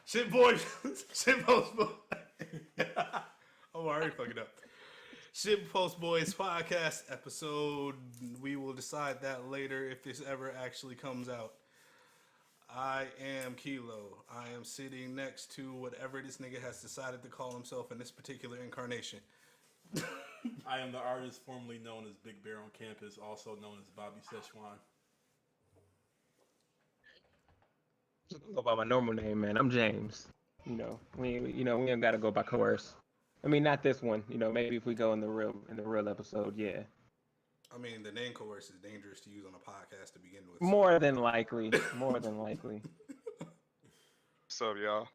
Shit boy, shit post boy. I'm already fucking up. Shit post boys podcast episode. We will decide that later if this ever actually comes out. I am Kilo. I am sitting next to whatever this nigga has decided to call himself in this particular incarnation. I am the artist formerly known as Big Bear on campus, also known as Bobby Szechuan. Go by my normal name, man. I'm James. We ain't gotta go by coerce. I mean, not this one. Maybe if we go in the real episode, yeah. I mean, the name coerce is dangerous to use on a podcast to begin with. More than likely. More than likely. What's up, y'all?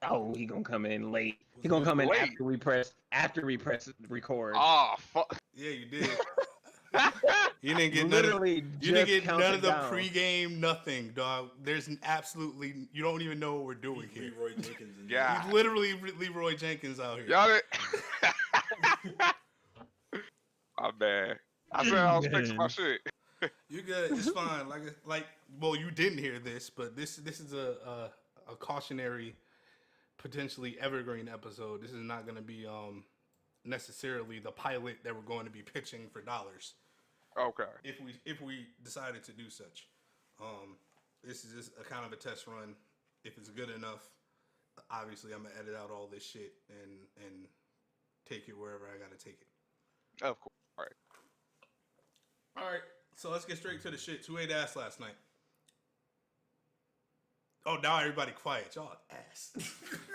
Oh, he gonna come in late. He gonna come in Late? after we press record. Oh, fuck. Yeah, you did. You didn't get Literally none of, you didn't just get none of the counted down. pregame nothing, dog. There's absolutely you don't even know what we're doing here. Leroy Jenkins. And Yeah. He's literally Leroy Jenkins out here. Y'all I'm bad. I said I was fixing my shit. You good? It's fine. Well, you didn't hear this, but this is a cautionary, potentially evergreen episode. This is not going to be necessarily the pilot that we're going to be pitching for dollars. Okay. If we decided to do such, this is just a kind of a test run. If it's good enough, obviously I'm gonna edit out all this shit and take it wherever I gotta take it. Of course. All right. All right, so let's get straight to the shit. Who ate ass last night? Oh, now everybody quiet. Y'all ass.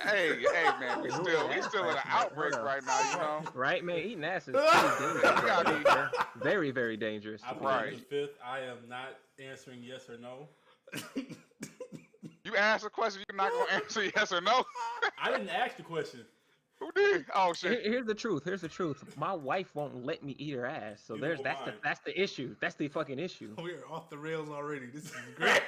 Hey, man, we still in an outbreak right now, you know. Right, man. Eating ass is pretty dangerous. gotta Very, very dangerous. I plead Right. the fifth. I am not answering yes or no. You ask a question, you're not gonna answer yes or no. I didn't ask the question. Who did? Oh shit. Here's the truth. My wife won't let me eat her ass. So Neither that's will mine. that's the issue. That's the fucking issue. We are off the rails already. This is great.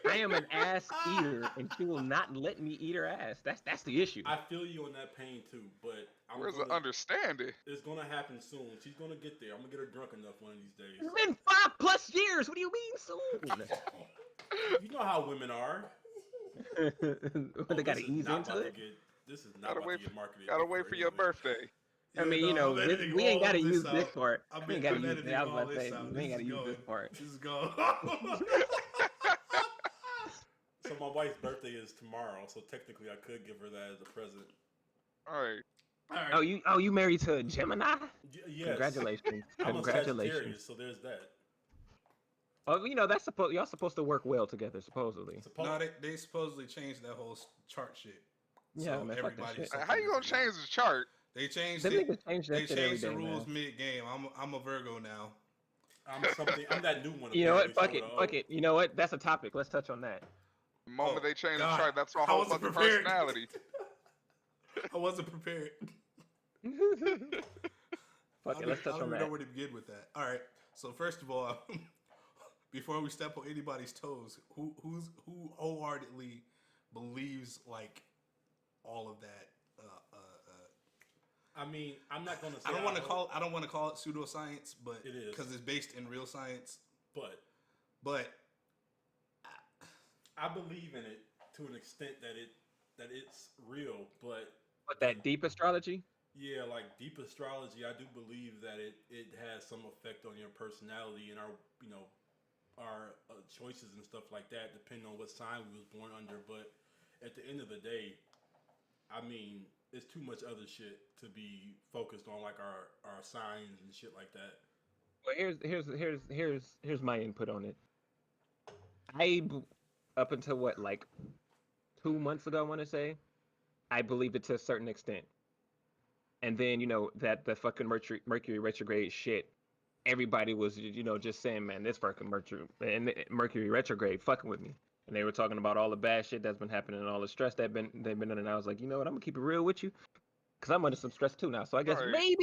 I am an ass eater, and she will not let me eat her ass. That's the issue. I feel you on that pain too, but Where's the understanding? it's gonna happen soon. She's gonna get there. I'm gonna get her drunk enough one of these days. It's been 5+ years. What do you mean soon? You know how women are. They This gotta is ease not into about to it. get- This is not Gotta about wait to get marketed. Gotta wait for your anyway. birthday. I mean, I'm editing we ain't all gotta of use out. this part. I've We ain't been gotta use editing it. I was all about to this say out. we ain't gotta This is use this going. part. This is going. So my wife's birthday is tomorrow, so technically I could give her that as a present. All right. All right. Oh, you married to a Gemini? Yes. Congratulations. I'm a Congratulations. Sagittarius, so there's that. Oh, that's y'all supposed to work well together, supposedly. No, they supposedly changed that whole chart shit. Yeah, So man, fuck that everybody's shit. How you gonna change the chart? They changed Them it. niggas change that They shit every changed the day, rules man. mid game. I'm a Virgo now. I'm that new one. You know what? apparently, Fuck it. You know what? That's a topic. Let's touch on that. The moment Oh, they change God. the chart, that's my I whole wasn't fucking prepared. personality. I wasn't prepared. Fuck it. Let's touch I don't on even know that. where to begin with that. All right. So first of all, before we step on anybody's toes, who wholeheartedly believes like all of that? I mean, I'm not gonna say I don't want to call it pseudoscience, but It is. because it's based in real science. but But I believe in it to an extent that it's real. But But that deep astrology? yeah, like deep astrology, I do believe that it has some effect on your personality and our choices and stuff like that, depending on what sign we was born under. But at the end of the day, I mean, it's too much other shit to be focused on, like our signs and shit like that. Well, here's my input on it. Up until what, like 2 months ago, I want to say, I believed it to a certain extent. And then, that the fucking Mercury retrograde shit, everybody was, just saying, man, this fucking Mercury retrograde fucking with me. And they were talking about all the bad shit that's been happening and all the stress they've been under. And I was like, you know what? I'm gonna keep it real with you, because I'm under some stress too now. So I guess Right.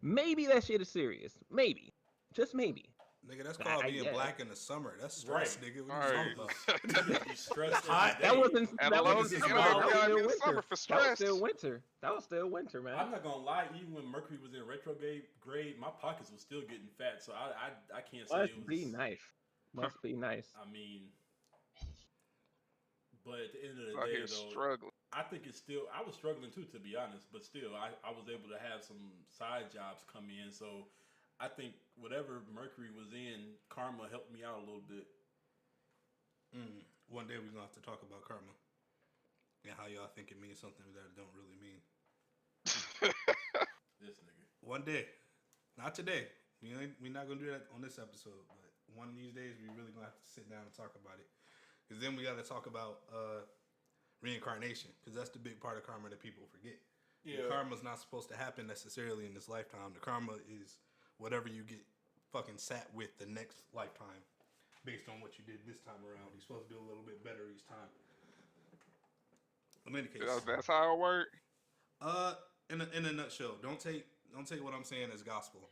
maybe that shit is serious. Maybe, just maybe. nigga, that's called being yeah. black in the summer. That's stress, Right. nigga. What you talking about? You stress Hot. every That day. wasn't. And That alone, was you summer. know, That was gotta still be in winter. summer for That was stress. still winter. That was still winter, man. I'm not gonna lie, even when Mercury was in retrograde, my pockets were still getting fat. So I can't say it Must was. be nice. Must be nice. I mean, But at the end of the Out day, here though, struggling. I think it's still. I was struggling too, to be honest. But still, I was able to have some side jobs come in. So I think whatever Mercury was in, karma helped me out a little bit. One day we're gonna have to talk about karma and how y'all think it means something that it don't really mean. This nigga. One day, not today. We're not gonna do that on this episode, but one of these days we really gonna have to sit down and talk about it. Because then we got to talk about reincarnation, because that's the big part of karma that people forget. The karma's not supposed to happen necessarily in this lifetime. The karma is whatever you get fucking sat with the next lifetime, based on what you did this time around. You're supposed to do a little bit better each time. In any case, That's how it works. in a nutshell, don't take what I'm saying as gospel.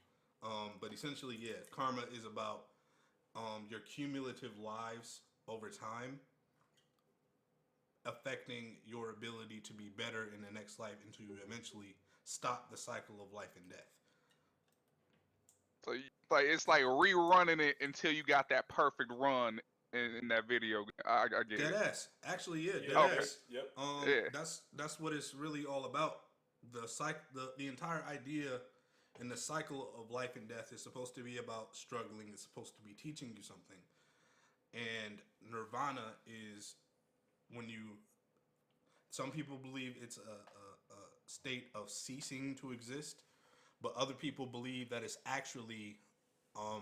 But essentially, yeah, karma is about your cumulative lives over time affecting your ability to be better in the next life and to eventually stop the cycle of life and death. So it's like rerunning it until you got that perfect run in that video. I get Dead it. ass. Actually, yeah, dead Okay. ass. Yep. Yeah. That's what it's really all about. The entire idea and the cycle of life and death is supposed to be about struggling. It's supposed to be teaching you something. And nirvana is when you. Some people believe it's a state of ceasing to exist, but other people believe that it's actually a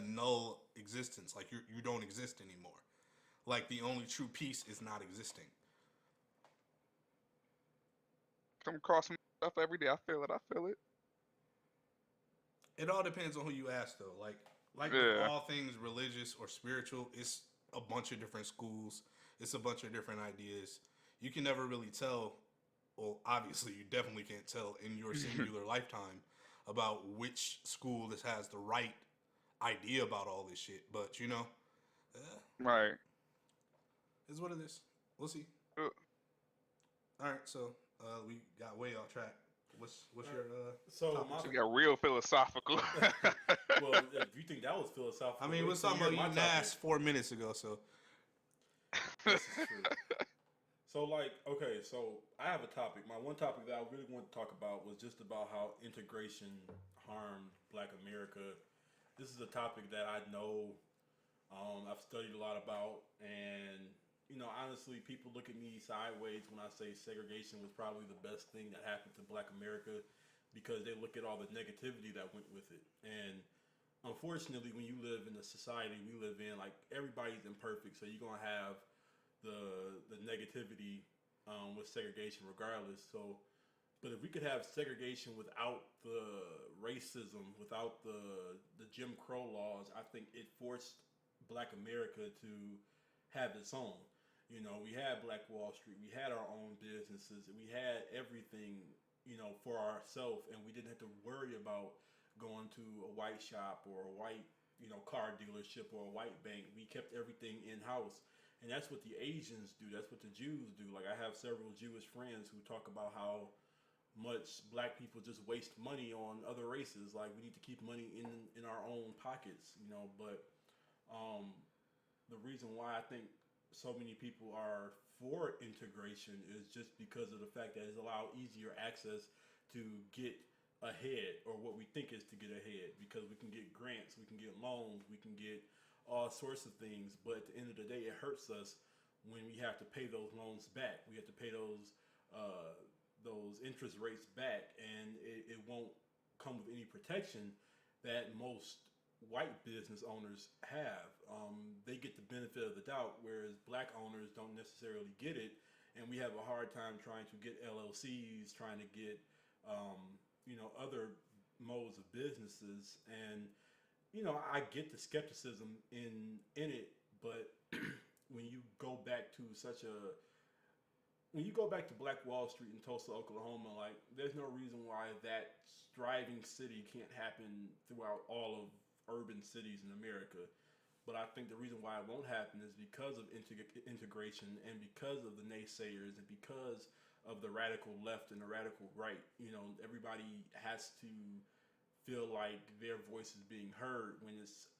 null existence. Like you don't exist anymore. Like the only true peace is not existing. Come across some stuff every day. I feel it. It all depends on who you ask, though. Like with Yeah. all things religious or spiritual, it's a bunch of different schools. It's a bunch of different ideas. You can never really tell. Well, obviously, you definitely can't tell in your singular lifetime about which school this has the right idea about all this shit. But Right. it's what it is. We'll see. Uh, All right, so we got way off track. What's your So topic? my, She got real philosophical. well, if you think that was philosophical, I mean, we're wait till talking you about hear you my topic. Nas 4 minutes ago, so This is true. So, okay, so I have a topic. My one topic that I really wanted to talk about was just about how integration harmed Black America. This is a topic that I know I've studied a lot about, and honestly, people look at me sideways when I say segregation was probably the best thing that happened to Black America because they look at all the negativity that went with it. And unfortunately, when you live in the society we live in, like everybody's imperfect, so you're gonna have the negativity with segregation regardless. So, but if we could have segregation without the racism, without the Jim Crow laws, I think it forced Black America to have its own. We had Black Wall Street, we had our own businesses, we had everything, for ourselves, and we didn't have to worry about going to a white shop or a white, car dealership or a white bank. We kept everything in-house. And that's what the Asians do. That's what the Jews do. Like, I have several Jewish friends who talk about how much Black people just waste money on other races. Like, we need to keep money in our own pockets, But the reason why I think so many people are for integration is just because of the fact that it's allowed easier access to get ahead, or what we think is to get ahead, because we can get grants, we can get loans, we can get all sorts of things, but at the end of the day, it hurts us when we have to pay those loans back. We have to pay those interest rates back, and it won't come with any protection that most white business owners have. They get the benefit of the doubt, whereas Black owners don't necessarily get it, and we have a hard time trying to get LLCs, trying to get other modes of businesses. And I get the skepticism in it, but when you go back to Black Wall Street in Tulsa, Oklahoma, like, there's no reason why that thriving city can't happen throughout all of urban cities in America. But I think the reason why it won't happen is because of integration, and because of the naysayers, and because of the radical left and the radical right. Everybody has to feel like their voice is being heard when it's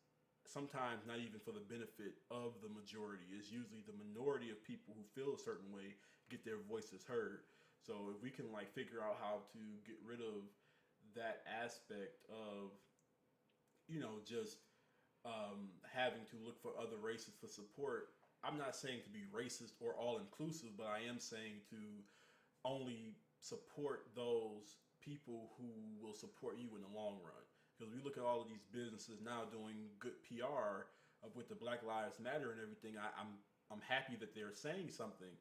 sometimes not even for the benefit of the majority. It's usually the minority of people who feel a certain way get their voices heard. So if we can like figure out how to get rid of that aspect of, just having to look for other races for support. I'm not saying to be racist or all inclusive, but I am saying to only support those people who will support you in the long run. Because we look at all of these businesses now doing good PR with the Black Lives Matter and everything. I'm happy that they're saying something,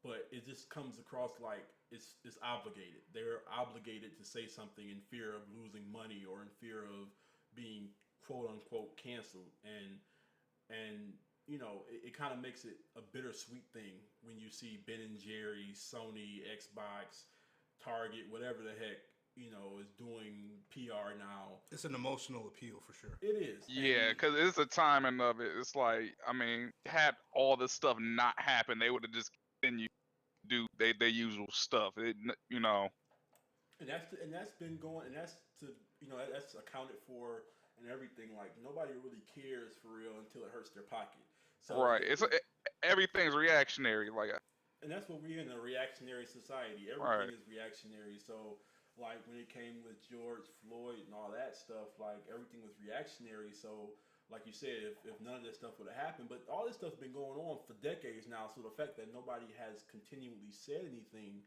but it just comes across like it's obligated. They're obligated to say something in fear of losing money or in fear of being quote unquote canceled, and it kind of makes it a bittersweet thing when you see Ben and Jerry, Sony, Xbox, Target, whatever the heck is doing PR now. It's an emotional appeal for sure. It is. Yeah, And because it's the timing of it. It's like, I mean, had all this stuff not happened, they would have just continued to do their usual stuff. and that's been going, and that's that's accounted for and everything. Like nobody really cares for real until it hurts their pocket. So Right. Everything's reactionary. Like, and that's what we're in, a reactionary society. right. Everything is reactionary. So like when it came with George Floyd and all that stuff, like everything was reactionary. So like you said, if none of this stuff would have happened, but all this stuff's been going on for decades now. So the fact that nobody has continually said anything,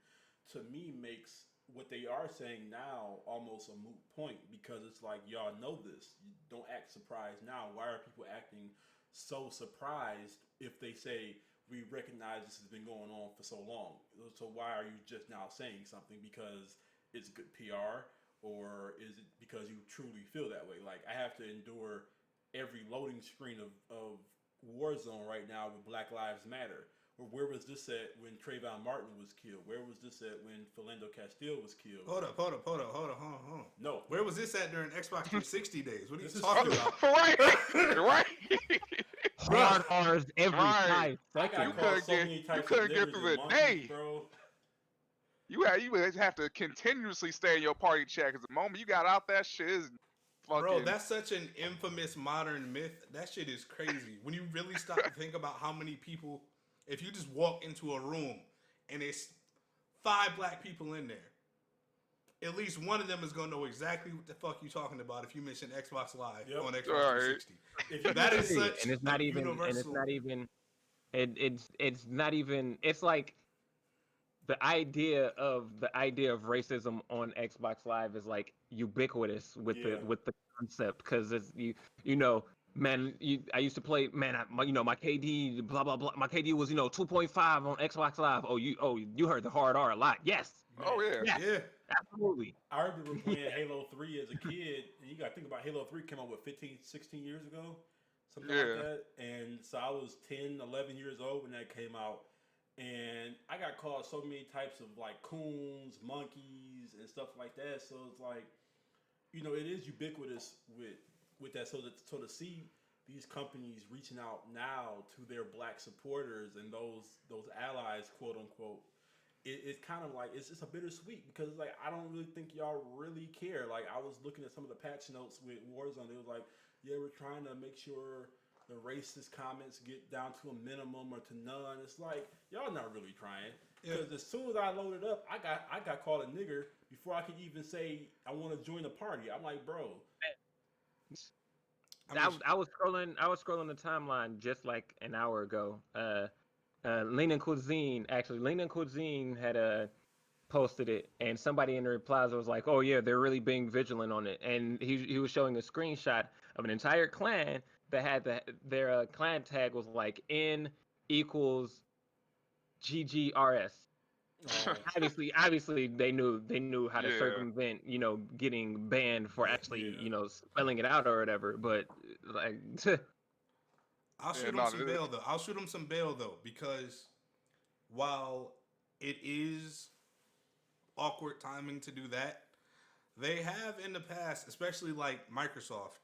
to me, makes what they are saying now almost a moot point, because it's like, y'all know this. You don't act surprised now. Why are people acting so surprised if they say, we recognize this has been going on for so long? So why are you just now saying something? Because it's good PR, or is it because you truly feel that way? Like, I have to endure every loading screen of Warzone right now with Black Lives Matter. Or where was this at when Trayvon Martin was killed? Where was this at when Philando Castile was killed? Hold up. No. Where was this at during Xbox 360 days? What are you This is talking true. about? right. Hard R's every Right. 5 I got seconds. called couldn't so get- many you types of couldn't get niggers through and the monkeys, day. bro. You would have to continuously stay in your party chat, because the moment you got out that shit is fucking. Bro, that's such an infamous modern myth. That shit is crazy. When you really stop to think about how many people, if you just walk into a room and there's 5 black people in there, at least one of them is gonna know exactly what the fuck you talking about if you mention Xbox Live Yep. on Xbox Right. 360. If you That is Period. such And it's not a even. universal. And it's not even. It's not even. It's like the idea of racism on Xbox Live is like ubiquitous with Yeah. the concept, because it's man, I used to play, man, my KD blah blah blah, my KD was 2.5 on Xbox Live. You heard the hard R a lot. Yes, Oh yeah. yeah, Yeah. absolutely. I remember playing Halo 3 as a kid, and you got to think about Halo 3 came out, 15, 16 years ago? Something like Yeah. that. And so I was 10, 11 years old when that came out. And I got called so many types of like coons, monkeys, and stuff like that. So it's like, it is ubiquitous with that. So to see these companies reaching out now to their black supporters and those allies, quote unquote, it's kind of like it's a bittersweet, because it's like, I don't really think y'all really care. Like, I was looking at some of the patch notes with Warzone. It was like, yeah, we're trying to make sure the racist comments get down to a minimum or to none. It's like, y'all not really trying. Because as soon as I loaded up, I got called a nigger before I could even say I want to join the party. I'm like, bro. I was scrolling the timeline just like an hour ago. Lean Cuisine had posted it, and somebody in the replies was like, "Oh yeah, they're really being vigilant on it." And he was showing a screenshot of an entire clan that had their clan tag was like N equals GGRS. Oh, Obviously, they knew how to Yeah. circumvent, getting banned for actually, Yeah. spelling it out or whatever. But like, I'll Yeah, shoot him no, some bail though. I'll shoot him some bail though, because while it is awkward timing to do that, they have in the past, especially like Microsoft,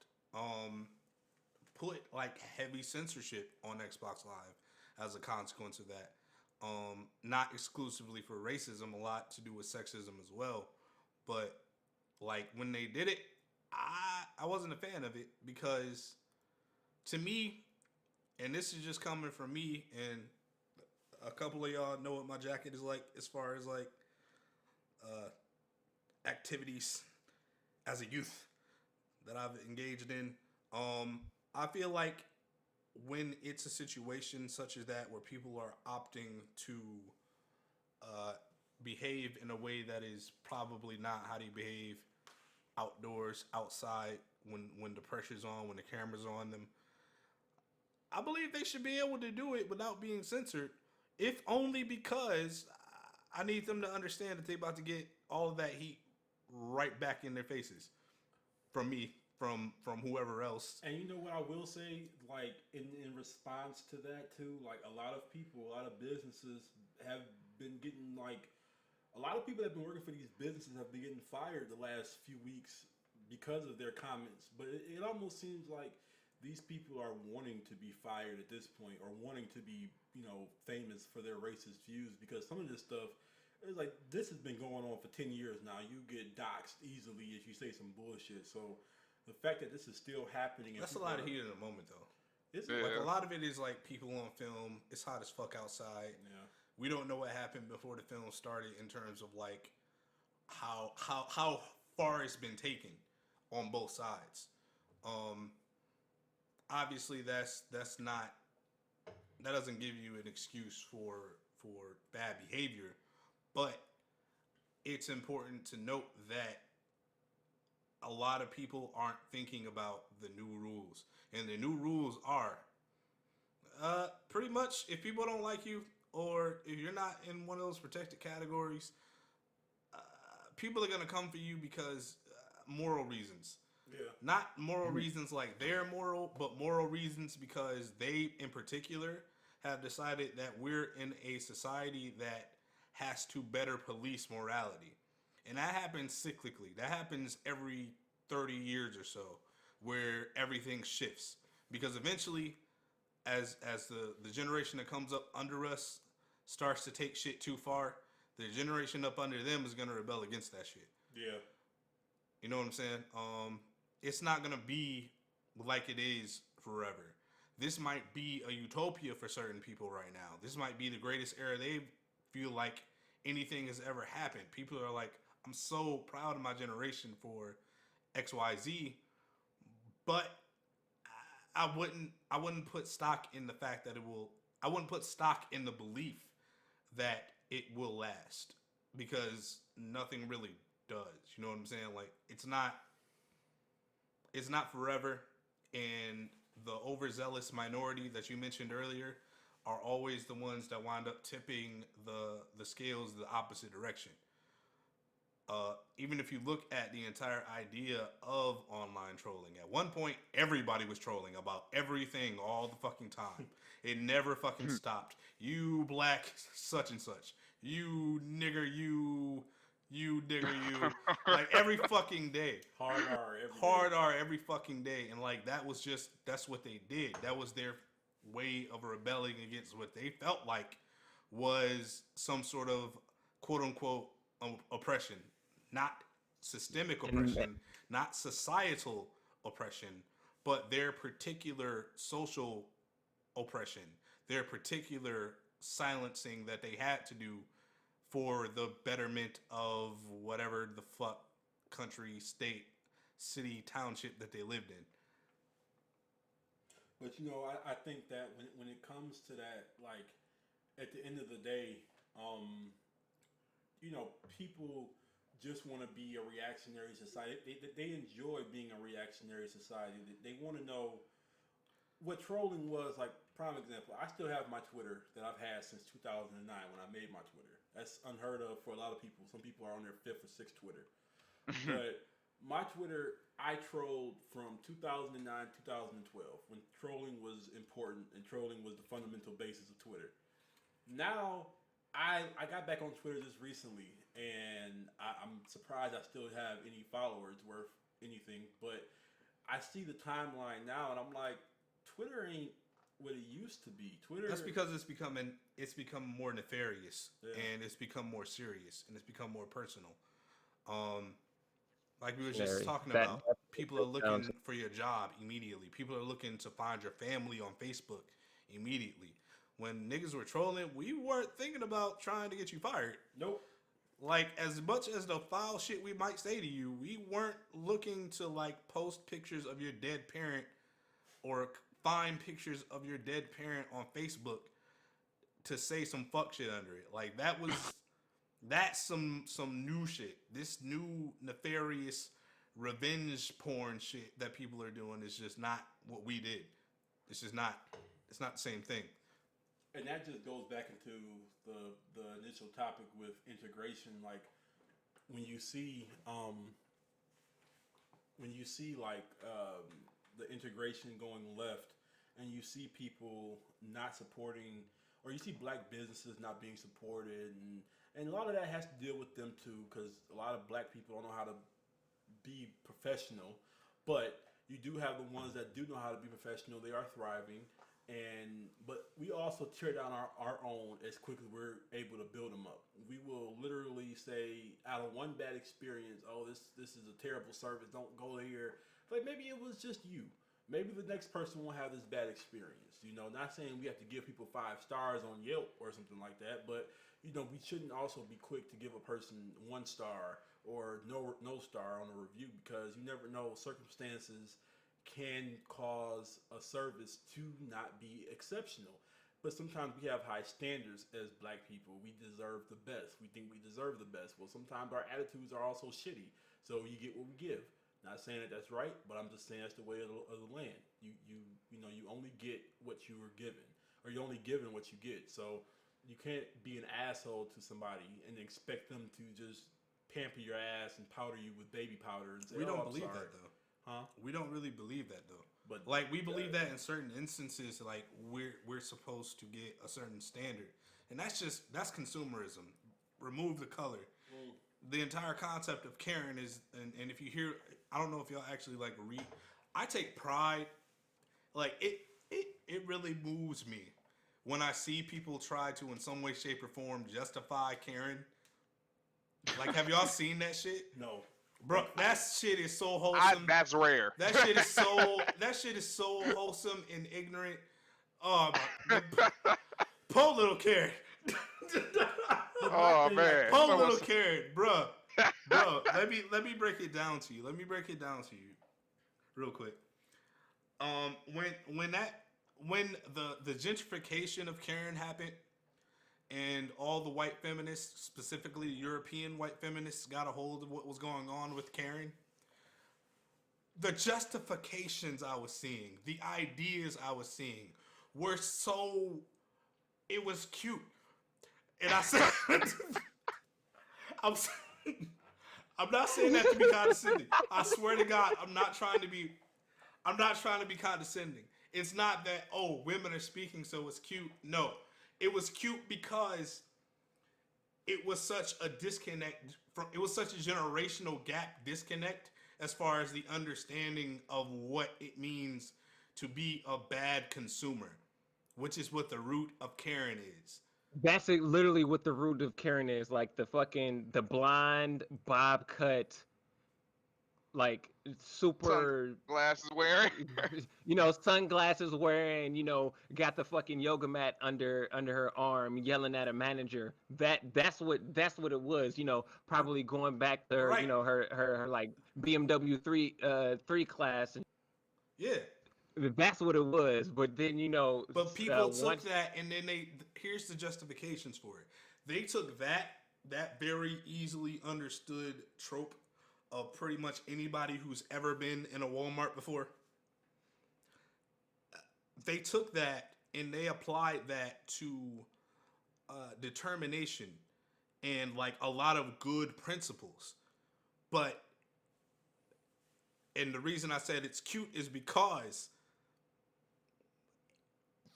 put like heavy censorship on Xbox Live as a consequence of that. Not exclusively for racism, a lot to do with sexism as well. But like when they did it, I wasn't a fan of it, because to me, and this is just coming from me, and a couple of y'all know what my jacket is like as far as like activities as a youth that I've engaged in. I feel like when it's a situation such as that where people are opting to behave in a way that is probably not how they behave outdoors, outside, when the pressure's on, when the camera's on them, I believe they should be able to do it without being censored, if only because I need them to understand that they're about to get all of that heat right back in their faces from me, from whoever else. And you know what I will say, like in response to that too, like a lot of people, a lot of businesses have been getting like, a lot of people that have been working for these businesses have been getting fired the last few weeks because of their comments. But it almost seems like these people are wanting to be fired at this point, or wanting to be, you know, famous for their racist views, because some of this stuff is like, this has been going on for 10 years now. You get doxxed easily if you say some bullshit. So the fact that this is still happening, and That's a lot of heat in the moment, though. It's Yeah. Like, a lot of it is like people on film. It's hot as fuck outside. yeah. We don't know what happened before the film started in terms of like how far it's been taken on both sides. Obviously that doesn't give you an excuse for bad behavior, but it's important to note that a lot of people aren't thinking about the new rules, and the new rules are pretty much, if people don't like you, or if you're not in one of those protected categories, people are going to come for you because moral reasons. Yeah. Not moral reasons like they're moral, but moral reasons because they, in particular, have decided that we're in a society that has to better police morality. And that happens cyclically. That happens every 30 years or so, where everything shifts. Because eventually, as the generation that comes up under us starts to take shit too far, the generation up under them is going to rebel against that shit. Yeah. You know what I'm saying? It's not going to be like it is forever. This might be a utopia for certain people right now. This might be the greatest era they feel like anything has ever happened. People are like, I'm so proud of my generation for XYZ, but I wouldn't put stock in the fact that I wouldn't put stock in the belief that it will last, because nothing really does. You know what I'm saying? Like, it's not forever, and the overzealous minority that you mentioned earlier are always the ones that wind up tipping the scales the opposite direction. Even if you look at the entire idea of online trolling, at one point everybody was trolling about everything all the fucking time. It never fucking stopped. You black such and such. You nigger, you nigger, you. Like, every fucking day. Hard R every day. Hard R every fucking day. And like, that's what they did. That was their way of rebelling against what they felt like was some sort of quote unquote oppression. Not systemic oppression, not societal oppression, but their particular social oppression, their particular silencing that they had to do for the betterment of whatever the fuck country, state, city, township that they lived in. But you know, I think that when it comes to that, like, at the end of the day, you know, people just want to be a reactionary society. They enjoy being a reactionary society. They want to know what trolling was. Like, prime example, I still have my Twitter that I've had since 2009 when I made my Twitter. That's unheard of for a lot of people. Some people are on their 5th or 6th Twitter. But my Twitter, I trolled from 2009, 2012, when trolling was important and trolling was the fundamental basis of Twitter. Now, I got back on Twitter just recently, and I'm surprised I still have any followers worth anything, but I see the timeline now, and I'm like, Twitter ain't what it used to be. Twitter. That's because it's become more nefarious, Yeah. and it's become more serious, and it's become more personal. Like we were just talking about, people are looking for your job immediately. People are looking to find your family on Facebook immediately. When niggas were trolling, we weren't thinking about trying to get you fired. Nope. Like, as much as the foul shit we might say to you, we weren't looking to, like, post pictures of your dead parent or find pictures of your dead parent on Facebook to say some fuck shit under it. Like, that's some new shit. This new nefarious revenge porn shit that people are doing is just not what we did. It's not the same thing. And that just goes back into the initial topic with integration. Like when you see the integration going left, and you see people not supporting, or you see black businesses not being supported, and a lot of that has to deal with them too, because a lot of black people don't know how to be professional. But you do have the ones that do know how to be professional. They are thriving. But we also tear down our own as quick as we're able to build them up. We will literally say, out of one bad experience, oh, this is a terrible service, don't go here. Like, maybe it was just you. Maybe the next person won't have this bad experience. You know, not saying we have to give people 5 stars on Yelp or something like that, but, you know, we shouldn't also be quick to give a person 1 star or no star on a review, because you never know, circumstances can cause a service to not be exceptional. But sometimes we have high standards as black people. We deserve the best. We think we deserve the best. Well, sometimes our attitudes are also shitty. So you get what we give. Not saying that that's right, but I'm just saying that's the way of the land. You only get what you were given, or you're only given what you get. So you can't be an asshole to somebody and expect them to just pamper your ass and powder you with baby powder and say, We don't I'm believe sorry. that, though. Huh? We don't really believe that, though. But like, we believe that in certain instances, like, we're supposed to get a certain standard, and that's consumerism. Remove the color. The entire concept of Karen is, and if you hear, I don't know if y'all actually like read. I take pride, like it really moves me when I see people try to, in some way, shape, or form, justify Karen. Like, have y'all seen that shit? No. Bro, that shit is so wholesome. That's rare. That shit is so wholesome and ignorant. Oh my, poor little Karen. Oh man. Poor little Karen, bro. Let me break it down to you. Real quick. When the gentrification of Karen happened, and all the white feminists, specifically European white feminists, got a hold of what was going on with Karen, the justifications I was seeing, the ideas I was seeing were it was cute. And I said, I'm not saying that to be condescending. I swear to God, I'm not trying to be condescending. It's not that, oh, women are speaking, so it's cute. No. It was cute because it was such a disconnect. It was such a generational gap disconnect as far as the understanding of what it means to be a bad consumer, which is what the root of Karen is. That's literally what the root of Karen is. Like the blind bob cut, like super glasses wearing, sunglasses wearing, got the fucking yoga mat under her arm, yelling at a manager. That's what it was. Probably going back to her, Right. Her like BMW 3 class. And Yeah. That's what it was. But then But people took that, and then here's the justifications for it. They took that very easily understood trope of pretty much anybody who's ever been in a Walmart before. They took that and they applied that to determination and like a lot of good principles. And the reason I said it's cute is because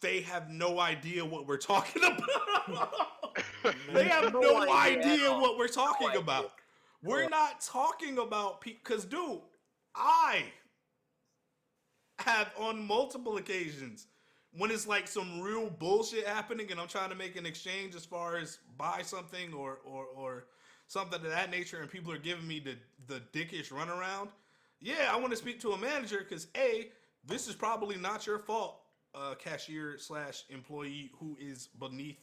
they have no idea what we're talking about. They have no idea what we're talking about. We're not talking about because, dude, I have on multiple occasions when it's like some real bullshit happening and I'm trying to make an exchange as far as buy something or something of that nature, and people are giving me the dickish runaround. yeah, I want to speak to a manager because A, this is probably not your fault, cashier / employee who is beneath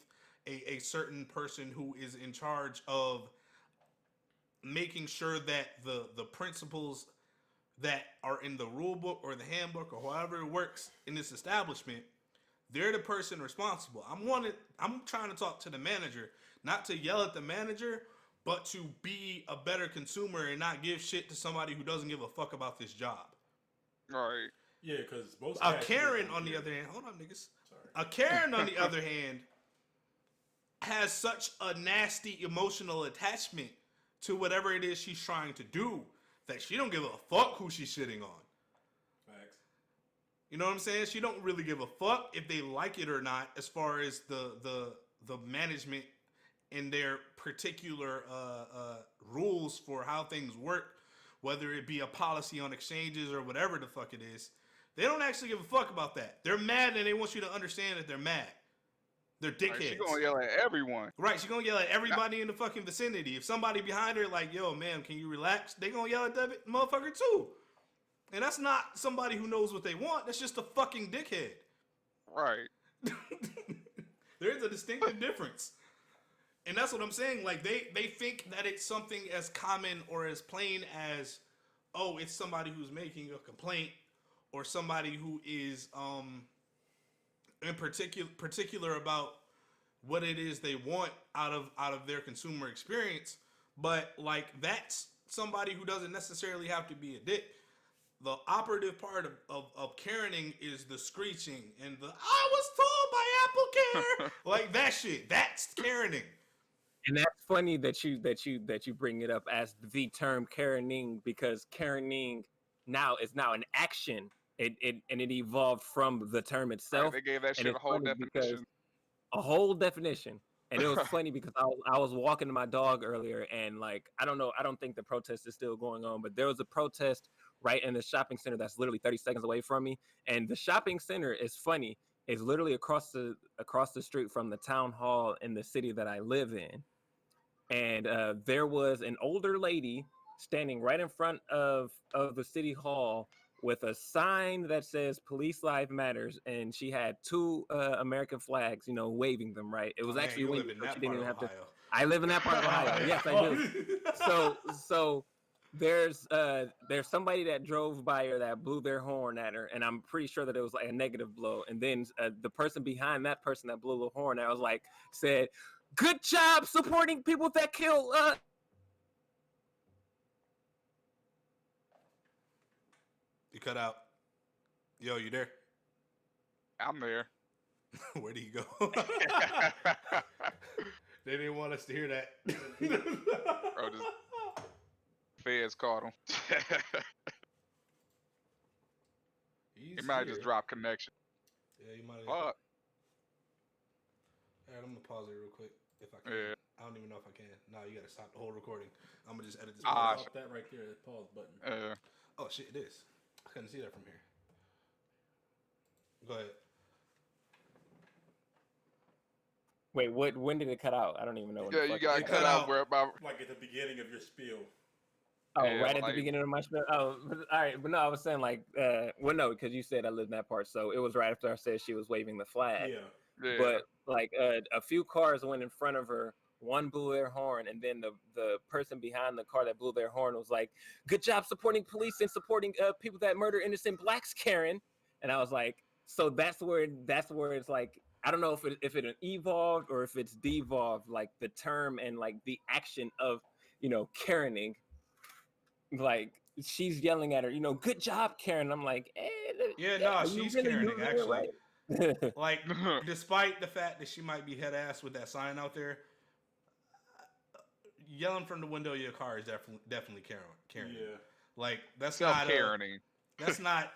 a certain person who is in charge of making sure that the principles that are in the rule book or the handbook or however it works in this establishment, they're the person responsible. I'm trying to talk to the manager, not to yell at the manager, but to be a better consumer and not give shit to somebody who doesn't give a fuck about this job. Right. Yeah, because most A cashiers Karen, don't on the care. other hand, hold on, niggas. Sorry. A Karen, on the other hand, has such a nasty emotional attachment to whatever it is she's trying to do that she don't give a fuck who she's shitting on. Facts. You know what I'm saying? She don't really give a fuck if they like it or not, as far as the management and their particular rules for how things work, whether it be a policy on exchanges or whatever the fuck it is. They don't actually give a fuck about that. They're mad and they want you to understand that they're mad. They're Like, dickheads. she gonna yell at everyone. Right, she's gonna yell at everybody in the fucking vicinity. If somebody behind her like, yo, man, can you relax? They gonna yell at that motherfucker too. And that's not somebody who knows what they want. That's just a fucking dickhead. Right. There is a distinctive difference. And that's what I'm saying. Like, they think that it's something as common or as plain as, oh, it's somebody who's making a complaint or somebody who is in particular about what it is they want out of their consumer experience. But like, that's somebody who doesn't necessarily have to be a dick. The operative part of Karening is the screeching and the I was told by Apple Care. Like that shit. That's Karening. And that's funny that you bring it up as the term Karening, because Karening is now an action. It evolved from the term itself. Right, they gave that shit it's a whole funny because- definition. A whole definition. And it was funny because I was walking my dog earlier, and like, I don't think the protest is still going on, but there was a protest right in the shopping center that's literally 30 seconds away from me. And the shopping center is funny. It's literally across the street from the town hall in the city that I live in. And there was an older lady standing right in front of the city hall with a sign that says "Police Life Matters," and she had two American flags, waving them. Right, it was actually you live windy, in so that she didn't part even of have to. Ohio. I live in that part of Ohio. Yes, I do. So there's somebody that drove by her that blew their horn at her, and I'm pretty sure that it was like a negative blow. And then the person behind that person that blew the horn, said, "Good job supporting people that kill." You cut out. Yo, you there? I'm there. Where did he go? They didn't want us to hear that. Bro, just feds caught him. He might just drop connection. Yeah, you might have. Fuck. All right, I'm gonna pause it real quick if I can. Yeah. I don't even know if I can. No, you gotta stop the whole recording. I'm gonna just edit this. Ah, part out. Stop that right there, that pause button. Oh shit, it is. I couldn't see that from here. Go ahead. Wait, what? When did it cut out? I don't even know. When Yeah, the you fuck got it cut out where about. Like at the beginning of your spiel. Oh, Yeah, right at like- the beginning of my spiel. Oh, all right. But no, I was saying like, well, no, because you said I lived in that part, so it was right after I said she was waving the flag. Yeah. Yeah. But like, a few cars went in front of her. One blew their horn, and then the person behind the car that blew their horn was like, "Good job supporting police and supporting people that murder innocent blacks, Karen." And I was like, so that's where it's like, I don't know if it evolved or if it's devolved, like the term and like the action of Karening. Like, she's yelling at her, "Good job, Karen." I'm like, Yeah, no, you she's really Karening using it actually. right? Like, despite the fact that she might be head ass with that sign out there, yelling from the window of your car is definitely Karen. Yeah. Like, that's not Self-caring. that's not,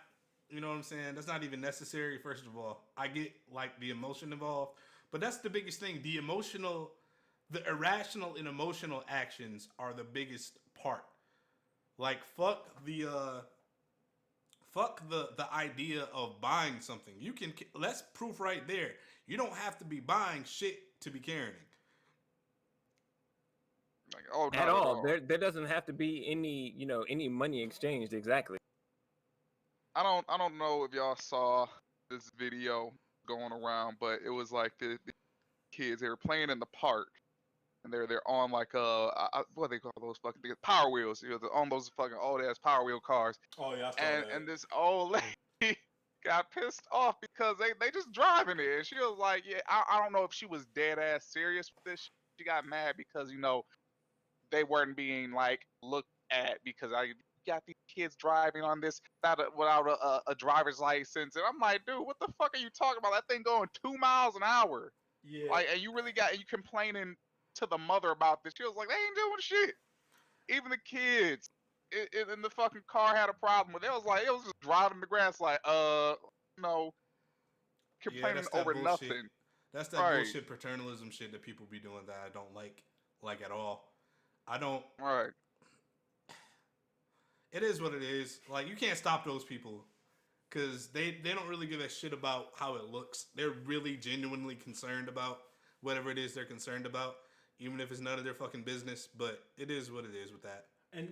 you know what I'm saying? That's not even necessary. First of all, I get like the emotion involved, but that's the biggest thing. The irrational and emotional actions are the biggest part. Like, fuck the idea of buying something. That's proof right there. You don't have to be buying shit to be caring. Like, oh, At not at all. all. There doesn't have to be any money exchanged. Exactly. I don't know if y'all saw this video going around, but it was like the kids, they were playing in the park, and they're on like what do they call those fucking things? Power wheels. You know, they're on those fucking old ass Power Wheel cars. Oh yeah, I saw that. And this old lady got pissed off because they just driving it. And she was like, yeah, I don't know if she was dead ass serious with this. She got mad because they weren't being like looked at because I got these kids driving on this without a driver's license. And I'm like, dude, what the fuck are you talking about? That thing going 2 miles an hour. Yeah. Like, and you complaining to the mother about this. She was like, they ain't doing shit. Even the kids in the fucking car had a problem with it. It was just driving the grass like, complaining that's that over bullshit. nothing. That's that Right. bullshit paternalism shit that people be doing that I don't like at all. I don't. Right. It is what it is. Like, you can't stop those people because they don't really give a shit about how it looks. They're really genuinely concerned about whatever it is they're concerned about, even if it's none of their fucking business. But it is what it is with that. And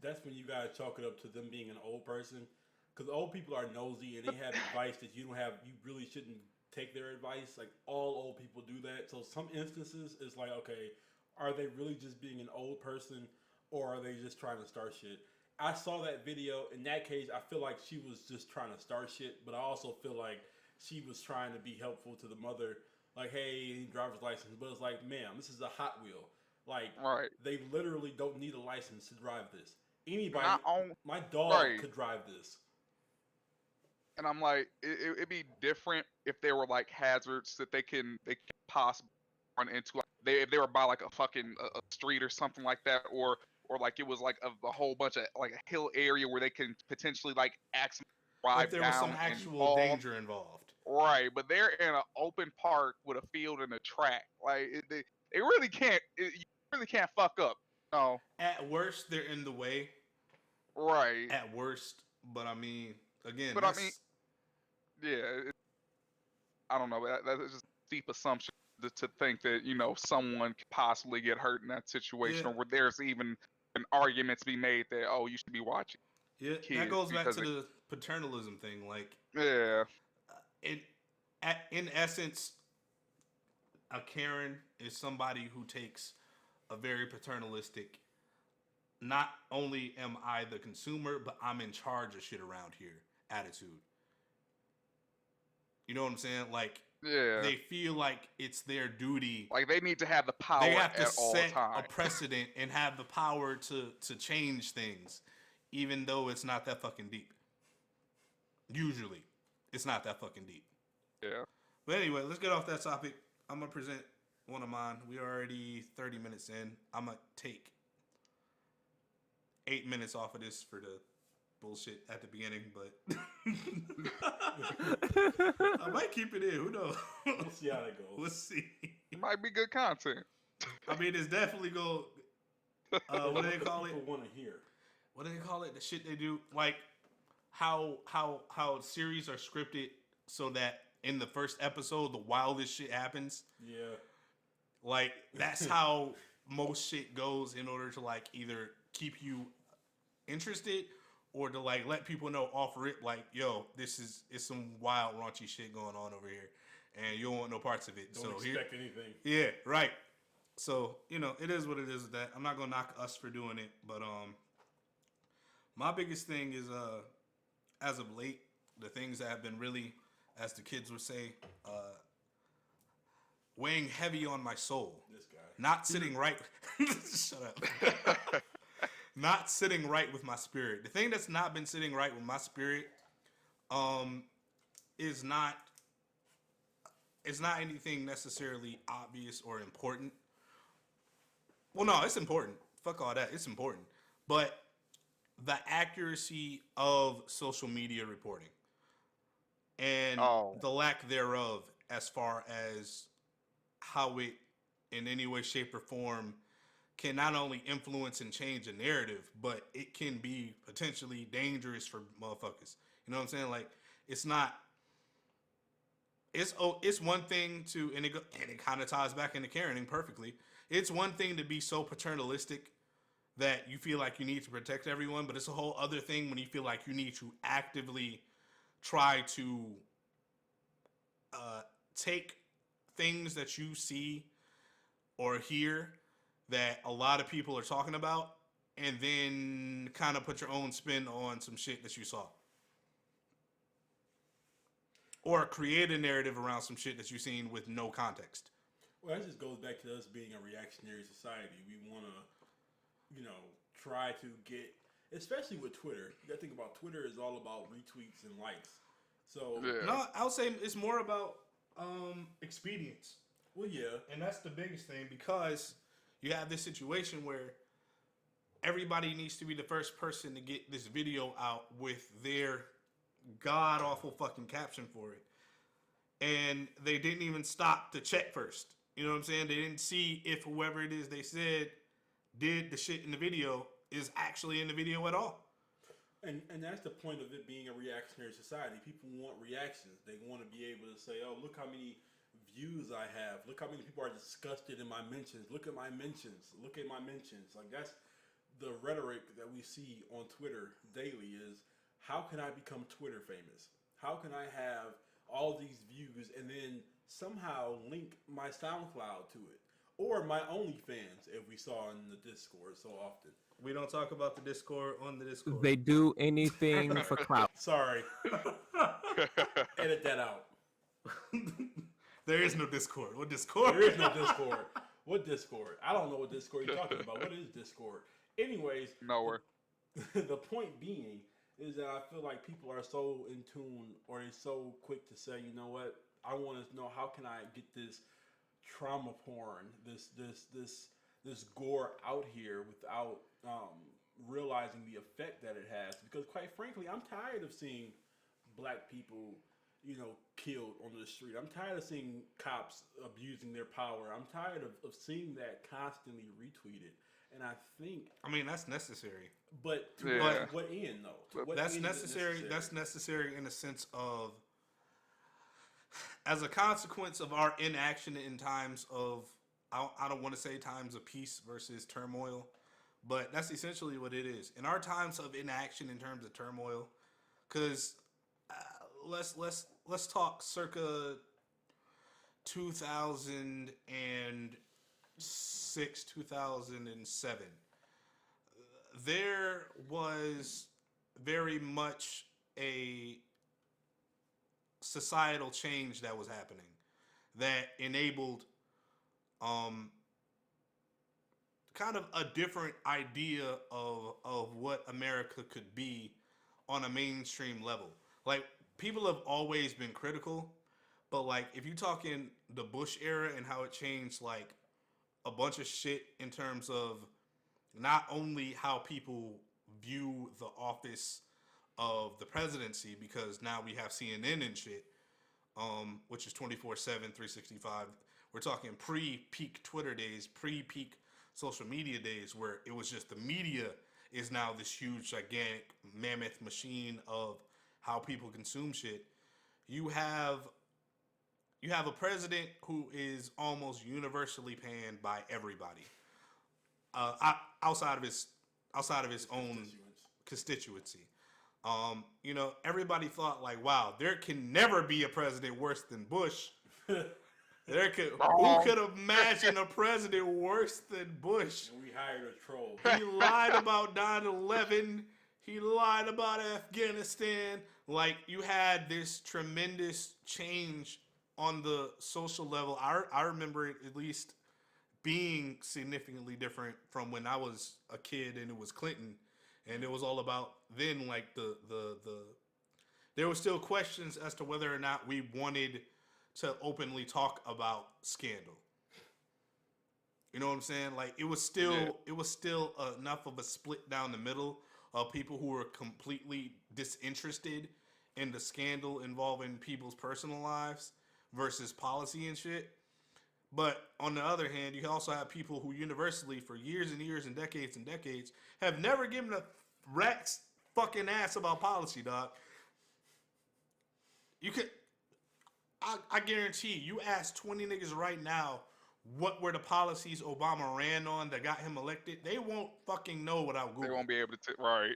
that's when you gotta chalk it up to them being an old person, because old people are nosy and they have advice that you don't have. You really shouldn't take their advice. Like, all old people do that. So some instances it's like, okay, are they really just being an old person, or are they just trying to start shit? I saw that video. In that case, I feel like she was just trying to start shit, but I also feel like she was trying to be helpful to the mother. Like, hey, driver's license. But it's like, ma'am, this is a Hot Wheel. Like, Right. they literally don't need a license to drive this. Anybody, Not on. my dog Right. could drive this. And I'm like, it'd be different if there were like hazards that they can possibly run into. Like, if they were by like a fucking a street or something like that, or like it was like a whole bunch of like a hill area where they can potentially like accidentally drive If there was down some and actual fall. danger involved. Right, but they're in an open park with a field and a track. Like, they really can't. You really can't fuck up. No. At worst, they're in the way. Right. At worst, but I mean, again, But I mean, yeah. I don't know. That's just a deep assumption to think that someone could possibly get hurt in that situation, Yeah. or where there's even an argument to be made that you should be watching. yeah, that kids goes back because to the paternalism thing. Like, Yeah. in essence, a Karen is somebody who takes a very paternalistic. Not only am I the consumer, but I'm in charge of shit around here attitude. You know what I'm saying? Like, Yeah. they feel like it's their duty. Like, they need to have the power They have to at all set a times. precedent and have the power to change things, even though it's not that fucking deep. Usually, it's not that fucking deep. Yeah. But anyway, let's get off that topic. I'm gonna present one of mine. We are already 30 minutes in. I'm gonna take 8 minutes off of this for the bullshit at the beginning, but I might keep it in. Who knows? We'll see how that goes. We'll see. It might be good content. I mean, it's definitely go. What do they call it? People want to hear. What do they call it? The shit they do, like how series are scripted so that in the first episode the wildest shit happens. Yeah. Like, that's how most shit goes in order to like either keep you interested or to like let people know off rip, like, yo, it's some wild raunchy shit going on over here, and you don't want no parts of it. Don't so expect anything. yeah, right. So it is what it is with that. I'm not gonna knock us for doing it, but my biggest thing is as of late, the things that have been really, as the kids would say, weighing heavy on my soul. This guy. Not sitting right. Shut up. Not sitting right with my spirit. The thing that's not been sitting right with my spirit, is not. It's not anything necessarily obvious or important. Well, no, it's important. Fuck all that. It's important, but the accuracy of social media reporting and the lack thereof, as far as how it, in any way, shape, or form, can not only influence and change a narrative, but it can be potentially dangerous for motherfuckers. You know what I'm saying? Like, it's not. It's one thing to, and it kind of ties back into Karening perfectly. it's one thing to be so paternalistic that you feel like you need to protect everyone, but it's a whole other thing when you feel like you need to actively try to take things that you see or hear that a lot of people are talking about and then kind of put your own spin on some shit that you saw. Or create a narrative around some shit that you've seen with no context. Well, that just goes back to us being a reactionary society. We want to, try to get, especially with Twitter. You got to think about Twitter is all about retweets and likes. So, Yeah. No, I would say it's more about expedience. well, yeah. And that's the biggest thing because you have this situation where everybody needs to be the first person to get this video out with their god awful fucking caption for it. And they didn't even stop to check first. You know what I'm saying? They didn't see if whoever it is they said did the shit in the video is actually in the video at all. And that's the point of it being a reactionary society. People want reactions. They want to be able to say, oh, look how many views I have. Look how many people are disgusted in my mentions. Look at my mentions. Look at my mentions. Like, that's the rhetoric that we see on Twitter daily is, how can I become Twitter famous? How can I have all these views and then somehow link my SoundCloud to it? Or my OnlyFans, if we saw in the Discord so often. We don't talk about the Discord on the Discord. They do anything for clout. Sorry. Edit that out. There is no Discord. What Discord? There is no Discord. What Discord? I don't know what Discord you're talking about. What is Discord? Anyways, Nowhere. the point being is that I feel like people are so in tune, or they're so quick to say, you know what? I want to know, how can I get this trauma porn, this gore out here without realizing the effect that it has? Because quite frankly, I'm tired of seeing black people, killed on the street. I'm tired of seeing cops abusing their power. I'm tired of seeing that constantly retweeted. And I think, that's necessary. but to Yeah. what end though? To what That's end is it necessary. That's necessary in the sense of, as a consequence of our inaction in times of, I don't want to say times of peace versus turmoil, but that's essentially what it is. In our times of inaction in terms of turmoil, because let's talk circa 2006, 2007. There was very much a societal change that was happening that enabled kind of a different idea of what America could be on a mainstream level. Like, people have always been critical, but like, if you talk in the Bush era and how it changed like a bunch of shit in terms of not only how people view the office of the presidency, because now we have CNN and shit, which is 24/7, 365. We're talking pre-peak Twitter days, pre-peak social media days, where it was just the media is now this huge, gigantic, mammoth machine of how people consume shit. You have a president who is almost universally panned by everybody, outside of his own constituency. Everybody thought like, wow, there can never be a president worse than Bush. Who could imagine a president worse than Bush? And we hired a troll. He lied about 9/11. He lied about Afghanistan. Like, you had this tremendous change on the social level. I remember it at least being significantly different from when I was a kid and it was Clinton. And it was all about then, like, there were still questions as to whether or not we wanted to openly talk about scandal. You know what I'm saying? Like, it was still enough of a split down the middle of people who were completely disinterested in the scandal involving people's personal lives versus policy and shit. But on the other hand, you also have people who universally, for years and years and decades, have never given a rat's fucking ass about policy, dog. I guarantee you ask 20 niggas right now what were the policies Obama ran on that got him elected, they won't fucking know without They Google. won't be able to. Right.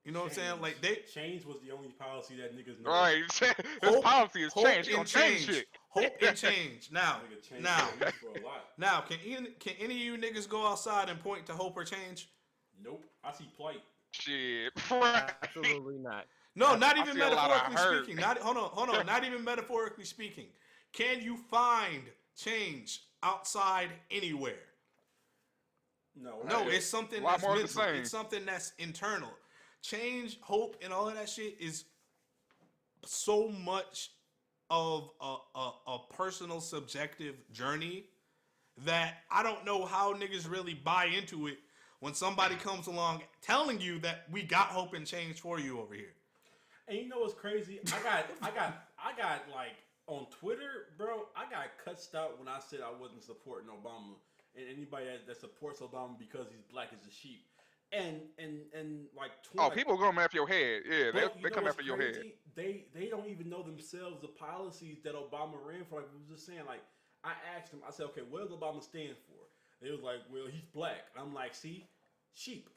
You know what I'm saying? Like they change was the only policy that niggas know. Right. His policy has changed. He gonna change shit. Hope and change. Now, Nigga changed now, the police for a lot. now, can any of you niggas go outside and point to hope or change? Nope. I see plight. Shit. Right. Absolutely not. No, not I even see a lot of metaphorically hurt. speaking. Hold on. Not even metaphorically speaking. Can you find change outside anywhere? No. No, it's something A lot that's more of the mental. same. It's something that's internal. Change, hope, and all of that shit is so much of a personal subjective journey that I don't know how niggas really buy into it when somebody comes along telling you that we got hope and change for you over here. And you know what's crazy? I got like on Twitter, bro. I got cussed out when I said I wasn't supporting Obama, and anybody that supports Obama because he's black is a sheep. And like, Oh, people going after your head. Yeah, But they come after your head. They don't even know themselves the policies that Obama ran for. Like we were just saying, like I asked them, I said, okay, what does Obama stand for? They was like, well, he's black. I'm like, see, sheep.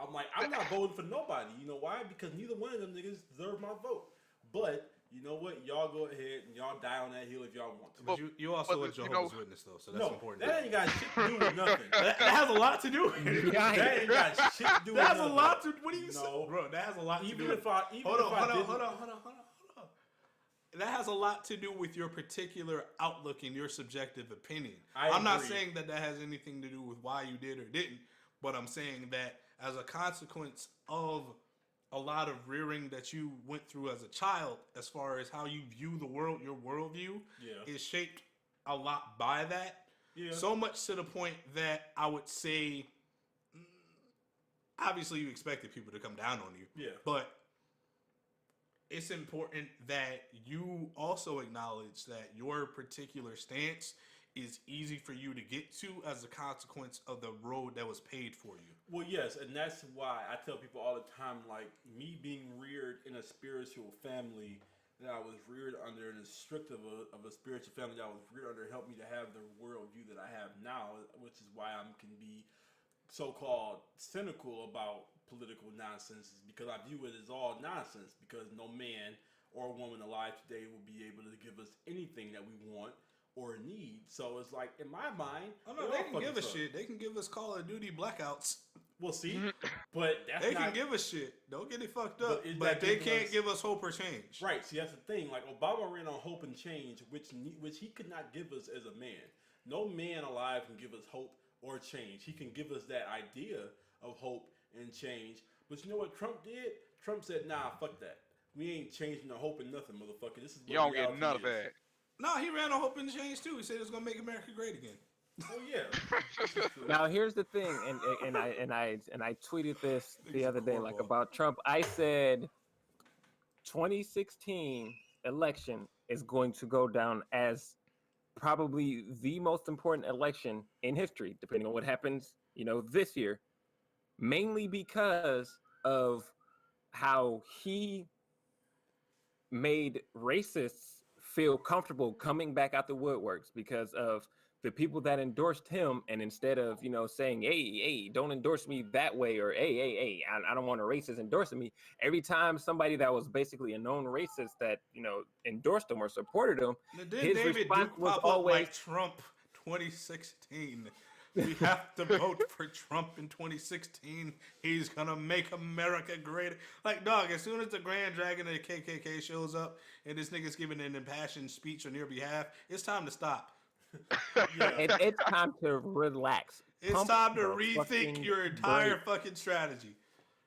I'm like, I'm not voting for nobody. You know why? Because neither one of them niggas deserve my vote. But you know what? Y'all go ahead and y'all die on that hill if y'all want to. But you also a but, Jehovah's Witness though, so that's No, important. that ain't got shit to do with nothing. That has a lot to do with it. Yeah, That ain't got shit to do with That has nothing. a lot to. What do you say, No. bro? That has a lot to do. Even with if I, even Hold if on, I hold on, didn't, hold on. That has a lot to do with your particular outlook and your subjective opinion. I'm not agree. saying that has anything to do with why you did or didn't, but I'm saying that as a consequence of a lot of rearing that you went through as a child, as far as how you view the world, your worldview Yeah. is shaped a lot by that. Yeah. So much to the point that I would say, obviously you expected people to come down on you. Yeah. But it's important that you also acknowledge that your particular stance is easy for you to get to as a consequence of the road that was paved for you. Well, yes, and that's why I tell people all the time, like, me being reared in a spiritual family that I was reared under, and as strict of a spiritual family that I was reared under, helped me to have the worldview that I have now, which is why I can be so-called cynical about political nonsense, is because I view it as all nonsense, because no man or woman alive today will be able to give us anything that we want or need. So it's like, in my mind, Oh no, it they all can fucking give us sucks. shit. They can give us Call of Duty blackouts. We'll see, but that's They not can give us shit. Don't get it fucked But up. is But that they giving can't us- give us hope or change. right. See, that's the thing. Like, Obama ran on hope and change, which he could not give us as a man. No man alive can give us hope or change. He can give us that idea of hope and change. But you know what Trump did? Trump said, "Nah, fuck that. We ain't changing the hope and nothing, motherfucker. This is what You don't get reality none of is." that. No, he ran on hope and change too. He said it's gonna make America great again. Oh yeah. Now here's the thing, and I tweeted this the other day, like, about Trump. I said 2016 election is going to go down as probably the most important election in history, depending on what happens, this year, mainly because of how he made racists feel comfortable coming back out the woodworks because of the people that endorsed him, and instead of saying, hey, don't endorse me that way, or hey, I don't want a racist endorsing me, every time somebody that was basically a known racist that endorsed him or supported him, Did his David response Duke was pop always, up like Trump 2016? We have to vote for Trump in 2016. He's gonna make America great. Like, dog, as soon as the Grand Dragon of the KKK shows up and this nigga's giving an impassioned speech on your behalf, it's time to stop. Yeah. it's time to relax. It's Pump time to the rethink fucking your entire brakes. fucking strategy.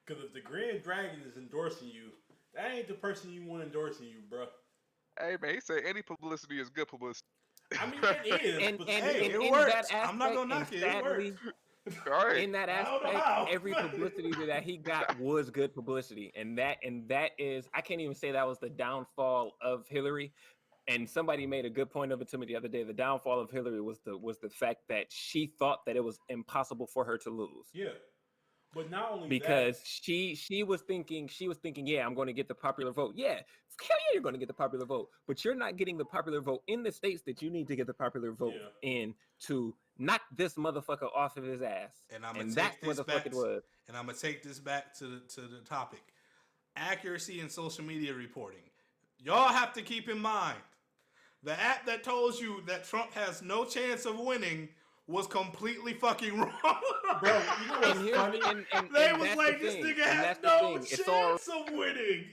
Because if the Grand Dragon is endorsing you, that ain't the person you want endorsing you, bro. Hey man, he said any publicity is good publicity. I mean, it is. And, but and, Hey, and it in works. that I'm not gonna aspect, knock it. It sadly, All right. in that I don't know aspect, how. every publicity that he got was good publicity, and that is, I can't even say that was the downfall of Hillary. And somebody made a good point of it to me the other day. The downfall of Hillary was the fact that she thought that it was impossible for her to lose. Yeah. But not only because she was thinking, yeah, I'm going to get the popular vote. Yeah, hell yeah, you're going to get the popular vote, but you're not getting the popular vote in the states that you need to get the popular vote in to knock this motherfucker off of his ass. And I'm gonna and take that's what this the fuck back. it was. And I'm gonna take this back to the topic: accuracy in social media reporting. Y'all have to keep in mind the app that told you that Trump has no chance of winning was completely fucking wrong. bro, you know what's funny? They was like, this nigga has no chance of winning.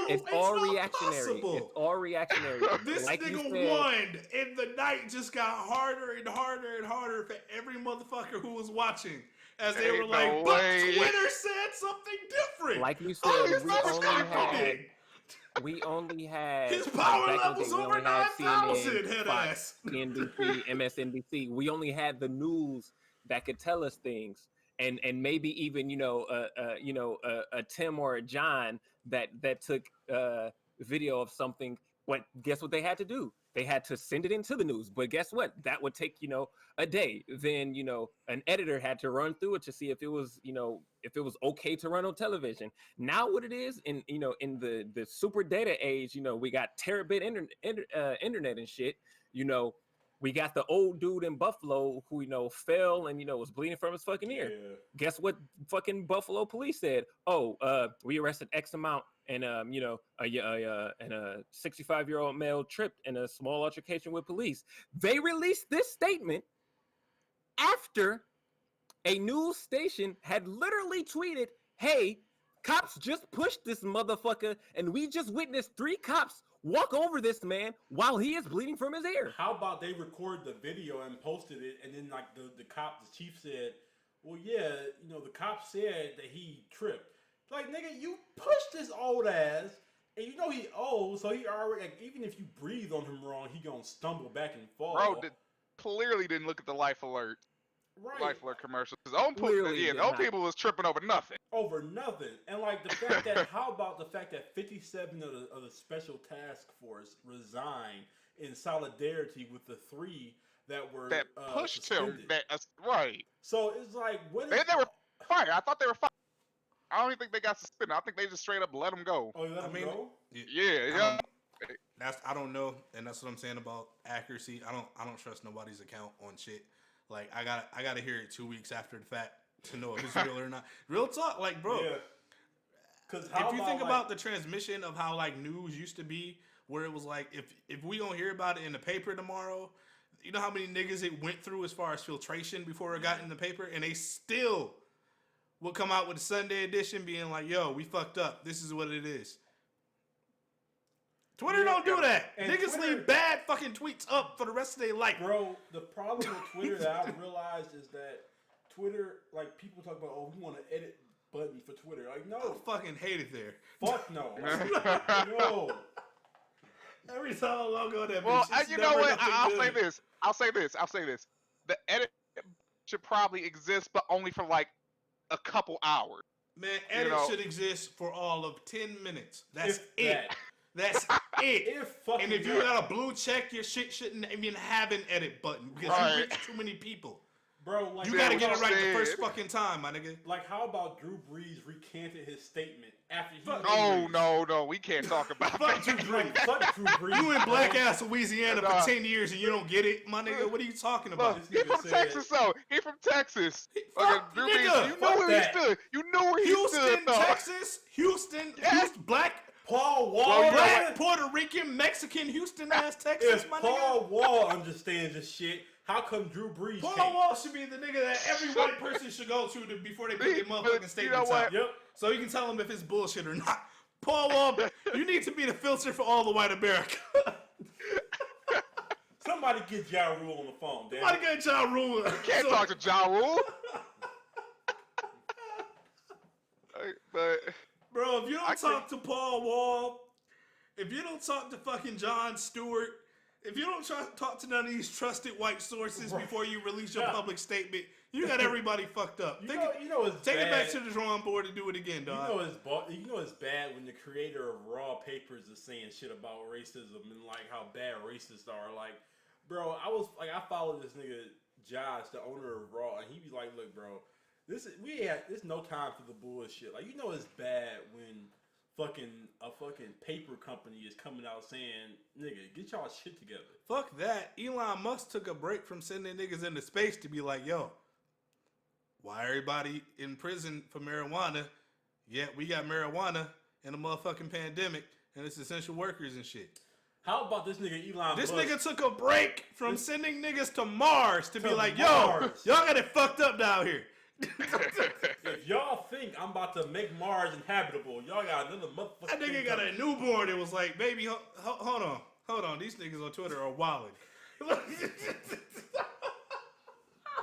It's all not reactionary. possible. It's all reactionary. This like nigga won, and the night just got harder and harder and harder for every motherfucker who was watching. As they were like, but Twitter said something different. Like you said, we only had his power levels over 9,000. Head ass. CNBC, MSNBC. We only had the news that could tell us things, and maybe even a Tim or a John that took video of something. Guess what they had to do? They had to send it into the news. But guess what? That would take a day. Then an editor had to run through it to see if it was okay to run on television. Now what it is in the super data age, we got terabit internet and shit. We got the old dude in Buffalo who fell and was bleeding from his fucking ear. Yeah. Guess what? Fucking Buffalo police said, we arrested X amount, and a 65-year-old male tripped in a small altercation with police. They released this statement after a news station had literally tweeted, "Hey, cops just pushed this motherfucker, and we just witnessed 3 cops walk over this man while he is bleeding from his ear." How about they recorded the video and posted it, and then like the chief said, "Well, yeah, the cop said that he tripped." Like, nigga, you pushed this old ass, and he old, so he already, like, even if you breathe on him wrong, he gonna stumble back and fall. Bro, clearly didn't look at the Life Alert. Right. Life Alert commercials. Those people was tripping over nothing. Over nothing. And like the fact that, how about the fact that 57 of the special task force resigned in solidarity with the 3 that were pushed suspended. him. Right. So it's like, what? They were fired. I thought they were fired. I don't even think they got suspended. I think they just straight up let them go. Oh, you let them go? Yeah. I don't know, and that's what I'm saying about accuracy. I don't trust nobody's account on shit. Like I gotta hear it 2 weeks after the fact to know if it's real or not. Real talk, like, bro. Yeah. Because if you think about the transmission of how like news used to be, where it was like if we don't hear about it in the paper tomorrow, you know how many niggas it went through as far as filtration before it got in the paper, and they still would come out with a Sunday edition being like, "Yo, we fucked up. This is what it is." Twitter don't do that. And Niggas Twitter, leave bad fucking tweets up for the rest of their life. Bro, the problem with Twitter that I realized is that Twitter, like, people talk about, we want to edit button for Twitter. Like, no. I fucking hate it there. Fuck no. Like, no. Every time I log on that Well, bitch, you know what? I'll say this. The edit should probably exist, but only for like a couple hours. Man, edit should exist for all of 10 minutes. That's If it. that. That's it. And if you got a blue check, your shit shouldn't even have an edit button because you reach too many people. Bro, like, you gotta get it right the first fucking time, my nigga. Like, how about Drew Brees recanted his statement after he? No, we can't talk about that. Fuck Drew Brees. You in black ass Louisiana for 10 years and you don't get it, my nigga. What are you talking about? He from Texas, though. He from Texas. Drew Brees, you know where he stood. You know where he stood. Houston, Texas. Houston, black. Paul Wall, black, Puerto Rican, Mexican, Houston ass Texas, if my Paul nigga. Wall understands this shit, how come Drew Brees Paul can't? Wall should be the nigga that every white person should go to before they put their motherfucking statements out. Yep. So you can tell them if it's bullshit or not. Paul Wall, you need to be the filter for all the white America. Somebody get Ja Rule on the phone, damn. Somebody get Ja Rule. Can't talk to Ja Rule. But bro, if you don't talk to Paul Wall, if you don't talk to fucking Jon Stewart, if you don't talk to none of these trusted white sources before you release your public statement, you got everybody fucked up. You know it's take bad. it back to the drawing board and do it again, dog. You know it's bad when the creator of Raw Papers is saying shit about racism and like how bad racists are. Like, bro, I follow this nigga Josh, the owner of Raw, and he be like, "Look, bro, There's no time for the bullshit. Like, you know it's bad when a fucking paper company is coming out saying, nigga, get y'all shit together. Fuck that. Elon Musk took a break from sending niggas into space to be like, yo, why everybody in prison for marijuana? Yet we got marijuana in a motherfucking pandemic and it's essential workers and shit. How about this nigga Elon This Musk? nigga took a break from sending niggas to Mars to be like, yo, Mars. y'all got it fucked up down here. If y'all think I'm about to make Mars inhabitable, y'all got another motherfucker. That nigga got a newborn and was like, baby, hold on. These niggas on Twitter are wilding.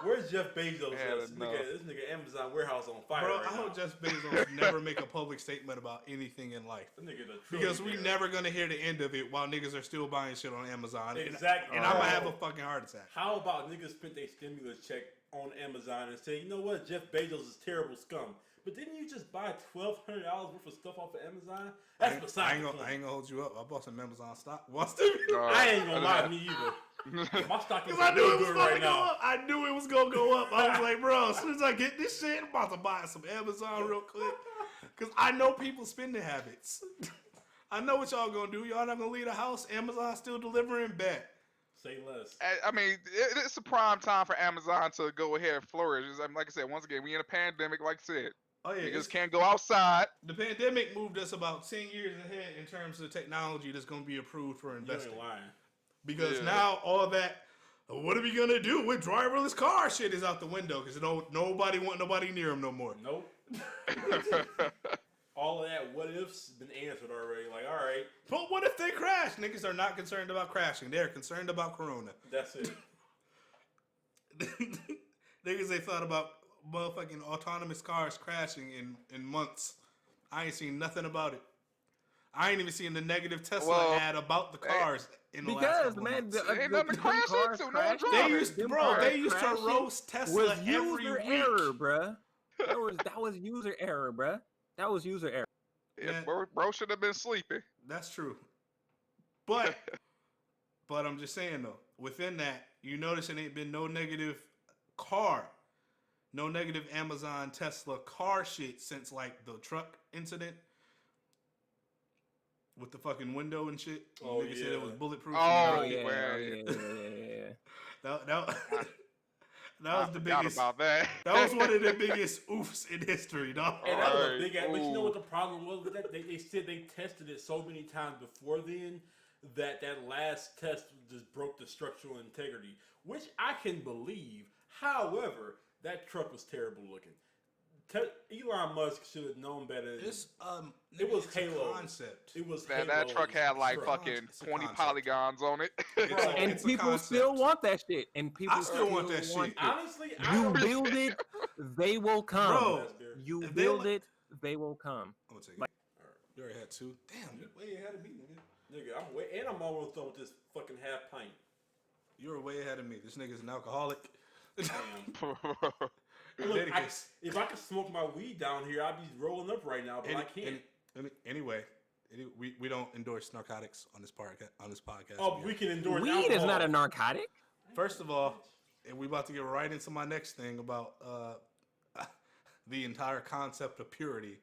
Where's Jeff Bezos? Yeah, This nigga Amazon warehouse on fire Bro, right I now. hope Jeff Bezos never make a public statement about anything in life. That nigga the Because we trillionaire. never gonna hear the end of it while niggas are still buying shit on Amazon. Exactly. And I'm gonna Oh. have a fucking heart attack. How about niggas spent their stimulus check on Amazon and say, you know what, Jeff Bezos is terrible scum. But didn't you just buy $1,200 worth of stuff off of Amazon? That's I beside ain't the gonna point. hold you up. I bought some Amazon stock. I ain't gonna lie to me either. My stock is Because I knew real it was good about to right go now. up. I knew it was gonna go up. I was like, bro, as soon as I get this shit, I'm about to buy some Amazon real quick. Because I know people's spending habits. I know what y'all gonna do. Y'all not gonna leave the house. Amazon still delivering back. Say less. I mean, it's a prime time for Amazon to go ahead and flourish. I mean, like I said, once again, we in a pandemic, like I said. Oh yeah, Niggas can't go outside. the pandemic moved us about 10 years ahead in terms of technology that's gonna be approved for You investing. ain't lying. Because Yeah. now all that, what are we gonna do with driverless car shit is out the window because nobody want nobody near them no more. Nope. All of that what ifs been answered already. Like, all right, But what if they crash? Niggas are not concerned about crashing. They're concerned about corona. that's it. Niggas they thought about motherfucking autonomous cars crashing in months. I ain't seen nothing about it. I ain't even seen the negative Tesla Well, ad about the cars in the last Because couple man, months. Ain't nothing to crash cars into, no one crashing. drive They it. used, Them bro. cars They used to crashing roast Tesla was every user week. error, bruh. That was user error, bruh. That was user error. Yeah, Man. bro should have been sleeping. That's true. But I'm just saying though, within that, you notice it ain't been no negative Amazon Tesla car shit since like the truck incident with the fucking window and shit. Oh, Niggas said it was yeah. bulletproof. Oh, and yeah, well, yeah. that was I the forgot biggest. about that. That was one of the biggest oofs in history, dog. And that was a Alright, big ass. But you know ooh. what the problem was with that? They said they tested it so many times before then that last test just broke the structural integrity, which I can believe. However, that truck was terrible looking. Elon Musk should have known better. It's It was it's a Halo. concept. It was Man, Halo that truck had like truck. fucking It's a 20 concept. polygons on it. It's a- And it's a people concept. still want that shit. And people I still want that shit. Honestly, I You don't build it, they will come. Bro, You if they build li- it, they will come. I'm gonna take it. You already had two. Damn, you're way ahead of me, nigga. Nigga, I'm way, and I'm almost done with this fucking half pint. You're way ahead of me. This nigga's an alcoholic. Damn. Look, Leviticus. if I could smoke my weed down here, I'd be rolling up right now, but I can't. Anyway, we don't endorse narcotics on this podcast. Oh, we can endorse Weed alcohol. is not a narcotic. First of all, and we about to get right into my next thing about the entire concept of purity,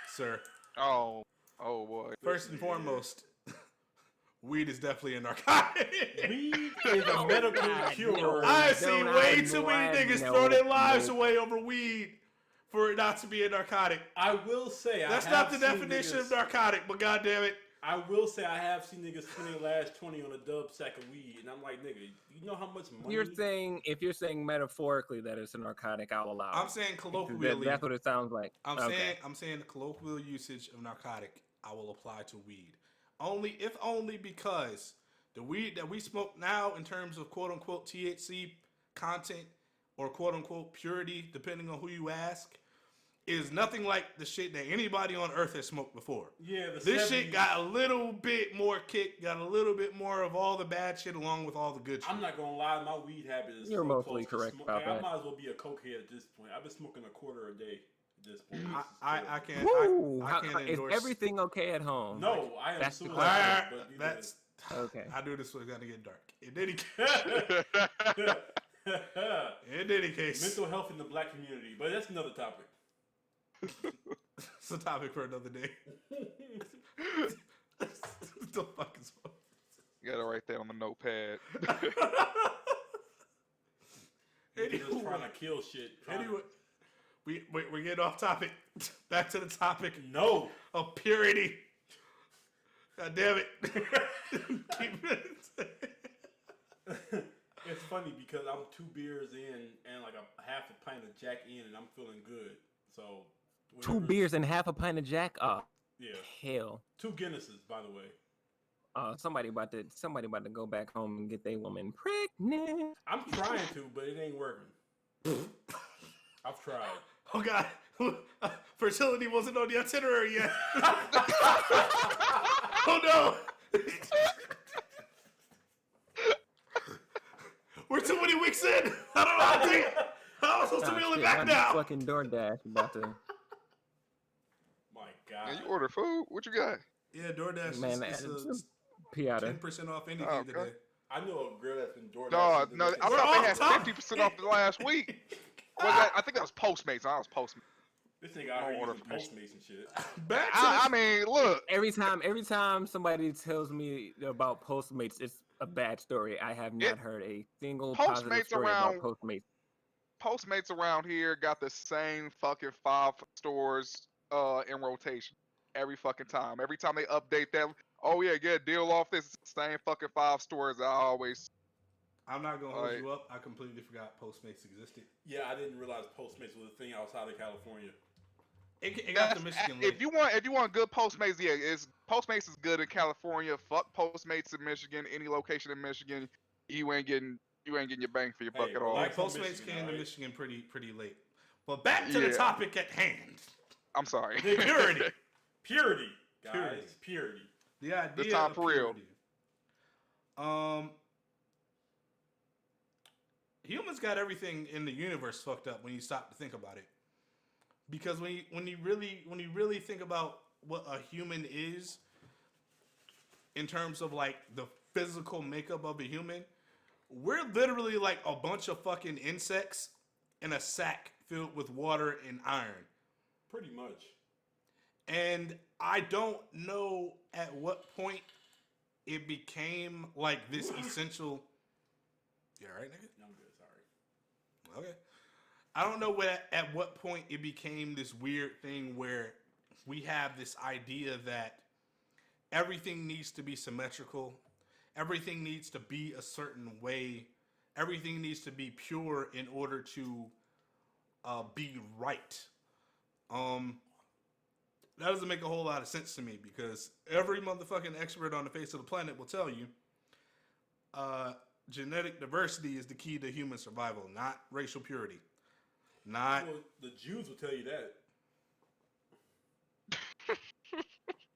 sir. oh boy. First and foremost, weed is definitely a narcotic. Weed is a medical God, cure. no. I've seen Don't way I too know many I niggas know. throw their lives Nope. away over weed for it not to be a narcotic. I will say That's I not have the seen definition niggas, of narcotic, but goddamn it, I will say I have seen niggas spend their last 20 on a dub sack of weed, and I'm like, nigga, you know how much money? If you're saying metaphorically that it's a narcotic, I'll allow I'm it. saying That- colloquially. That's what it sounds like. I'm Okay. saying the colloquial usage of narcotic I will apply to weed. Only because the weed that we smoke now in terms of quote unquote THC content or quote unquote purity, depending on who you ask, is nothing like the shit that anybody on earth has smoked before. Yeah, the This 70s, shit got a little bit more kick, got a little bit more of all the bad shit along with all the good shit. I'm not gonna lie, my weed habit is You're so mostly close to correct about I that. might as well be a cokehead at this point. I've been smoking a quarter a day at this point. This is I terrible. can't Woo! I can't Is endorse. everything okay at home? No, I am That's the suicidal, question. but you That's Okay. I knew this was gonna get dark. In any case, In any case, Mental health in the black community, but that's another topic. it's a topic for another day. The fuck is wrong? You got it right there on the notepad. Niggas just trying to kill shit. Anyway, we're getting off topic. Back to the topic No. of purity. God damn it. Keep it. It's funny because I'm 2 beers in and like a half a pint of Jack in, and I'm feeling good. So 2 whatever- beers and half a pint of Jack. Oh, Yeah, hell. 2 Guinnesses, by the way. Somebody about to go back home and get their woman pregnant. I'm trying to, but it ain't working. I've tried. Oh, God. Fertility wasn't on the itinerary yet. Oh, no. We're too many weeks in. I don't know how to take it. How am I supposed to reel it shit, back my now? Fucking DoorDash about to. My God. Man, you order food? What you got? Yeah, DoorDash Man, is it's Piata. 10% off anything Oh, okay. today. I know a girl that's been DoorDashing. No, since no, the I We're thought off they had top. 50% off the last week. Was that, I think that was Postmates. I was Postmates. This nigga out here order using from me. Postmates and shit. Back to I mean, look. Every time somebody tells me about Postmates, it's a bad story. I have not heard a single positive Postmates story around- about Postmates. Postmates around here got the same fucking 5 stores in rotation every fucking time. Every time they update that, oh yeah, get a deal off this. Same fucking 5 stores. I always. I'm not going to hold Alright. you up. I completely forgot Postmates existed. Yeah, I didn't realize Postmates was a thing outside of California. It got the Michigan link. If you want good Postmates, yeah, Postmates is good in California. Fuck Postmates in Michigan. Any location in Michigan, you ain't getting your bang for your buck Hey, at all. relax. Like from Postmates Michigan, came to alright? Michigan pretty late. But back to the Yeah. topic at hand. I'm sorry. Purity. Purity, guys. Purity. Purity. The idea This time of for real. purity. Humans got everything in the universe fucked up when you stop to think about it. Because when you really think about what a human is in terms of like the physical makeup of a human, we're literally like a bunch of fucking insects in a sack filled with water and iron. Pretty much. And I don't know at what point it became like this essential. You all right, nigga? No, I'm good. Sorry. Okay. I don't know at what point it became this weird thing where we have this idea that everything needs to be symmetrical, everything needs to be a certain way, everything needs to be pure in order to be right. That doesn't make a whole lot of sense to me because every motherfucking expert on the face of the planet will tell you genetic diversity is the key to human survival, not racial purity. Not Well, the Jews will tell you that.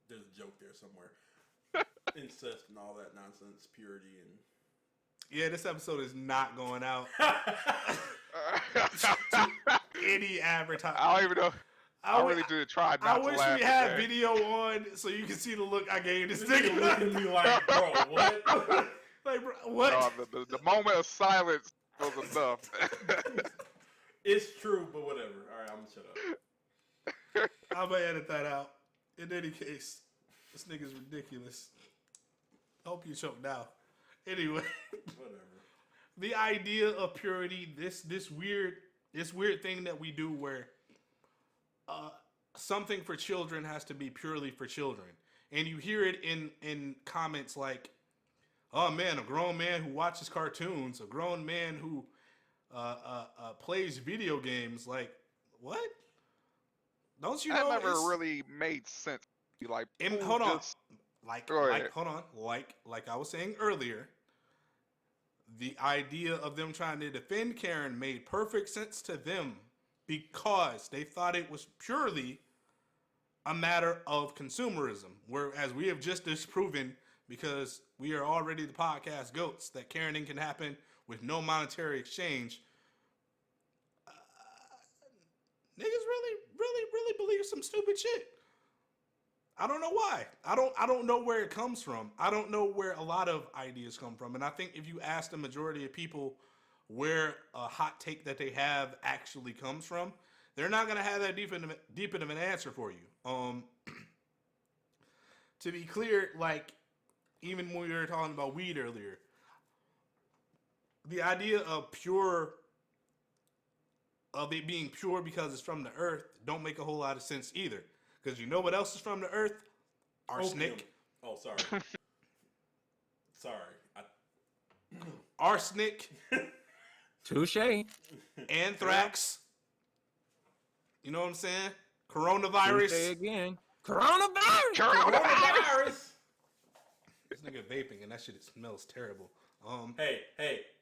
There's a joke there somewhere. Incest and all that nonsense, purity and. yeah, this episode is not going out any advertising. I don't even know. I would- really did try not I to wish laugh we at had that. video on so you can see the look I gave this This nigga looking at nigga. me like, bro, what? Like, bro, what? The moment of silence was enough. It's true, but whatever. All right, I'm gonna shut up. I'm gonna edit that out. In any case, this nigga's ridiculous. Hope you choke now. Anyway, Whatever. the idea of purity, this weird thing that we do where something for children has to be purely for children, and you hear it in comments like, "Oh man, a grown man who watches cartoons, a grown man who plays video games." Like, what? Don't you That know? never it's- really made sense. You like, And who hold on, just- like Go ahead. I was saying earlier, the idea of them trying to defend Karen made perfect sense to them because they thought it was purely a matter of consumerism, whereas we have just disproven, because we are already the podcast goats, that Karening can happen with no monetary exchange. Niggas really believe some stupid shit. I don't know why. I don't know where it comes from. I don't know where a lot of ideas come from. And I think if you ask the majority of people where a hot take that they have actually comes from, they're not gonna have that deep of an answer for you. To be clear, like even when we were talking about weed earlier, the idea of it being pure because it's from the earth don't make a whole lot of sense either. Because you know what else is from the earth? Arsenic. Opium. Oh, sorry. Sorry. Arsenic, Touche. anthrax. You know what I'm saying? Coronavirus. Touche again. Coronavirus. Coronavirus. This nigga vaping and that shit smells terrible. Hey,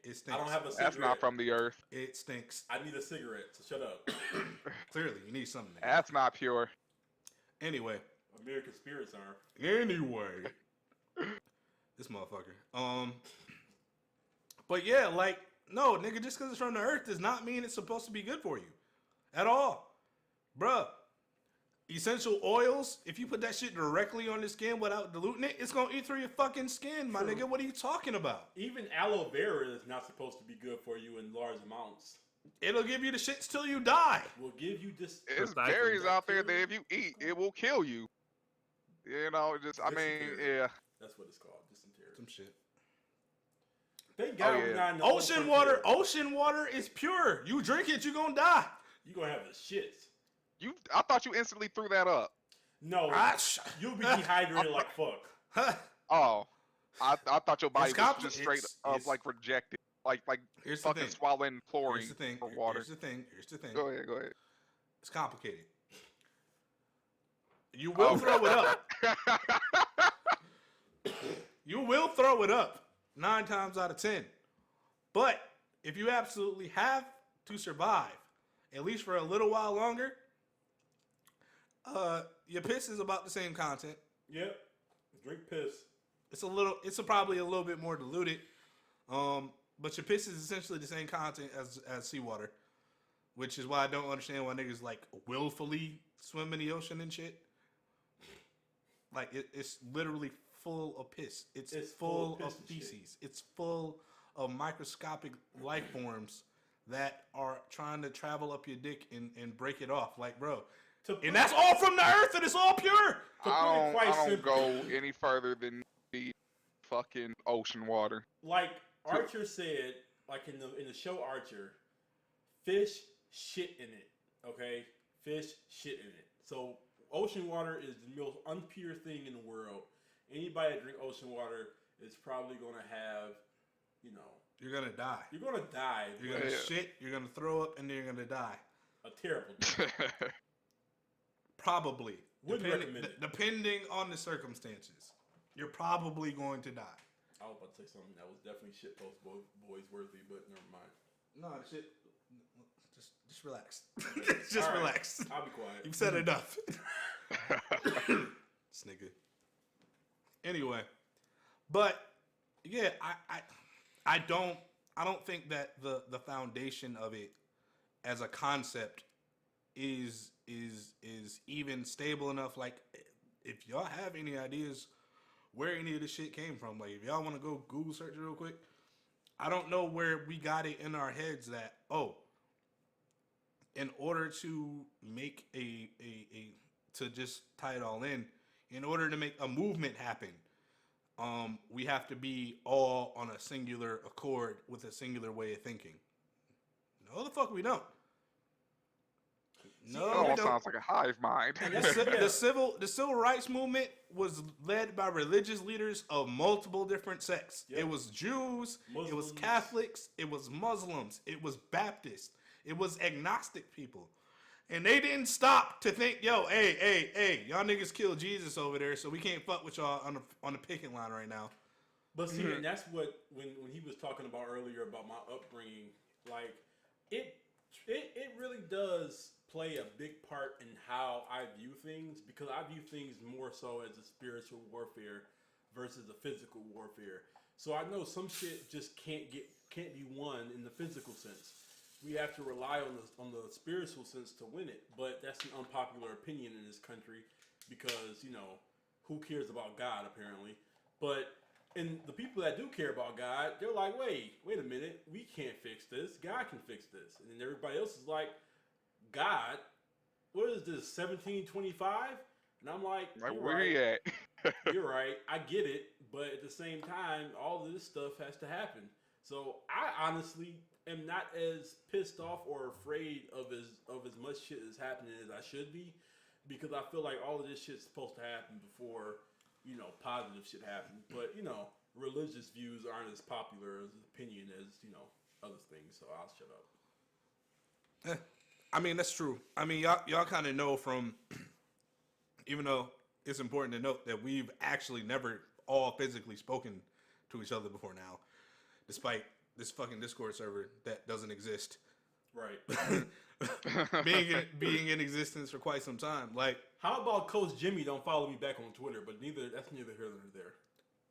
It stinks. I don't have a cigarette. That's not from the earth. It stinks. I need a cigarette, so shut up. Clearly, you need something. Nigga. That's not pure. Anyway, American spirits are. Anyway, this motherfucker. But yeah, like, no, nigga, just because it's from the earth does not mean it's supposed to be good for you, at all, bruh. Essential oils, if you put that shit directly on the skin without diluting it, it's gonna eat through your fucking skin, my True. nigga. What are you talking about? Even aloe vera is not supposed to be good for you in large amounts. It'll give you the shits till you die. Will give you this. There's Precisely. berries out there that if you eat, it will kill you. You know, just I mean, Dysentery. yeah. That's what it's called, dysentery. Some shit. Thank God Oh, we're yeah. not in the Ocean water is pure. You drink it, you gonna die. You gonna have the shits. I thought you instantly threw that up. No, Ah, you'll be dehydrated like fuck. Oh, I thought your body It's was compli- just straight it's- up it's- like rejected, like Here's the fucking thing. swallowing chlorine Here's the thing. for water. Here's the thing. Here's the thing. Go ahead, go ahead. It's complicated. You will throw it up. You will throw it up 9 times out of 10. But if you absolutely have to survive, at least for a little while longer, your piss is about the same content. Yep. Drink piss. It's probably a little bit more diluted. But your piss is essentially the same content as seawater, which is why I don't understand why niggas like willfully swim in the ocean and shit. Like it's literally full of piss. It's full piss of and shit. feces. It's full of microscopic life forms that are trying to travel up your dick and break it off. Like, bro. And that's all from the earth and it's all pure. I quite don't simply- go any further than the fucking ocean water. Like Archer said, like in the show Archer, fish shit in it. Okay, fish shit in it. So ocean water is the most unpure thing in the world. Anybody that drink ocean water is probably gonna have, You're gonna die. you're gonna die. You're but gonna Yeah. shit, you're gonna throw up, and then you're gonna die. a terrible death. Probably. Wouldn't recommend it. Depending on the circumstances. You're probably going to die. I was about to say something that was definitely shit post boys worthy, but never mind. No, shit. Just relax. Just All right. relax. I'll be quiet. You've said enough. This nigga. Anyway, but yeah, I don't think that the foundation of it as a concept is even stable enough. Like, if y'all have any ideas where any of this shit came from, like if y'all want to go Google search it real quick, I don't know where we got it in our heads that in order to make to just tie it all in order to make a movement happen, we have to be all on a singular accord with a singular way of thinking. No, the fuck we don't. It No, we almost don't. sounds like a hive mind. The civil rights movement was led by religious leaders of multiple different sects. Yep. It was Jews, it was Muslims. Catholics, it was Muslims, it was Baptists, it was agnostic people. And they didn't stop to think, yo, hey, y'all niggas killed Jesus over there, so we can't fuck with y'all on the picking line right now. But see, and that's what when he was talking about earlier about my upbringing, like it really does play a big part in how I view things, because I view things more so as a spiritual warfare versus a physical warfare. So I know some shit just can't be won in the physical sense. We have to rely on the spiritual sense to win it. But that's an unpopular opinion in this country because, who cares about God apparently. But and the people that do care about God, they're like, wait a minute, we can't fix this. God can fix this. And then everybody else is like, God, what is this, 1725? And I'm like, Like, you're where right. he at? You're right. I get it. But at the same time, all of this stuff has to happen. So I honestly am not as pissed off or afraid of as much shit as happening as I should be, because I feel like all of this shit's supposed to happen before, positive shit happens. But, religious views aren't as popular as opinion as, other things. So I'll shut up. I mean, that's true. I mean, y'all kind of know from, even though it's important to note that we've actually never all physically spoken to each other before now, despite this fucking Discord server that doesn't exist. Right. being in existence for quite some time. Like, how about Coach Jimmy don't follow me back on Twitter? But that's neither here nor there.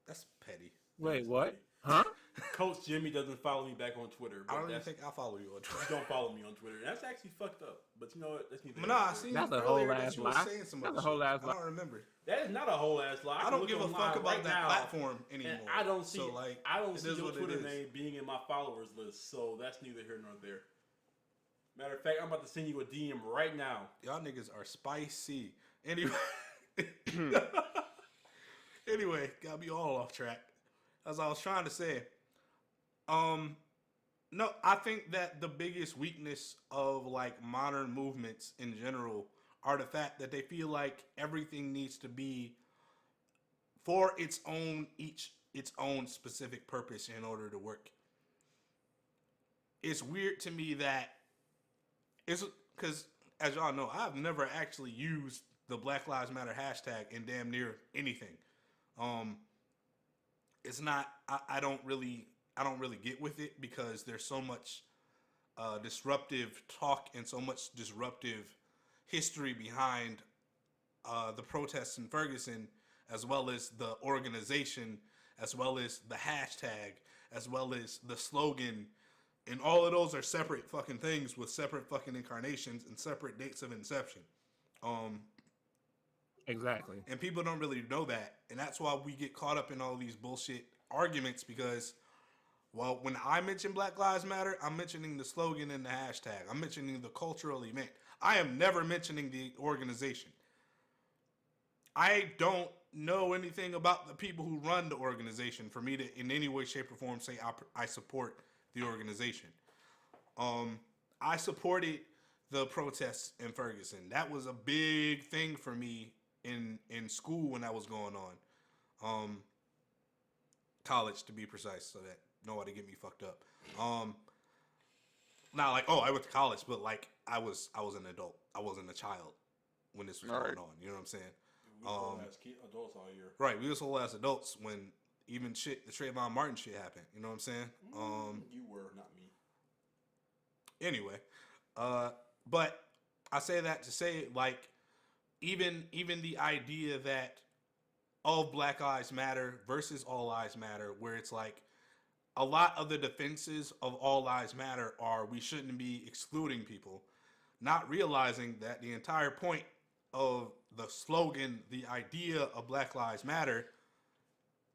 that's petty. Wait, what? Huh? Coach Jimmy doesn't follow me back on Twitter. But I don't even think I follow you on you Twitter. don't follow me on Twitter. That's actually fucked up. But you know what? That's neither. But here nah, nor I there. seen That's you a whole earlier that ass you was lie. saying some That's other a whole shit. ass I lie. don't remember. That is not a whole ass lie. I don't give a fuck about that platform anymore. And I don't see. So, like, I don't it see is your what it Twitter is. name being in my followers list. So that's neither here nor there. Matter of fact, I'm about to send you a DM right now. Y'all niggas are spicy. Anyway, anyway, got me all off track. As I was trying to say, no, I think that the biggest weakness of like modern movements in general are the fact that they feel like everything needs to be for its own specific purpose in order to work. It's weird to me that it's because, as y'all know, I've never actually used the Black Lives Matter hashtag in damn near anything. It's not. I don't really get with it because there's so much disruptive talk and so much disruptive history behind the protests in Ferguson, as well as the organization, as well as the hashtag, as well as the slogan. And all of those are separate fucking things with separate fucking incarnations and separate dates of inception. Exactly. And people don't really know that. And that's why we get caught up in all these bullshit arguments because, well, when I mention Black Lives Matter, I'm mentioning the slogan and the hashtag. I'm mentioning the cultural event. I am never mentioning the organization. I don't know anything about the people who run the organization for me to in any way, shape, or form say I support the organization. I supported the protests in Ferguson. That was a big thing for me in school when that was going on. College, to be precise, so that nobody get me fucked up. Not like, oh, I went to college, but like I was an adult. I wasn't a child when this was going on. You know what I'm saying? We whole ass adults all year. Right, we was whole ass adults when even shit, the Trayvon Martin shit happened. You know what I'm saying? You were, not me. Anyway, but I say that to say, like, even the idea that all Black Lives Matter versus All Lives Matter, where it's like a lot of the defenses of All Lives Matter are we shouldn't be excluding people, not realizing that the entire point of the slogan, the idea of Black Lives Matter,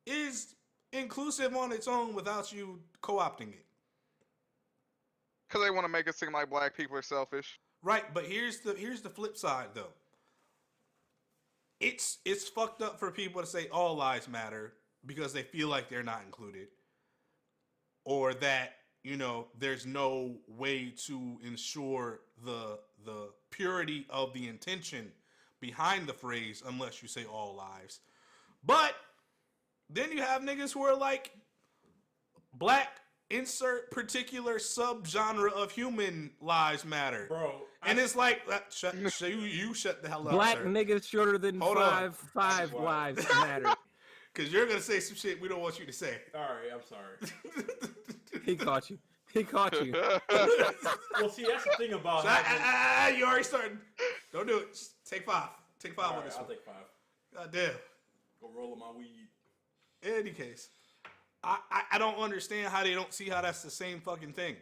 is inclusive on its own without you co-opting it. Because they want to make it seem like black people are selfish. Right, but here's the flip side though. It's fucked up for people to say all lives matter because they feel like they're not included, or that, you know, there's no way to ensure the purity of the intention behind the phrase unless you say all lives. But then you have niggas who are like, black insert particular subgenre of human lives matter, Bro. and it's like, you shut the hell up, Black sir. niggas shorter than Hold on. five Wow. lives matter. Because you're gonna say some shit we don't want you to say. Alright, I'm sorry. He caught you. He caught you. Well, see, that's the thing about having... You already started. Don't do it. Just take 5. Take 5 on Alright, this I'll one. take 5. God damn. Go roll on my weed. In any case, I don't understand how they don't see how that's the same fucking thing.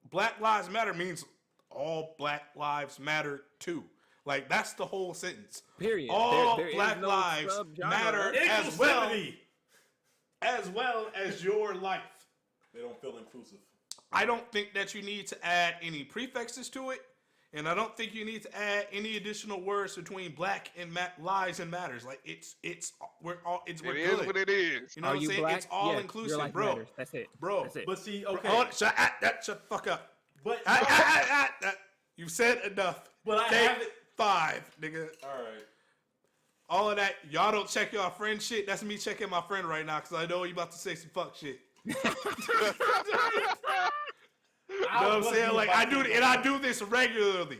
Black Lives Matter means all Black Lives Matter too. Like, that's the whole sentence. Period. All There is Black no lives subgenre. matter as well as your life. They don't feel inclusive. I don't think that you need to add any prefixes to it, and I don't think you need to add any additional words between black and lies and matters. Like we're It is good. what it is. You know Are what I'm you saying? black? It's all Yes, your inclusive, life bro. matters. That's it. Bro. That's it. But see, Bro, okay, shut the fuck up. but You've said enough. But I Take haven't- 5, nigga. all right. All of that, y'all don't check y'all friend shit. That's me checking my friend right now because I know you about to say some fuck shit. You know what I'm saying? Like I do this regularly.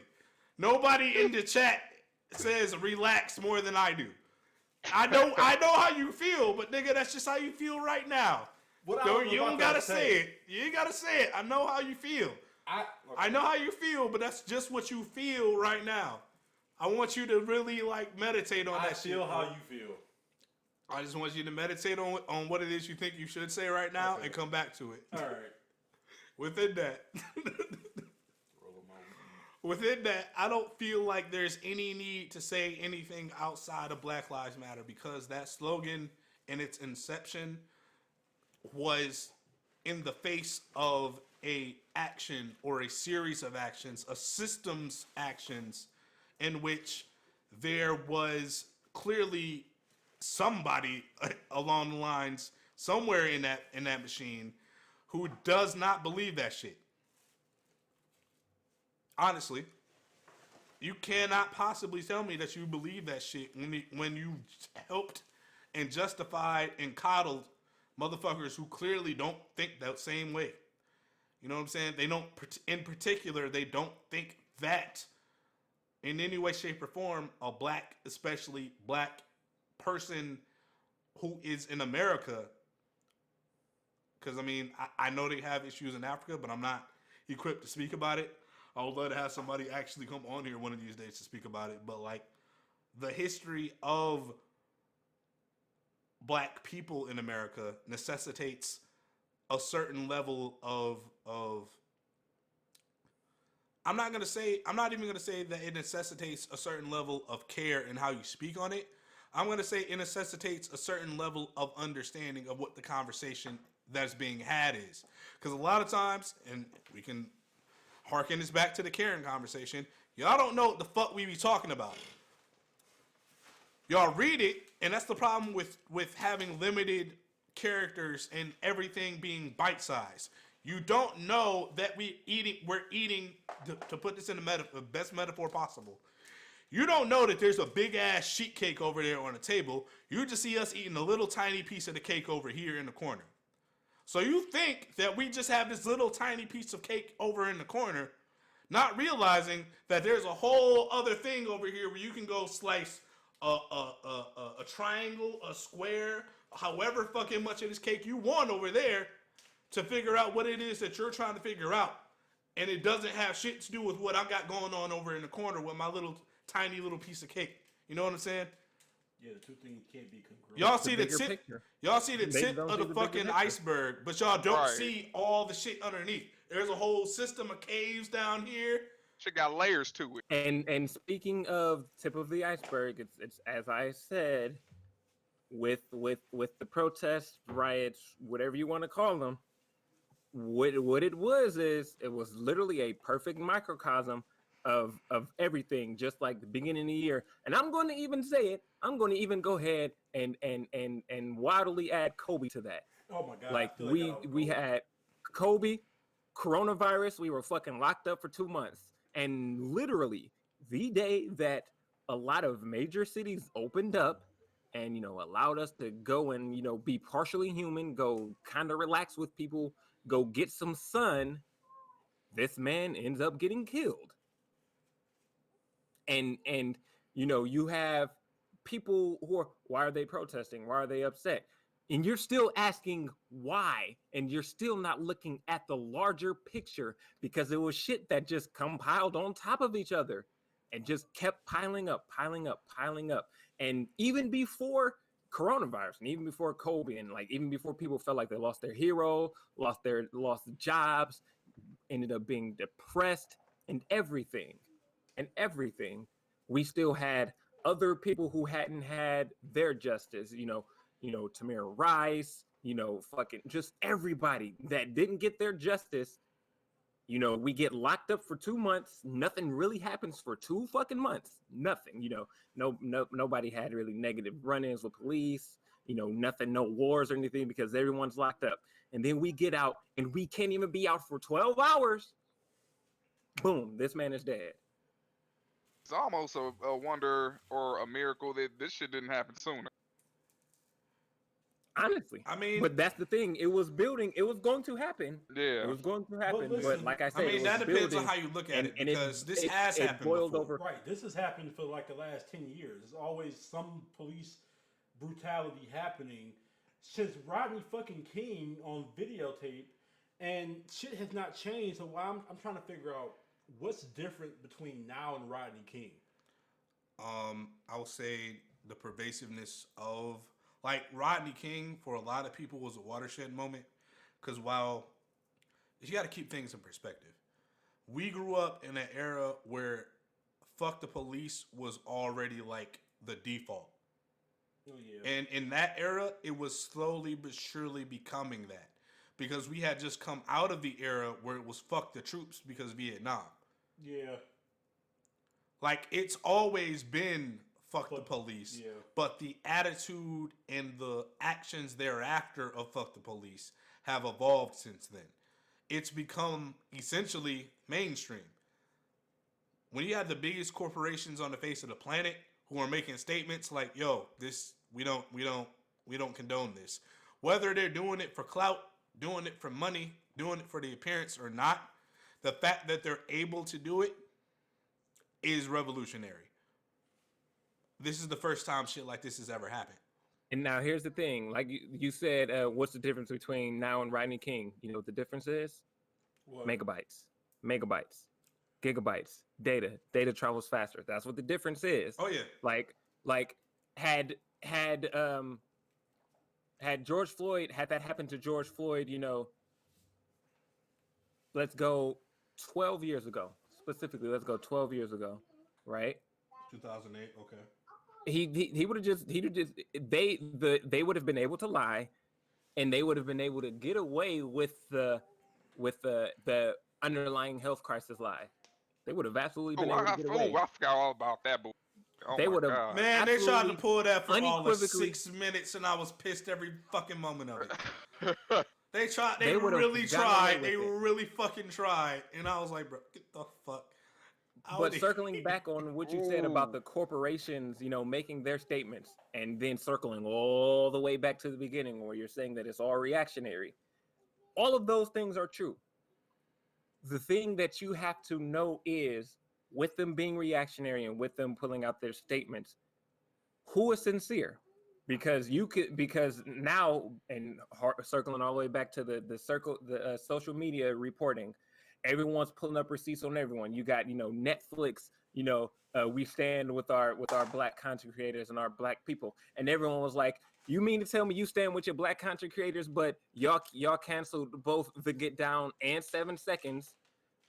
Nobody in the chat says relax more than I do. I know how you feel, but nigga, that's just how you feel right now. You don't gotta say it. You ain't gotta say it. I know how you feel. I know how you feel, but that's just what you feel right now. I want you to really like meditate on that shit. I feel how bro. you feel. I just want you to meditate on what it is you think you should say right now and come back to it. All right. Within that. Within that, I don't feel like there's any need to say anything outside of Black Lives Matter because that slogan in its inception was in the face of a action or a series of actions, a system's actions in which there was clearly somebody along the lines somewhere in that machine who does not believe that shit. Honestly, you cannot possibly tell me that you believe that shit when you helped and justified and coddled motherfuckers who clearly don't think that same way. You know what I'm saying? They don't, in particular, they don't think that in any way, shape, or form, a black, especially black person who is in America, because I mean, I know they have issues in Africa, but I'm not equipped to speak about it. I would love to have somebody actually come on here one of these days to speak about it. But like the history of black people in America necessitates a certain level of I'm not even gonna say that it necessitates a certain level of care in how you speak on it. I'm gonna say it necessitates a certain level of understanding of what the conversation that's being had is. Because a lot of times, and we can harken this back to the Karen conversation, y'all don't know what the fuck we be talking about. Y'all read it, and that's the problem with having limited characters and everything being bite-sized. You don't know that we're eating, to put this in the best metaphor possible. You don't know that there's a big-ass sheet cake over there on the table. You just see us eating a little tiny piece of the cake over here in the corner. So you think that we just have this little tiny piece of cake over in the corner, not realizing that there's a whole other thing over here where you can go slice a triangle, a square, however fucking much of this cake you want over there to figure out what it is that you're trying to figure out. And it doesn't have shit to do with what I got going on over in the corner with my tiny little piece of cake. You know what I'm saying? Yeah, the two things can't be congruent. Y'all see the bigger tip. picture. Y'all see the They tip don't of see the the bigger fucking picture. iceberg, but y'all don't Right. see all the shit underneath. There's a whole system of caves down here. Shit got layers to it. And speaking of tip of the iceberg, it's as I said, with the protests, riots, whatever you want to call them, what it was literally a perfect microcosm of everything, just like the beginning of the year. And I'm going to even say it. I'm going to even go ahead and wildly add Kobe to that. Oh my god! Like I feel like we had Kobe, coronavirus. We were fucking locked up for 2 months, and literally the day that a lot of major cities opened up and allowed us to go and be partially human, go kind of relax with people, go get some sun, this man ends up getting killed. And you have people who are, why are they protesting? Why are they upset? And you're still asking why, and you're still not looking at the larger picture, because it was shit that just compiled on top of each other and just kept piling up. And even before coronavirus, and even before Kobe, and like even before people felt like they lost their hero, lost jobs, ended up being depressed and everything, we still had other people who hadn't had their justice, Tamir Rice, fucking just everybody that didn't get their justice You know, we get locked up for 2 months. Nothing really happens for 2 fucking months. Nothing. You know, nobody had really negative run-ins with police. You know, nothing, no wars or anything because everyone's locked up. And then we get out and we can't even be out for 12 hours. Boom, this man is dead. It's almost a wonder or a miracle that this shit didn't happen sooner. Honestly. I mean, but that's the thing. It was building. It was going to happen. Yeah. It was going to happen. But listen, like I I said, mean it that was depends building, on how you look at it and because this has it happened boiled before. over. Right. This has happened for like the last 10 years. There's always some police brutality happening since Rodney fucking King on videotape, and shit has not changed. So I'm trying to figure out what's different between now and Rodney King. I would say the pervasiveness of like Rodney King for a lot of people was a watershed moment because while you got to keep things in perspective, we grew up in an era where fuck the police was already like the default. Oh yeah. And in that era, it was slowly but surely becoming that because we had just come out of the era where it was fuck the troops because Vietnam. Yeah. Like it's always been fuck the police, yeah. but the attitude and the actions thereafter of fuck the police have evolved since then. It's become essentially mainstream. When you have the biggest corporations on the face of the planet who are making statements like, "Yo, this we don't condone this," whether they're doing it for clout, doing it for money, doing it for the appearance or not, the fact that they're able to do it is revolutionary. This is the first time shit like this has ever happened. And now here's the thing. Like you said, what's the difference between now and Rodney King? You know what the difference is? What? Megabytes, gigabytes, data. Data travels faster. That's what the difference is. Oh yeah. Like had George Floyd, had that happened to George Floyd, you know, let's go 12 years ago. Specifically, let's go 12 years ago, right? 2008. Okay. He would have they would have been able to lie, and they would have been able to get away with the underlying health crisis lie. They would have absolutely been able to get away. I forgot all about that. But They my would've- God. Man, they tried to Absolutely, pull that for all of unequivocally- 6 minutes, and I was pissed every fucking moment of it. They tried. They They would've really gotten away tried. with They it. really fucking tried, and I was like, bro, get the fuck. But circling back on what you said about Ooh. the corporations, you know, making their statements and then circling all the way back to the beginning where you're saying that it's all reactionary. All of those things are true. The thing that you have to know is with them being reactionary and with them pulling out their statements, who is sincere? Because now, and circling all the way back to the social media reporting, everyone's pulling up receipts on everyone. You got, you know, Netflix, you know, we stand with our black content creators and our black people. And everyone was like, you mean to tell me you stand with your black content creators, but y'all canceled both the Get Down and 7 Seconds.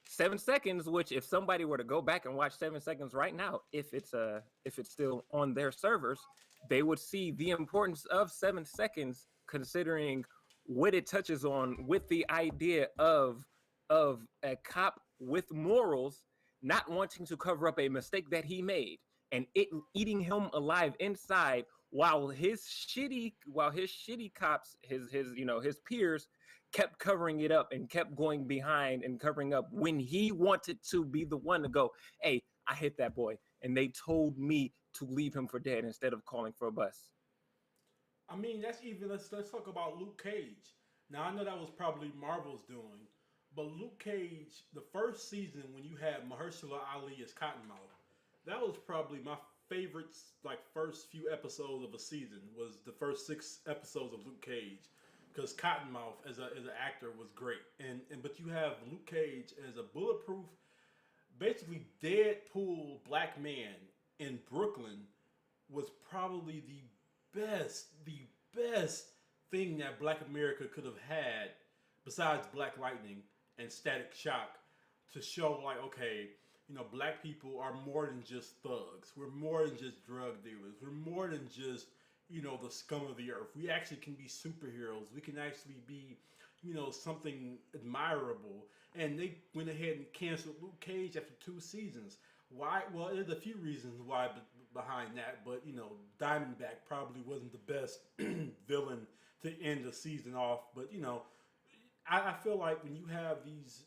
7 Seconds, which if somebody were to go back and watch 7 Seconds right now, if it's still on their servers, they would see the importance of 7 Seconds, considering what it touches on with the idea of a cop with morals not wanting to cover up a mistake that he made and it eating him alive inside while his shitty cops, his peers kept covering it up and kept going behind and covering up when he wanted to be the one to go, hey, I hit that boy. And they told me to leave him for dead instead of calling for a bus. I mean, let's talk about Luke Cage. Now I know that was probably Marvel's doing, but Luke Cage, the first season when you had Mahershala Ali as Cottonmouth, that was probably my favorite, like, first few episodes of a season was the first 6 episodes of Luke Cage, because Cottonmouth as an actor was great, but you have Luke Cage as a bulletproof, basically Deadpool black man in Brooklyn was probably the best thing that Black America could have had besides Black Lightning and Static Shock to show, like, okay, you know, black people are more than just thugs. We're more than just drug dealers. We're more than just, you know, the scum of the earth. We actually can be superheroes. We can actually be, something admirable. And they went ahead and canceled Luke Cage after 2 seasons. Why? Well, there's a few reasons why behind that, but Diamondback probably wasn't the best villain to end the season off. But I feel like when you have these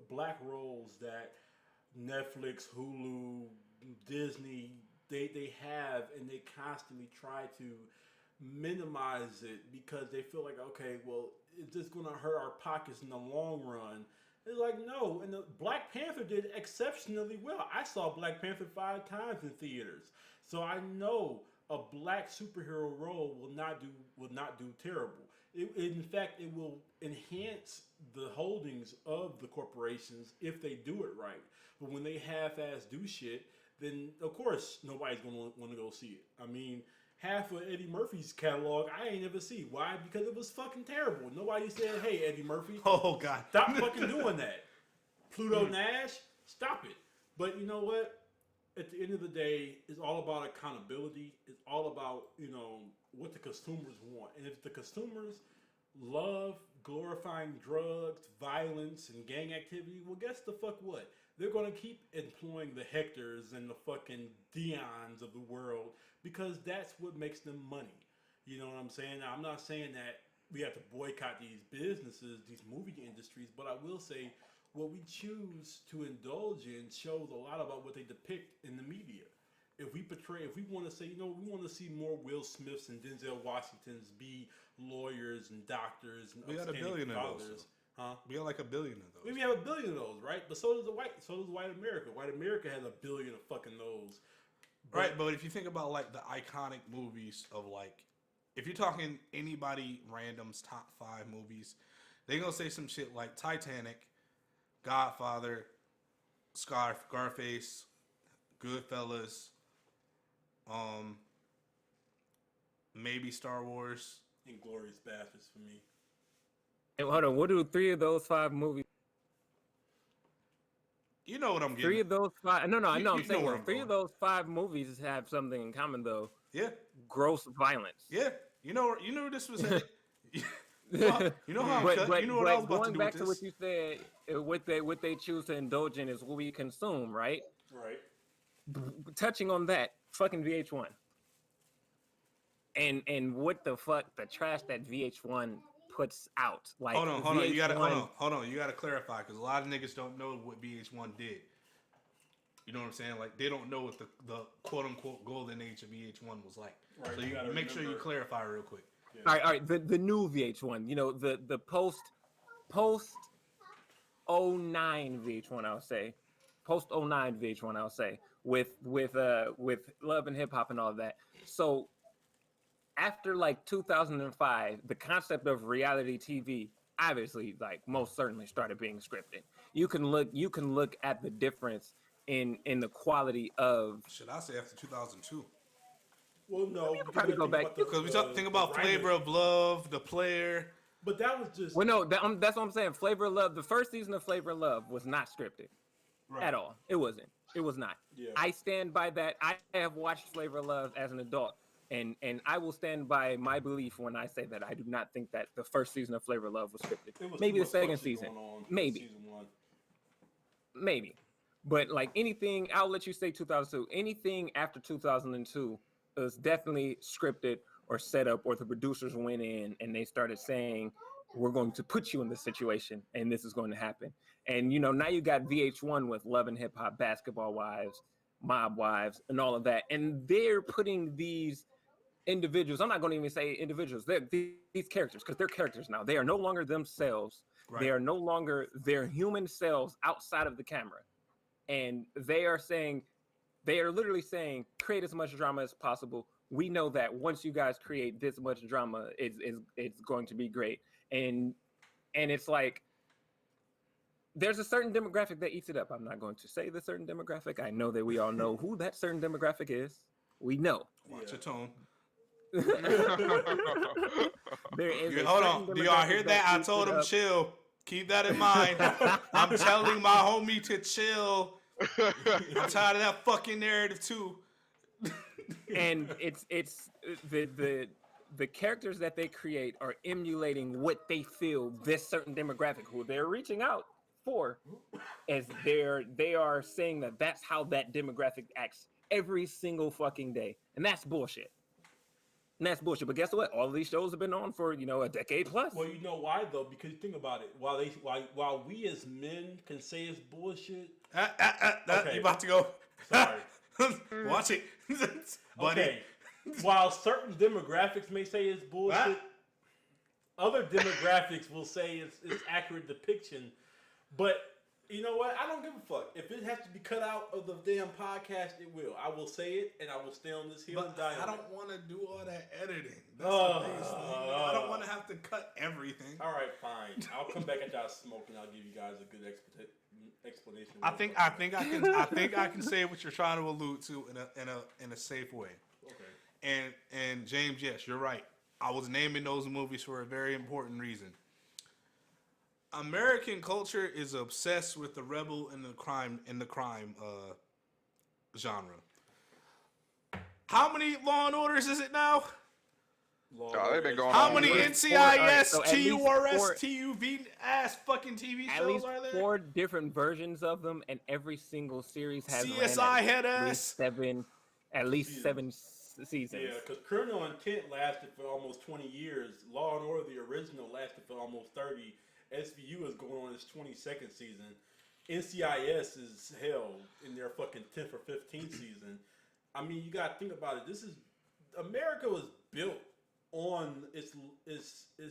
black roles that Netflix, Hulu, Disney they have, and they constantly try to minimize it because they feel like, okay, well, it's just going to hurt our pockets in the long run. It's like, no, and the Black Panther did exceptionally well. I saw Black Panther 5 times in theaters, so I know a black superhero role will not do terrible. In fact, it will enhance the holdings of the corporations if they do it right. But when they half-ass do shit, then of course nobody's gonna want to go see it. I mean, half of Eddie Murphy's catalog I ain't never see. Why? Because it was fucking terrible. Nobody said, "Hey, Eddie Murphy, Oh God, stop fucking doing that." Pluto Nash, stop it. But you know what? At the end of the day, it's all about accountability. It's all about what the consumers want. And if the consumers love glorifying drugs, violence, and gang activity, well, guess the fuck what? They're going to keep employing the Hectors and the fucking Dions of the world because that's what makes them money. You know what I'm saying? Now, I'm not saying that we have to boycott these businesses, these movie industries, but I will say what we choose to indulge in shows a lot about what they depict in the media. If we want to say, we want to see more Will Smiths and Denzel Washingtons be lawyers and doctors and we got a upstanding billion of fathers. those. Huh? We got like a billion of those. We have a billion of those, right? But so does white America. White America has a billion of fucking those. Right, but if you think about like the iconic movies of like, if you're talking anybody random's top 5 movies, they gonna say some shit like Titanic, Godfather, Scarface, Goodfellas, maybe Star Wars. Inglourious Bastards for me. And hold on, what do 3 of those 5 movies? You know what I'm getting. 3 of those 5. No, I You- know. you I'm saying know where well, I'm 3 going. of those 5 movies have something in common, though. Yeah, Gross violence. yeah. You know where this was headed. You know how I'm cut. But You know what I was about going to do back with to what this. you said, what they choose to indulge in is what we consume, right? Right. Touching on that, fucking VH1. And what the fuck, the trash that VH1 puts out. Like, Hold on. VH1, You gotta hold on. You gotta clarify because a lot of niggas don't know what VH1 did. You know what I'm saying? Like they don't know what the quote unquote golden age of VH1 was like. Right, So you you gotta make sure you remember. clarify real quick. All right. The new VH1. The post 09 VH1. I'll say, post 09 VH1. I'll say with Love and Hip Hop and all that. So after like 2005, the concept of reality TV obviously, like, most certainly started being scripted. You can look at the difference in the quality of. Should I say after 2002? Well, no. could probably go back- Because we think about the Flavor writers. of Love, The Player. But that was just Well, no, that's what I'm saying. Flavor of Love. The first season of Flavor of Love was not scripted at all. It wasn't. It was not. Yeah. I stand by that. I have watched Flavor of Love as an adult, and I will stand by my belief when I say that I do not think that the first season of Flavor of Love was scripted. There was Maybe too the much second fuck shit season. going on in Maybe. season 1. Maybe. But like anything, I'll let you say 2002. Anything after 2002 is definitely scripted or set up, or the producers went in and they started saying, we're going to put you in this situation and this is going to happen. And now you got VH1 with Love and Hip Hop, Basketball Wives, Mob Wives, and all of that. And they're putting these individuals, I'm not going to even say individuals, these characters, because they're characters now. They are no longer themselves. Right. They are no longer their human selves outside of the camera. And they are literally saying, create as much drama as possible. We know that once you guys create this much drama, it's going to be great. And it's like, there's a certain demographic that eats it up. I'm not going to say the certain demographic. I know that we all know who that certain demographic is. We know. Watch your tone. There is a Hold certain on. Do y'all demographic hear that? I eats told it him up. chill. Keep that in mind. I'm telling my homie to chill. I'm tired of that fucking narrative too. And it's the the characters that they create are emulating what they feel this certain demographic who they're reaching out for, as they are saying that that's how that demographic acts every single fucking day, and that's bullshit. And that's bullshit. But guess what? All of these shows have been on for a decade plus. Well, you know why though? Because think about it. While we as men can say it's bullshit. Okay. You about to go? Sorry. Watch it, buddy. Okay. While certain demographics may say it's bullshit, other demographics will say it's accurate depiction. But you know what? I don't give a fuck. If it has to be cut out of the damn podcast, it will. I will say it, and I will stay on this hill and die on it. I don't want to do all that editing. That's the biggest thing. I don't want to have to cut everything. All right, fine. I'll come back at y'all smoke, and I'll give you guys a good explanation. I think I can say what you're trying to allude to in a safe way. Okay. And James, yes, you're right. I was naming those movies for a very important reason. American culture is obsessed with the rebel and the crime genre. How many Law and Orders is it now? They've been going How on many with- NCIS, at least TURS, four- TUV ass fucking TV At shows least are there? 4 different versions of them, and every single series has CSI head ass. At least seven seasons. Yeah, because Criminal Intent lasted for almost 20 years. Law and Order, the original, lasted for almost 30. SVU is going on its 22nd season. NCIS is hell in their fucking 10th or 15th season. I mean, you gotta think about it. America was built on its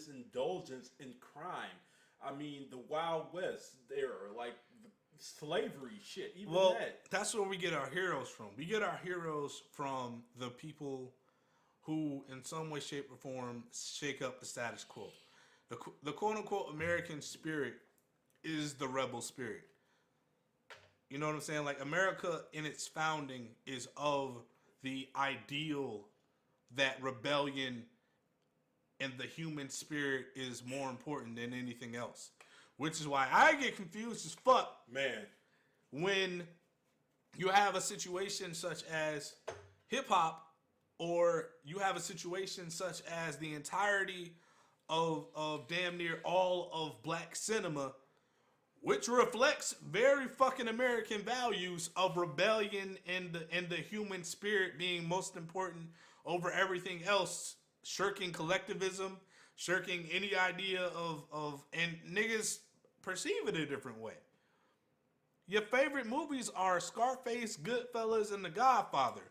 indulgence in crime. I mean, the Wild West era, like the slavery shit. Even that. That's where we get our heroes from. We get our heroes from the people who, in some way, shape, or form, shake up the status quo. The quote-unquote American spirit is the rebel spirit. You know what I'm saying? Like, America in its founding is of the ideal that rebellion and the human spirit is more important than anything else. Which is why I get confused as fuck, Man. when you have a situation such as hip-hop, or you have a situation such as the entirety of damn near all of black cinema, which reflects very fucking American values of rebellion and the human spirit being most important over everything else, shirking collectivism, shirking any idea of and niggas perceive it a different way. Your favorite movies are Scarface, Goodfellas, and The Godfather.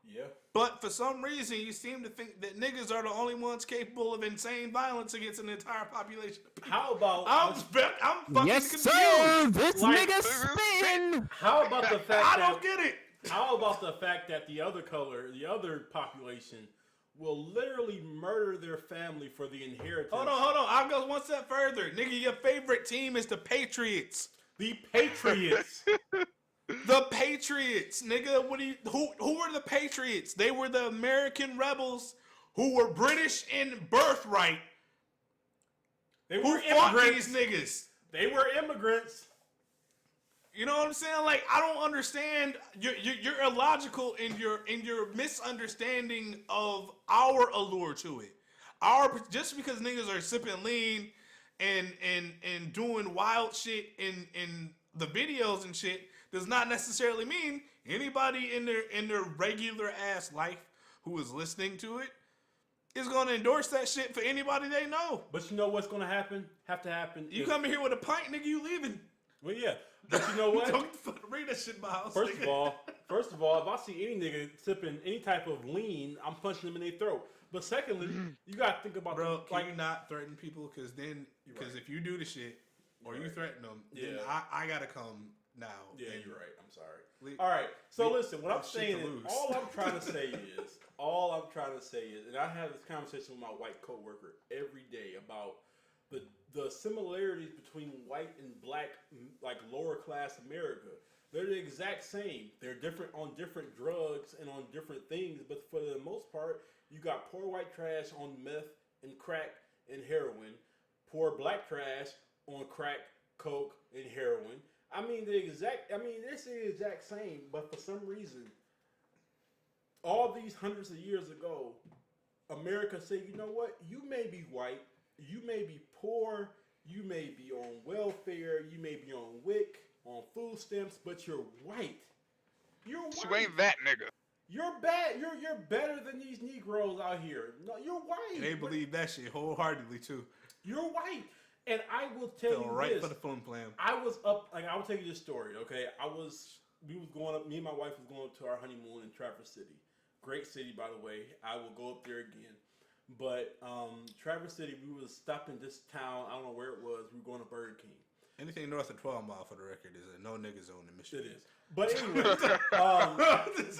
Yeah. But for some reason, you seem to think that niggas are the only ones capable of insane violence against an entire population of people. How about I'm fucking Yes, confused. sir. This Like- nigga spin. how about the fact I that don't get it. how about the fact that the other population will literally murder their family for the inheritance? Hold on. I'll go one step further. Nigga, your favorite team is the Patriots. The Patriots. The Patriots, nigga. Who were the Patriots? They were the American rebels who were British in birthright. They Who were fought immigrants. these niggas? They were immigrants. You know what I'm saying? Like, I don't understand. You're illogical in your misunderstanding of our allure to it. Just because niggas are sipping lean and doing wild shit in the videos and shit does not necessarily mean anybody in their regular ass life who is listening to it is gonna endorse that shit for anybody they know. But you know what's gonna happen? Have to happen. You if- come in here with a pint, nigga, you leaving. Well, yeah. But you know what? Don't fucking bring that shit in my house. First nigga. of all, if I see any nigga sipping any type of lean, I'm punching them in their throat. But secondly, you gotta think about Bro, the, can you not threaten people? Because if you do the shit or you right. threaten them, then Yeah. I gotta come now. Yeah, and you're right. I'm sorry. leave- All right. So we- listen, what I'm shit saying to is, lose. all I'm trying to say is, and I have this conversation with my white coworker every day about the similarities between white and black, like lower class America. They're the exact same. They're different on different drugs and on different things, but for the most part, you got poor white trash on meth and crack and heroin, poor black trash on crack, coke, and heroin. I mean, it's the exact same, but for some reason, all these hundreds of years ago, America say, you know what? You may be white, you may be poor, you may be on welfare, you may be on WIC, on food stamps, but you're white. You're white. You ain't that nigga. You're bad. You're better than these Negroes out here. No, you're white. And they believe that shit wholeheartedly too. You're white. And I will tell Fell you right this. for the phone plan. I was up, like, I will tell you this story, okay? We was going up, me and my wife was going up to our honeymoon in Traverse City. Great city, by the way. I will go up there again. But Traverse City, we was stopping this town, I don't know where it was, we were going to Burger King. Anything north of 12 Mile, for the record, is a no nigga zone in Michigan. It is. But anyway,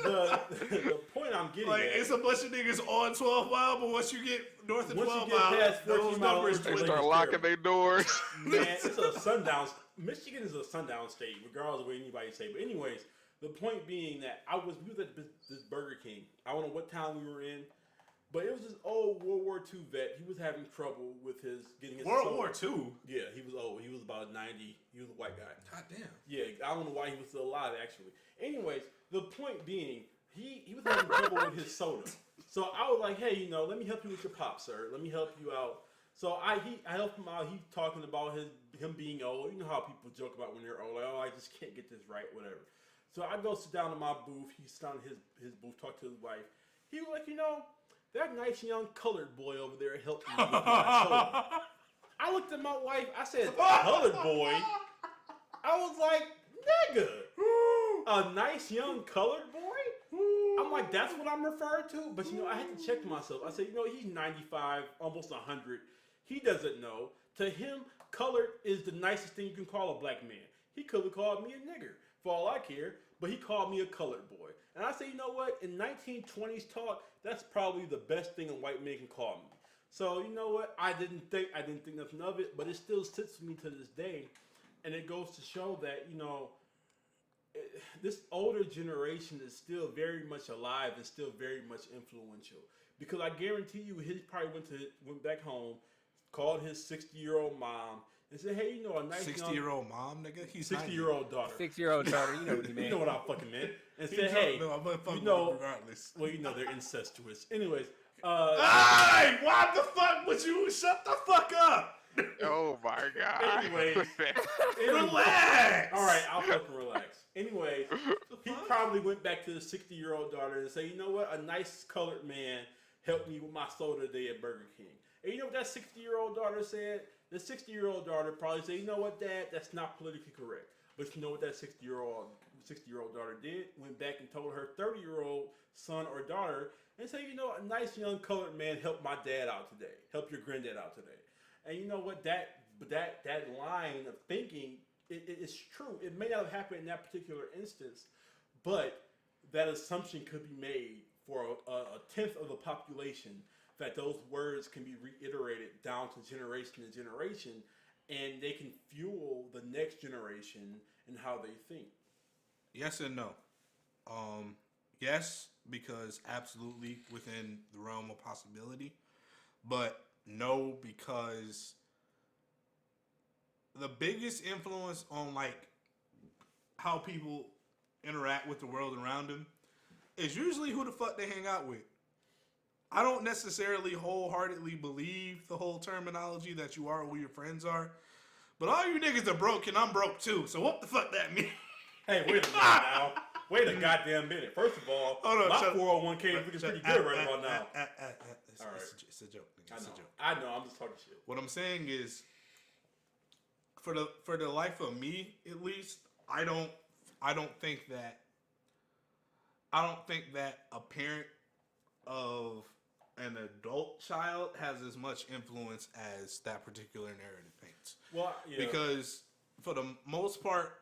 the point I'm getting Like, at, it's a bunch of niggas on 12 Mile, but once you get north of Once 12 you get Mile, past 14 those Mile, numbers it's They like- dwindle. start it's locking terrible. their doors. man, it's a sundown. Michigan is a sundown state, regardless of what anybody say. But anyways, the point being that we was at this Burger King. I don't know what town we were in, but it was this old World War II vet. He was having trouble with getting his World soda. War II? Yeah, he was old. He was about 90. He was a white guy. God damn. Yeah, I don't know why he was still alive, actually. Anyways, the point being, he was having trouble with his soda. So I was like, hey, let me help you with your pop, sir. Let me help you out. So I helped him out. He's talking about him being old. You know how people joke about when they're old, like, oh, I just can't get this right, whatever. So I go sit down in my booth. He's down in his booth, talk to his wife. He was like, that nice young colored boy over there helped me with my soda. I looked at my wife. I said, colored boy? I was like, nigga, a nice young colored boy? I'm like, that's what I'm referring to? But, I had to check myself. I said, he's 95, almost 100. He doesn't know. To him, colored is the nicest thing you can call a black man. He could have called me a nigger, for all I care, but he called me a colored boy. And I say, you know what? In 1920s talk, that's probably the best thing a white man can call me. So, you know what? I didn't think nothing of it, but it still sits with me to this day. And it goes to show that, this older generation is still very much alive and still very much influential. Because I guarantee you, he probably went back home, called his 60-year-old mom, and said, hey, a nice 60-year-old mom, nigga? He's 60-year-old daughter. 6-year-old daughter, you know what you mean. You know what I fucking meant. And He said, don't hey, know, I'm gonna fuck you with know, him regardless. well, they're incestuous. Anyways, Hey, why the fuck would you shut the fuck up? Oh my god. anyways, Relax. All right, I'll fucking relax. Anyways, he probably went back to his 60-year-old daughter and say, you know what? A nice colored man helped me with my soda today at Burger King. And you know what that 60-year-old daughter said? The 60-year-old daughter probably said, you know what, Dad? That's not politically correct. But you know what that 60-year-old daughter did? Went back and told her 30-year-old son or daughter and said, a nice young colored man helped my dad out today. Help your granddad out today. And you know what? That line of thinking, it's true. It may not have happened in that particular instance, but that assumption could be made for a tenth of the population that those words can be reiterated down to generation to generation, and they can fuel the next generation in how they think. Yes and no. Yes, because absolutely within the realm of possibility, but no, because the biggest influence on how people interact with the world around them is usually who the fuck they hang out with. I don't necessarily wholeheartedly believe the whole terminology that you are who your friends are, but all you niggas are broke and I'm broke too, so what the fuck that mean? Hey, wait a minute now. Wait a goddamn minute. First of all, Hold on, my shut- 401k is looking pretty good right about now. It's, All right. it's a joke. Nigga. I It's know. a joke. I know. I'm just talking shit. What I'm saying is, for the life of me, at least, I don't think that a parent of an adult child has as much influence as that particular narrative paints. Well, yeah. Because for the most part,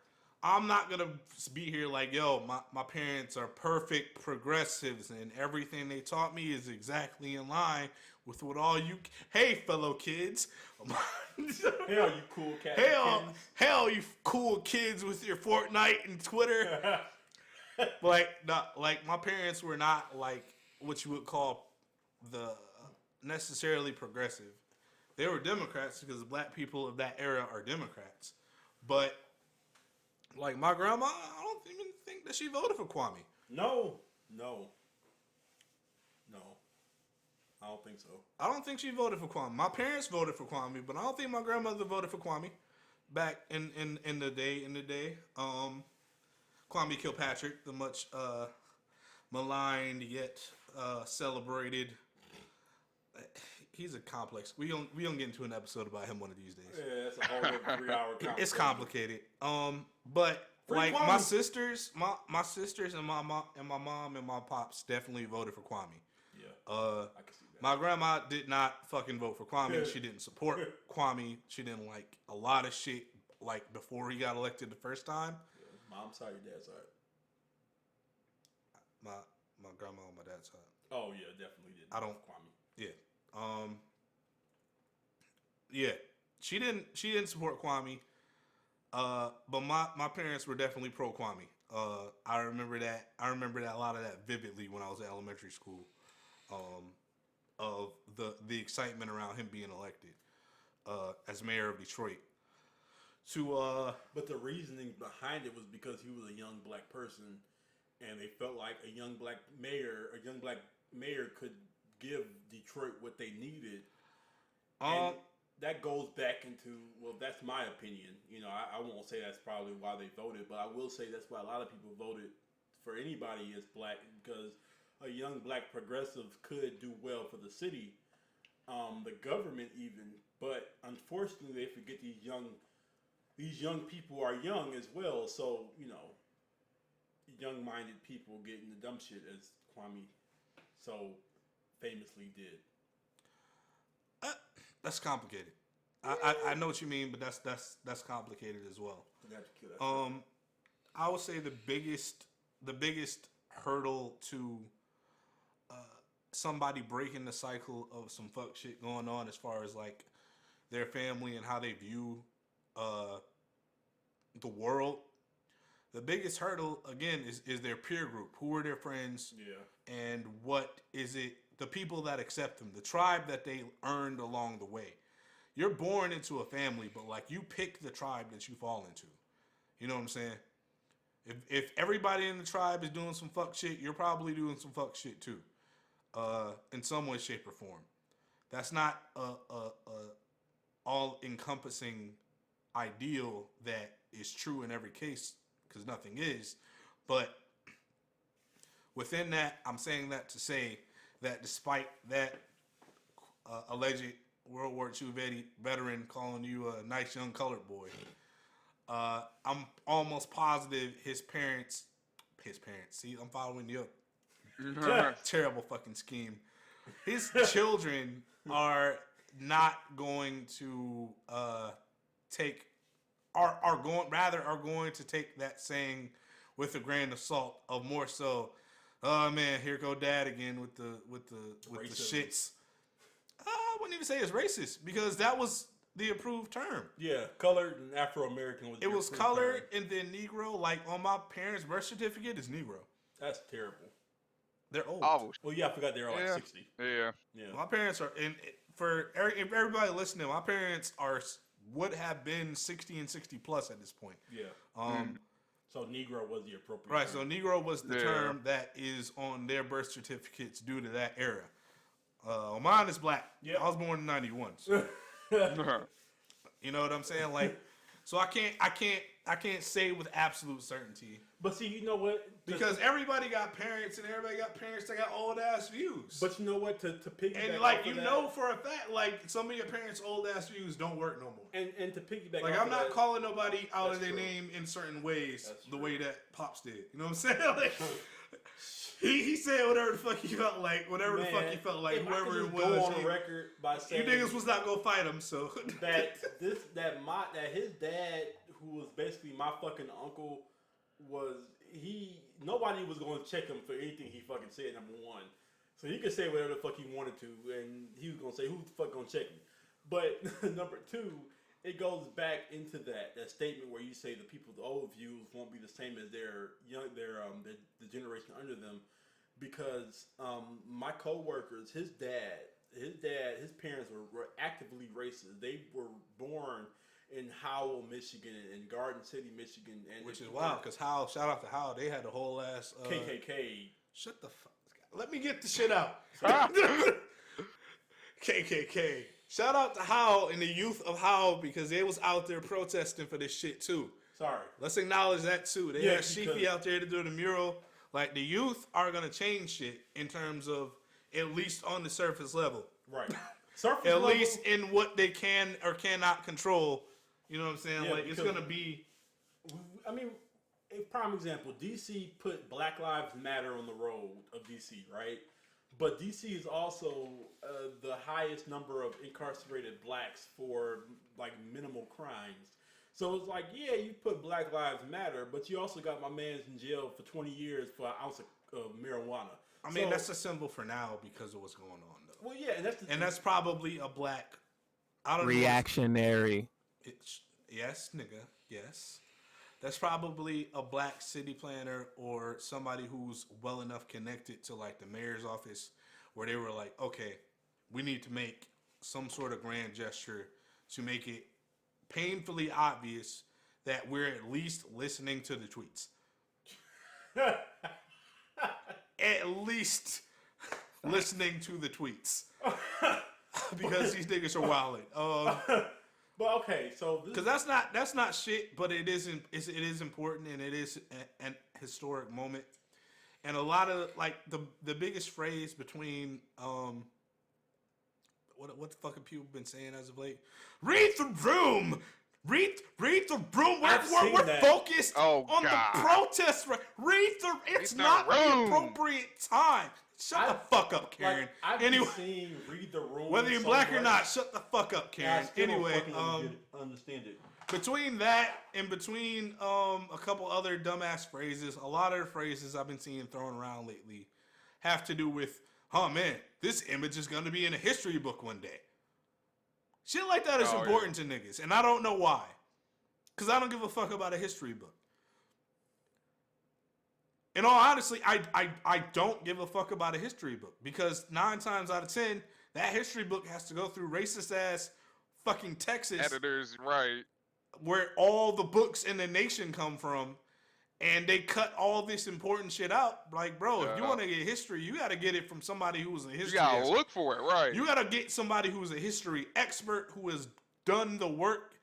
I'm not gonna be here like, yo, my parents are perfect progressives and everything they taught me is exactly in line with what all you, hey fellow kids, Hell, you cool cat. hell, you cool kids with your Fortnite and Twitter. Like my parents were not like what you would call the necessarily progressive. They were Democrats because black people of that era are Democrats. But like my grandma, I don't even think that she voted for Kwame. No. I don't think so. I don't think she voted for Kwame. My parents voted for Kwame, but I don't think my grandmother voted for Kwame back in the day. Kwame Kilpatrick, the much maligned yet celebrated. He's a complex. We don't get into an episode about him one of these days. Yeah, that's a whole other 3-hour conversation. It's complicated. But Free like Kwame. my sisters and my mom and my pops definitely voted for Kwame. Yeah, Uh, I can see that. My grandma did not fucking vote for Kwame. She didn't support Kwame. She didn't like a lot of shit like before he got elected the first time. Yeah. Mom's side, your dad's side. My grandma on my dad's side. Oh yeah, definitely did. I don't- Kwame. Yeah. Yeah. She didn't support Kwame. But my parents were definitely pro Kwame. I remember that a lot of that vividly when I was at elementary school. Of the excitement around him being elected as mayor of Detroit. But the reasoning behind it was because he was a young black person, and they felt like a young black mayor could give Detroit what they needed. And that goes back into, well, that's my opinion. You know, I won't say that's probably why they voted, but I will say that's why a lot of people voted for anybody as black, because a young black progressive could do well for the city, the government even. But unfortunately, they forget these young people are young as well. So, you know, young-minded people getting the dumb shit, as Kwame so famously did. That's complicated. I know what you mean, but that's complicated as well. You have to kill that. I would say the biggest hurdle to somebody breaking the cycle of some fuck shit going on as far as like their family and how they view the world. The biggest hurdle again is their peer group. Who are their friends? Yeah. And what is it? The people that accept them, the tribe that they earned along the way. You're born into a family, but like you pick the tribe that you fall into. You know what I'm saying? If everybody in the tribe is doing some fuck shit, you're probably doing some fuck shit too, in some way, shape, or form. That's not a all-encompassing ideal that is true in every case, because nothing is. But within that, I'm saying that to say that despite that alleged World War II veteran calling you a nice young colored boy, I'm almost positive his parents, see, I'm following you up. Terrible fucking scheme. His children are not going to are going to take that saying with a grain of salt, of more so, oh man, here go dad again with the shits. I wouldn't even say it's racist, because that was the approved term. Yeah, colored and Afro-American was. It was colored and then Negro. Like on my parents' birth certificate, is Negro. That's terrible. They're old. Oh, Well, yeah, I forgot they're like 60. yeah. Yeah. My parents are, and if everybody listening, my parents would have been 60 and 60 plus at this point. Yeah. So Negro was the appropriate. Right. term. So Negro was the Yeah. term that is on their birth certificates due to that era. Mine is black. Yep. I was born in '91. So, you know what I'm saying? Like, so I can't say with absolute certainty, But see, you know what? because everybody got parents and everybody got parents that got old ass views. But you know what? To piggyback and like off you of that, know for a fact, like some of your parents' old ass views don't work no more. and to piggyback. Like off I'm of not that, calling nobody out of That's their true. name in certain ways, That's the true. way that Pops did. You know what I'm saying? Like, he said whatever the fuck he felt like, whatever the fuck he felt like, if I whoever could it just go was. on record by You saying niggas was not gonna fight him, so that his dad, who was basically my fucking uncle, nobody was going to check him for anything he fucking said. Number one, so he could say whatever the fuck he wanted to, and he was gonna say, "Who the fuck gonna check me?" But number two, it goes back into that statement where you say the people with the old views won't be the same as the generation under them, because my coworkers, his parents were actively racist. They were born in Howell, Michigan, and Garden City, Michigan, and which is wild, because Howell, shout out to Howell, they had the whole ass KKK. Shut the fuck. Let me get the shit out. KKK. Shout out to Howe and the youth of Howe because they was out there protesting for this shit too. Sorry. Let's acknowledge that too. They Yeah, had Sheepy out there to do the mural. Like the youth are gonna change shit in terms of at least on the surface level. Right. Surface At level, least in what they can or cannot control. You know what I'm saying? Yeah, like it's because- gonna be. I mean, a prime example, DC put Black Lives Matter on the road of DC, right? But DC is also the highest number of incarcerated blacks for like minimal crimes. So it's like, yeah, you put Black Lives Matter, but you also got my man's in jail for 20 years for an ounce of marijuana. I mean, So- that's a symbol for now because of what's going on though. well, yeah, and that's the And thing. that's probably a black. I don't know. Reactionary. Yes, nigga. Yes. That's probably a black city planner or somebody who's well enough connected to like the mayor's office where they were like, okay, we need to make some sort of grand gesture to make it painfully obvious that we're at least listening to the tweets. At least listening to the tweets. Because these niggas are wilding. But okay, so this, Because that's not shit, but it is important and it is an historic moment. And a lot of like the biggest phrase between what the fuck have people been saying as of late? Read the room. Read the room. I've We're seen that. focused Oh, on God. the protest. Read the. It's Read the not the room. appropriate time. Shut the fuck up, Karen. like, I've Anyway, been seeing Read the Room. whether you're so black or much, not, shut the fuck up, and I Karen. still don't Anyway, fucking understand it. between that and between a couple other dumbass phrases, a lot of the phrases I've been seeing thrown around lately have to do with, oh man, this image is gonna be in a history book one day. Shit like that is Oh, yeah. important to niggas, and I don't know why. Cause I don't give a fuck about a history book. In all honesty, I don't give a fuck about a history book because 9 times out of 10, that history book has to go through racist ass fucking Texas Editors, right? where all the books in the nation come from, and they cut all this important shit out. Like, bro, if you Yeah. want to get history, you got to get it from somebody who was a You history gotta expert. look for it, right? You got to get somebody who's a history expert who has done the work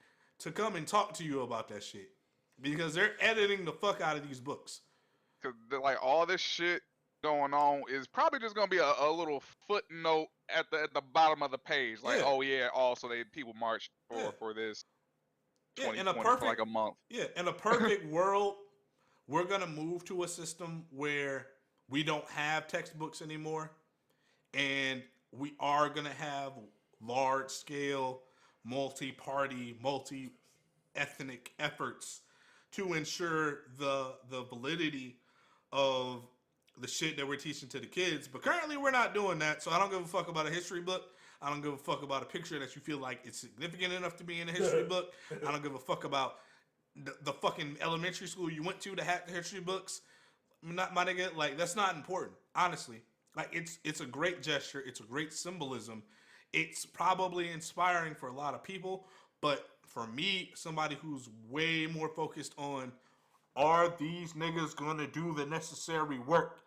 to come and talk to you about that shit. Because they're editing the fuck out of these books. Because like all this shit going on is probably just gonna be a little footnote at the bottom of the page, like, Yeah. oh yeah, also people marched Yeah. for this Yeah, in a 2020 perfect for like a month. Yeah, in a perfect world, we're gonna move to a system where we don't have textbooks anymore, and we are gonna have large-scale, multi-party, multi-ethnic efforts to ensure the validity of the shit that we're teaching to the kids. But currently, we're not doing that, so I don't give a fuck about a history book. I don't give a fuck about a picture that you feel like it's significant enough to be in a history book. I don't give a fuck about the fucking elementary school you went to have the history books. Not my nigga. Like, that's not important, honestly. Like, it's a great gesture. It's a great symbolism. It's probably inspiring for a lot of people, but for me, somebody who's way more focused on, are these niggas gonna do the necessary work?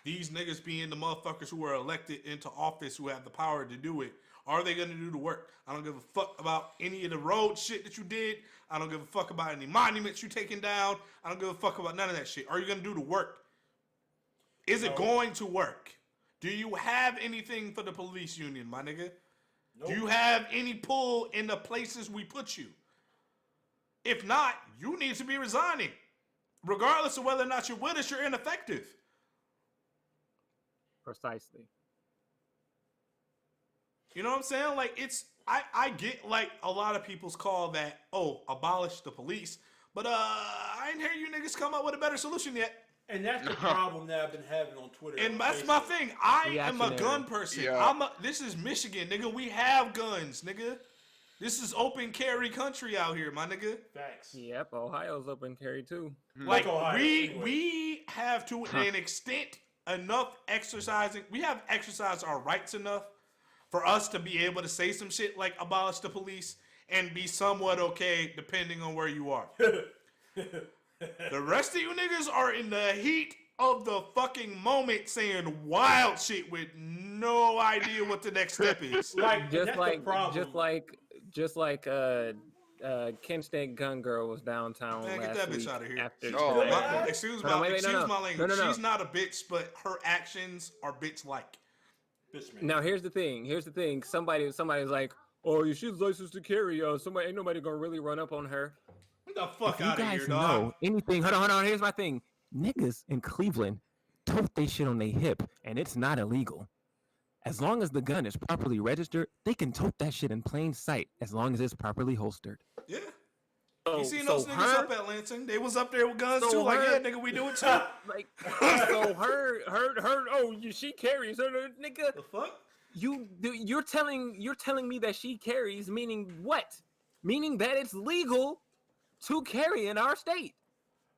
These niggas being the motherfuckers who are elected into office who have the power to do it. Are they gonna do the work? I don't give a fuck about any of the road shit that you did. I don't give a fuck about any monuments you taking down. I don't give a fuck about none of that shit. Are you gonna do the work? Is it No. going to work? Do you have anything for the police union, my nigga? Nope. Do you have any pull in the places we put you? If not, you need to be resigning. Regardless of whether or not you're with us, you're ineffective. Precisely. You know what I'm saying? Like, it's, I get like a lot of people's call that, oh, abolish the police. But I ain't hear you niggas come up with a better solution yet. And that's the problem that I've been having on Twitter. And and that's my Facebook. thing. I am a Reactionary. gun person. Yeah. This is Michigan, nigga. We have guns, nigga. This is open carry country out here, my nigga. Facts. Yep, Ohio's open carry too. Like, Ohio, anyway. we have to an extent enough exercising. We have exercised our rights enough for us to be able to say some shit like abolish the police and be somewhat okay depending on where you are. The rest of you niggas are in the heat of the fucking moment saying wild shit with no idea what the next step is. Like just that's like the problem. just like Kent State Gun Girl was downtown Man, get last that bitch week out of here. after She's, Oh, the man. accident. excuse Hold on, my, wait, excuse no. my language. No, no, no. She's not a bitch, but her actions are bitch-like. Bitch, man. Now here's the thing. Somebody's like, oh, she's licensed to carry. Somebody ain't nobody gonna really run up on her. Get the fuck If you out of guys here, know dog. anything, hold on. Here's my thing. Niggas in Cleveland tote they shit on their hip, and it's not illegal. As long as the gun is properly registered, they can tote that shit in plain sight. As long as it's properly holstered. Yeah. So, You seen those niggas up at Lansing? They was up there with guns So too. Like, her- yeah, nigga, we do it too. like, so her. Oh, she carries her, nigga. The fuck? You're telling me that she carries, meaning what? Meaning that it's legal to carry in our state.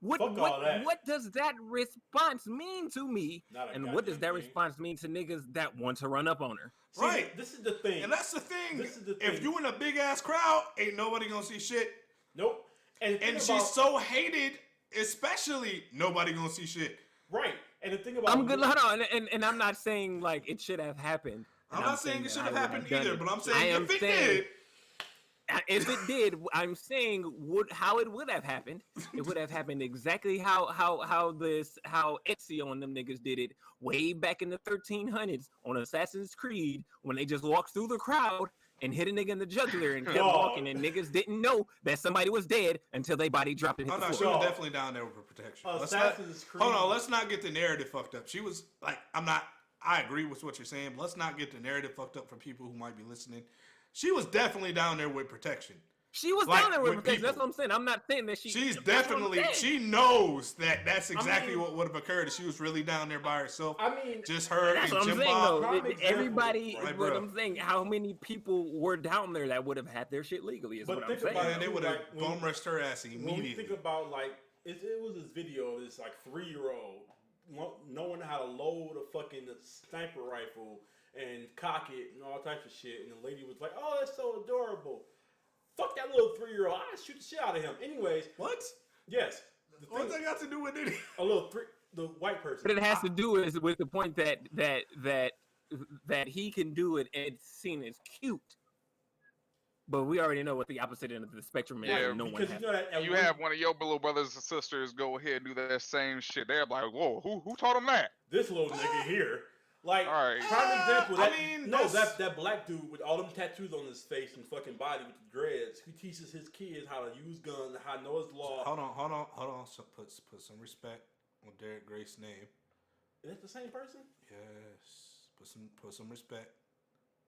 What Fuck all that. what does that response mean to me? Not a And what does that goddamn thing. response mean to niggas that want to run up on her? See, Right. This is the thing. And that's the thing. This is the If thing. you in a big ass crowd, ain't nobody gonna see shit. Nope. And, the thing And about, she's so hated, especially nobody gonna see shit. right. And the thing about I'm good. Hold on, and I'm not saying like it should have happened. I'm And not saying it that should I have would happened done either, it. but I'm I saying am if it saying- did, If it did, I'm saying how it would have happened. It would have happened exactly how Ezio and them niggas did it way back in the 1300s on Assassin's Creed when they just walked through the crowd and hit a nigga in the jugular and kept Dog. walking, and niggas didn't know that somebody was dead until they body dropped and hit oh the no, she floor. was Dog. definitely down there with protection. Let's not, Assassin's Creed. hold on, let's not get the narrative fucked up. She was like, I agree with what you're saying, but let's not get the narrative fucked up for people who might be listening. She was definitely down there with protection. She was Like, down there with with protection. That's people. what I'm saying. I'm not saying that She's that's what I'm definitely, saying. she knows that that's exactly mean- what would have occurred if she was really down there by herself. I mean, Just her That's and what I'm Jim saying, Bob. though. Prime example. Everybody, Right, what bro. I'm saying, how many people were down there that would have had their shit legally is But what I'm think saying. about Man, they would have Like, when- bum rushed her ass when we immediately. think about like it was this video of this like 3-year-old knowing how to load a fucking sniper rifle and cock it and all types of shit, and the lady was like, "Oh, that's so adorable." Fuck that little 3-year-old! I shoot the shit out of him. Anyways, What? yes, the What's thing, that got to do with it? a little the white person. What it has to do is with the point that he can do it and it's seen as cute. But we already know what the opposite end of the spectrum is. Yeah, and no one because has. you know that You have one of your little brothers and sisters go ahead and do that same shit. They're like, whoa, who taught them that? this little nigga here. Like, All right. prime example. I That, mean, no, that's- that black dude with all them tattoos on his face and fucking body with the dreads, who teaches his kids how to use guns, how to know his law. Hold on. So put some respect on Derek Grace's name. Is that the same person? Yes. Put some respect.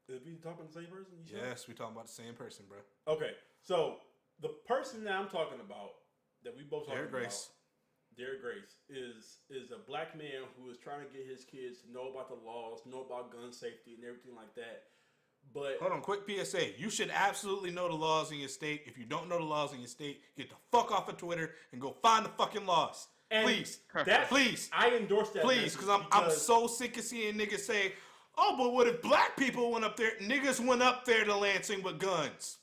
Is we talking about the same person? You sure? Yes, we talking about the same person, bro. Okay, so the person that I'm talking about, that we both talking Derek Grace. about, Derek Grace, is a black man who is trying to get his kids to know about the laws, know about gun safety and everything like that. But Hold on, quick PSA. You should absolutely know the laws in your state. If you don't know the laws in your state, get the fuck off of Twitter and go find the fucking laws. and Please. that's, Please. I endorse that. Please, message because I'm so sick of seeing niggas say, oh, but what if black people went up there? Niggas went up there to Lansing with guns.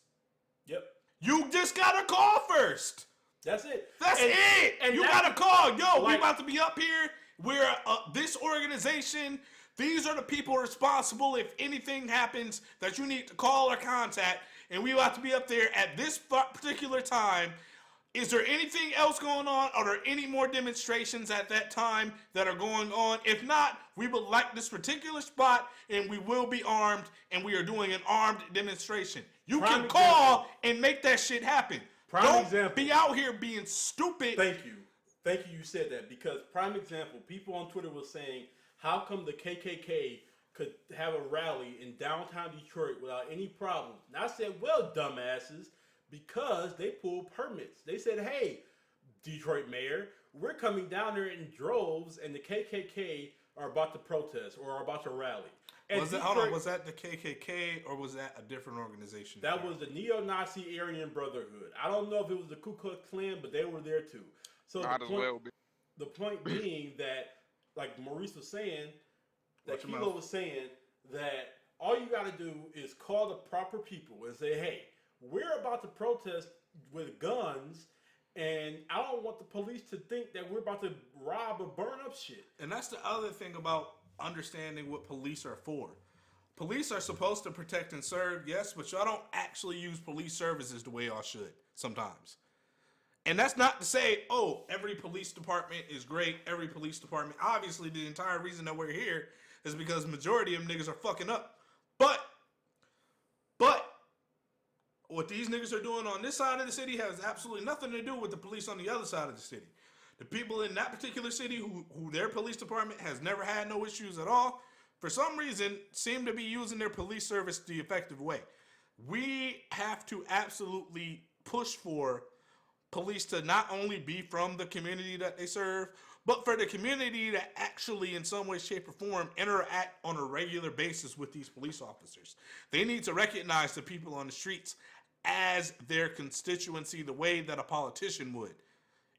Yep, You just gotta call first. that's it. That's And- it. and You that's- gotta call. Yo, we like- about to be up here. We're this organization. These are the people responsible if anything happens that you need to call or contact. And we about to be up there at this particular time. Is there anything else going on? Are there any more demonstrations at that time that are going on? If not, we would like this particular spot and we will be armed and we are doing an armed demonstration. You Prime can call example. and make that shit happen. Prime Don't example. be out here being stupid. Thank you. You said that because prime example, people on Twitter were saying, how come the KKK could have a rally in downtown Detroit without any problems? And I said, well, dumbasses, because they pulled permits. They said, hey, Detroit mayor, we're coming down there in droves, and the KKK are about to protest or are about to rally. And Was that the KKK or was that a different organization? that was the neo-Nazi Aryan Brotherhood. I don't know if it was the Ku Klux Klan, but they were there too. So Might as well be. the point being that, like Maurice was saying, that Watch your Kilo mouth. was saying, that all you got to do is call the proper people and say, hey, we're about to protest with guns, and I don't want the police to think that we're about to rob or burn up shit. And that's the other thing about understanding what police are for. Police are supposed to protect and serve, yes, but y'all don't actually use police services the way y'all should sometimes. And that's not to say, oh, every police department is great. Every police department, obviously, the entire reason that we're here is because the majority of them niggas are fucking up. But what these niggas are doing on this side of the city has absolutely nothing to do with the police on the other side of the city. The people in that particular city who their police department has never had no issues at all, for some reason, seem to be using their police service the effective way. We have to absolutely push for police to not only be from the community that they serve, but for the community to actually, in some way, shape, or form, interact on a regular basis with these police officers. They need to recognize the people on the streets as their constituency the way that a politician would.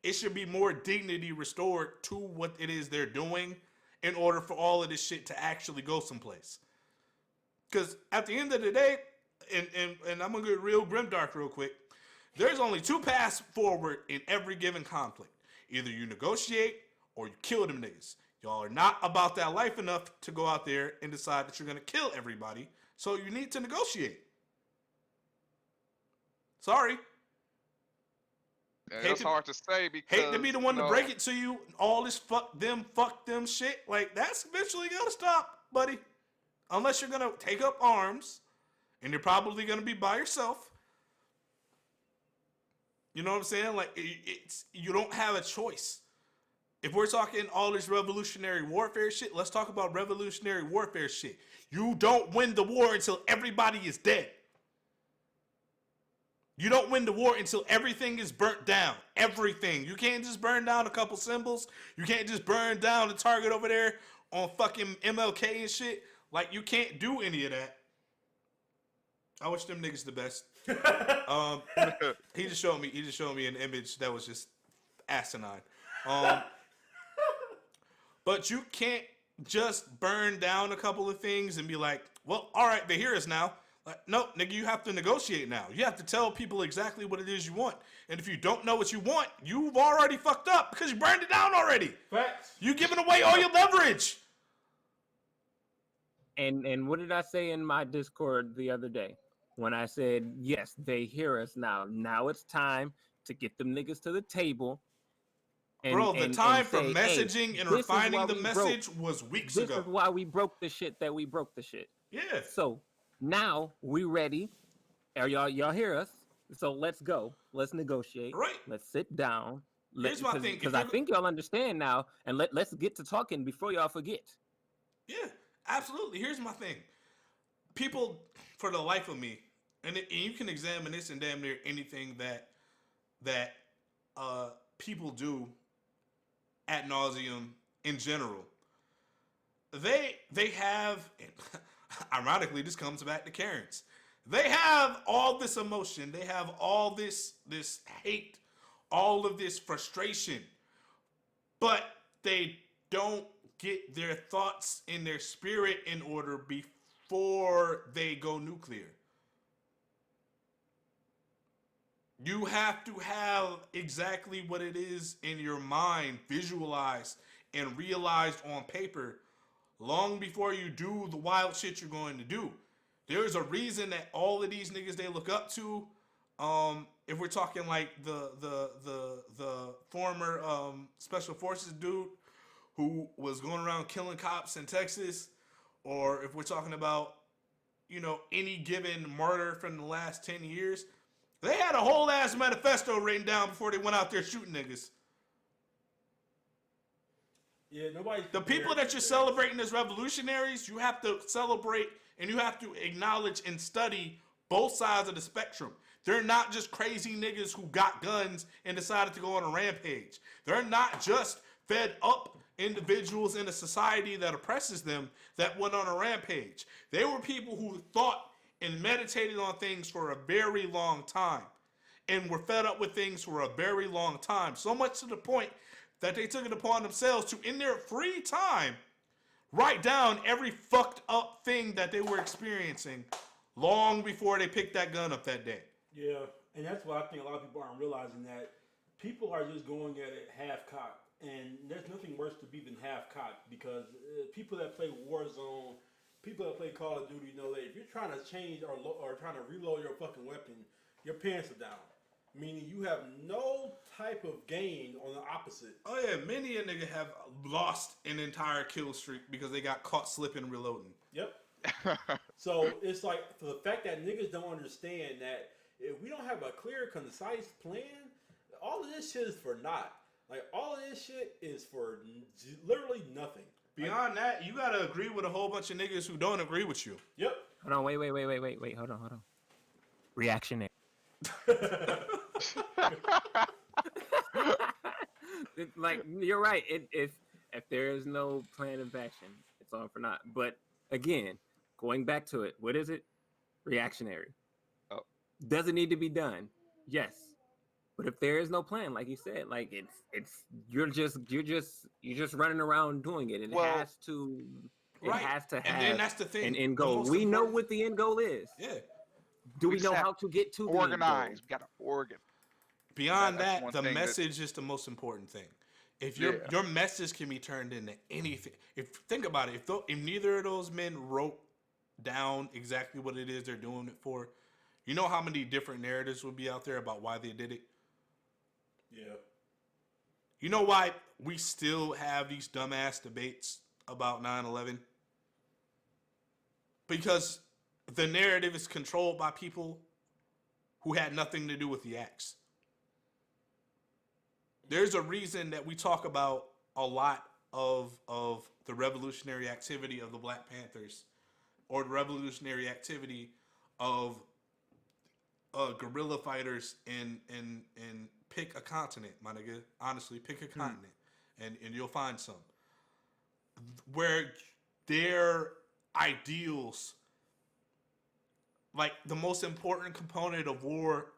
It should be more dignity restored to what it is they're doing in order for all of this shit to actually go someplace. Because at the end of the day, and I'm going to get real grimdark real quick, there's only two paths forward in every given conflict. Either you negotiate or you kill them niggas. Y'all are not about that life enough to go out there and decide that you're going to kill everybody. So you need to negotiate. Sorry. It's hard to say because Hate to be the one to break it to you. All this fuck them shit. Like, that's eventually got to stop, buddy. Unless you're going to take up arms, and you're probably going to be by yourself. You know what I'm saying? Like, you don't have a choice. If we're talking all this revolutionary warfare shit, let's talk about revolutionary warfare shit. You don't win the war until everybody is dead. You don't win the war until everything is burnt down. Everything. You can't just burn down a couple symbols. You can't just burn down the target over there on fucking MLK and shit. Like, you can't do any of that. I wish them niggas the best. He just showed me an image that was just asinine. But you can't just burn down a couple of things and be like, well, all right, they hear us now. Like, no, nigga, you have to negotiate now. You have to tell people exactly what it is you want. And if you don't know what you want, you've already fucked up because you burned it down already. Facts. You giving away all your leverage. And what did I say in my Discord the other day? When I said, yes, they hear us now. Now it's time to get them niggas to the table. Bro, the time for say, messaging hey, and refining the we message was weeks ago. This is why we broke the shit that we broke the shit. Yeah. So now we ready. Are y'all hear us? So let's go. Let's negotiate. Right. Let's sit down. Here's my thing. Because I think y'all understand now, and let's get to talking before y'all forget. Yeah, absolutely. Here's my thing. People, for the life of me, and you can examine this in damn near anything that people do ad nauseum in general. They have, ironically, this comes back to Karens. They have all this emotion. They have all this hate, all of this frustration, but they don't get their thoughts and their spirit in order before they go nuclear. You have to have exactly what it is in your mind visualized and realized on paper long before you do the wild shit you're going to do. There's a reason that all of these niggas they look up to, if we're talking like the former special forces dude who was going around killing cops in Texas, or if we're talking about, you know, any given murder from the last 10 years, they had a whole ass manifesto written down before they went out there shooting niggas. Yeah, nobody. The people that you're celebrating as revolutionaries, you have to celebrate and you have to acknowledge and study both sides of the spectrum. They're not just crazy niggas who got guns and decided to go on a rampage. They're not just fed up individuals in a society that oppresses them that went on a rampage. They were people who thought and meditated on things for a very long time and were fed up with things for a very long time. So much to the point that they took it upon themselves to, in their free time, write down every fucked up thing that they were experiencing long before they picked that gun up that day. Yeah, and that's why I think a lot of people aren't realizing that people are just going at it half cocked, and there's nothing worse to be than half cocked because people that play Warzone, people that play Call of Duty know that if you're trying to change or trying to reload your fucking weapon, your pants are down. Meaning you have no type of gain on the opposite. Oh yeah, many a nigga have lost an entire kill streak because they got caught slipping reloading. Yep. So it's like for the fact that niggas don't understand that if we don't have a clear, concise plan, all of this shit is for naught. Like all of this shit is for literally nothing. Beyond that, you gotta agree with a whole bunch of niggas who don't agree with you. Yep. Hold on, wait. Hold on. Reactionary. Like you're right. If there is no plan of action, it's all for naught. But again, going back to it, what is it? Reactionary. Oh. Does it need to be done? Yes. But if there is no plan, like you said, like you're just running around doing it. It Well, has to Right. have And then that's the thing. an end the goal. most We know important- what the end goal is. Yeah. Do We we just know have how to get to the end organize. goal? We gotta organize. Beyond That's that, one the thing that- message is the most important thing. If your message can be turned into anything, think about it, if neither of those men wrote down exactly what it is they're doing it for, you know how many different narratives would be out there about why they did it? Yeah. You know why we still have these dumbass debates about 9/11? Because the narrative is controlled by people who had nothing to do with the acts. There's a reason that we talk about a lot of the revolutionary activity of the Black Panthers or the revolutionary activity of guerrilla fighters and pick a continent, my nigga. Honestly, pick a continent and you'll find some. Where their ideals, like the most important component of war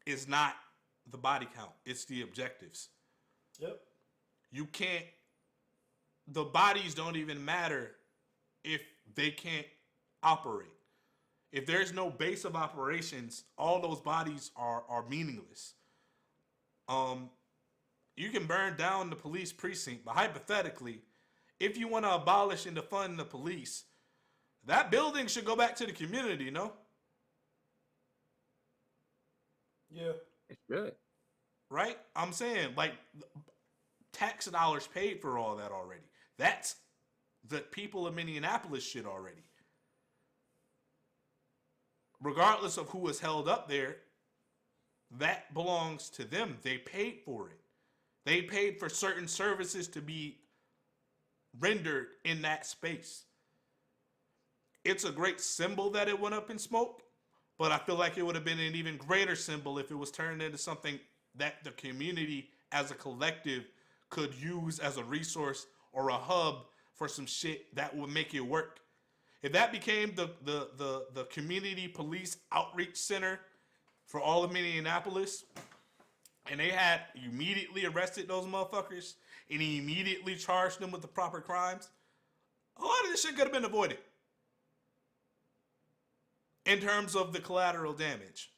is not the body count, it's the objectives. Yep. You can't, the bodies don't even matter if they can't operate. If there's no base of operations, all those bodies are meaningless. You can burn down the police precinct, but hypothetically, if you want to abolish and defund the police, that building should go back to the community, no? Yeah. It should. Right? I'm saying, like, tax dollars paid for all that already. That's the people of Minneapolis shit already. Regardless of who was held up there, that belongs to them. They paid for it. They paid for certain services to be rendered in that space. It's a great symbol that it went up in smoke, but I feel like it would have been an even greater symbol if it was turned into something that the community as a collective could use as a resource or a hub for some shit that would make it work. If that became the community police outreach center for all of Minneapolis, and they had immediately arrested those motherfuckers and immediately charged them with the proper crimes, a lot of this shit could have been avoided in terms of the collateral damage.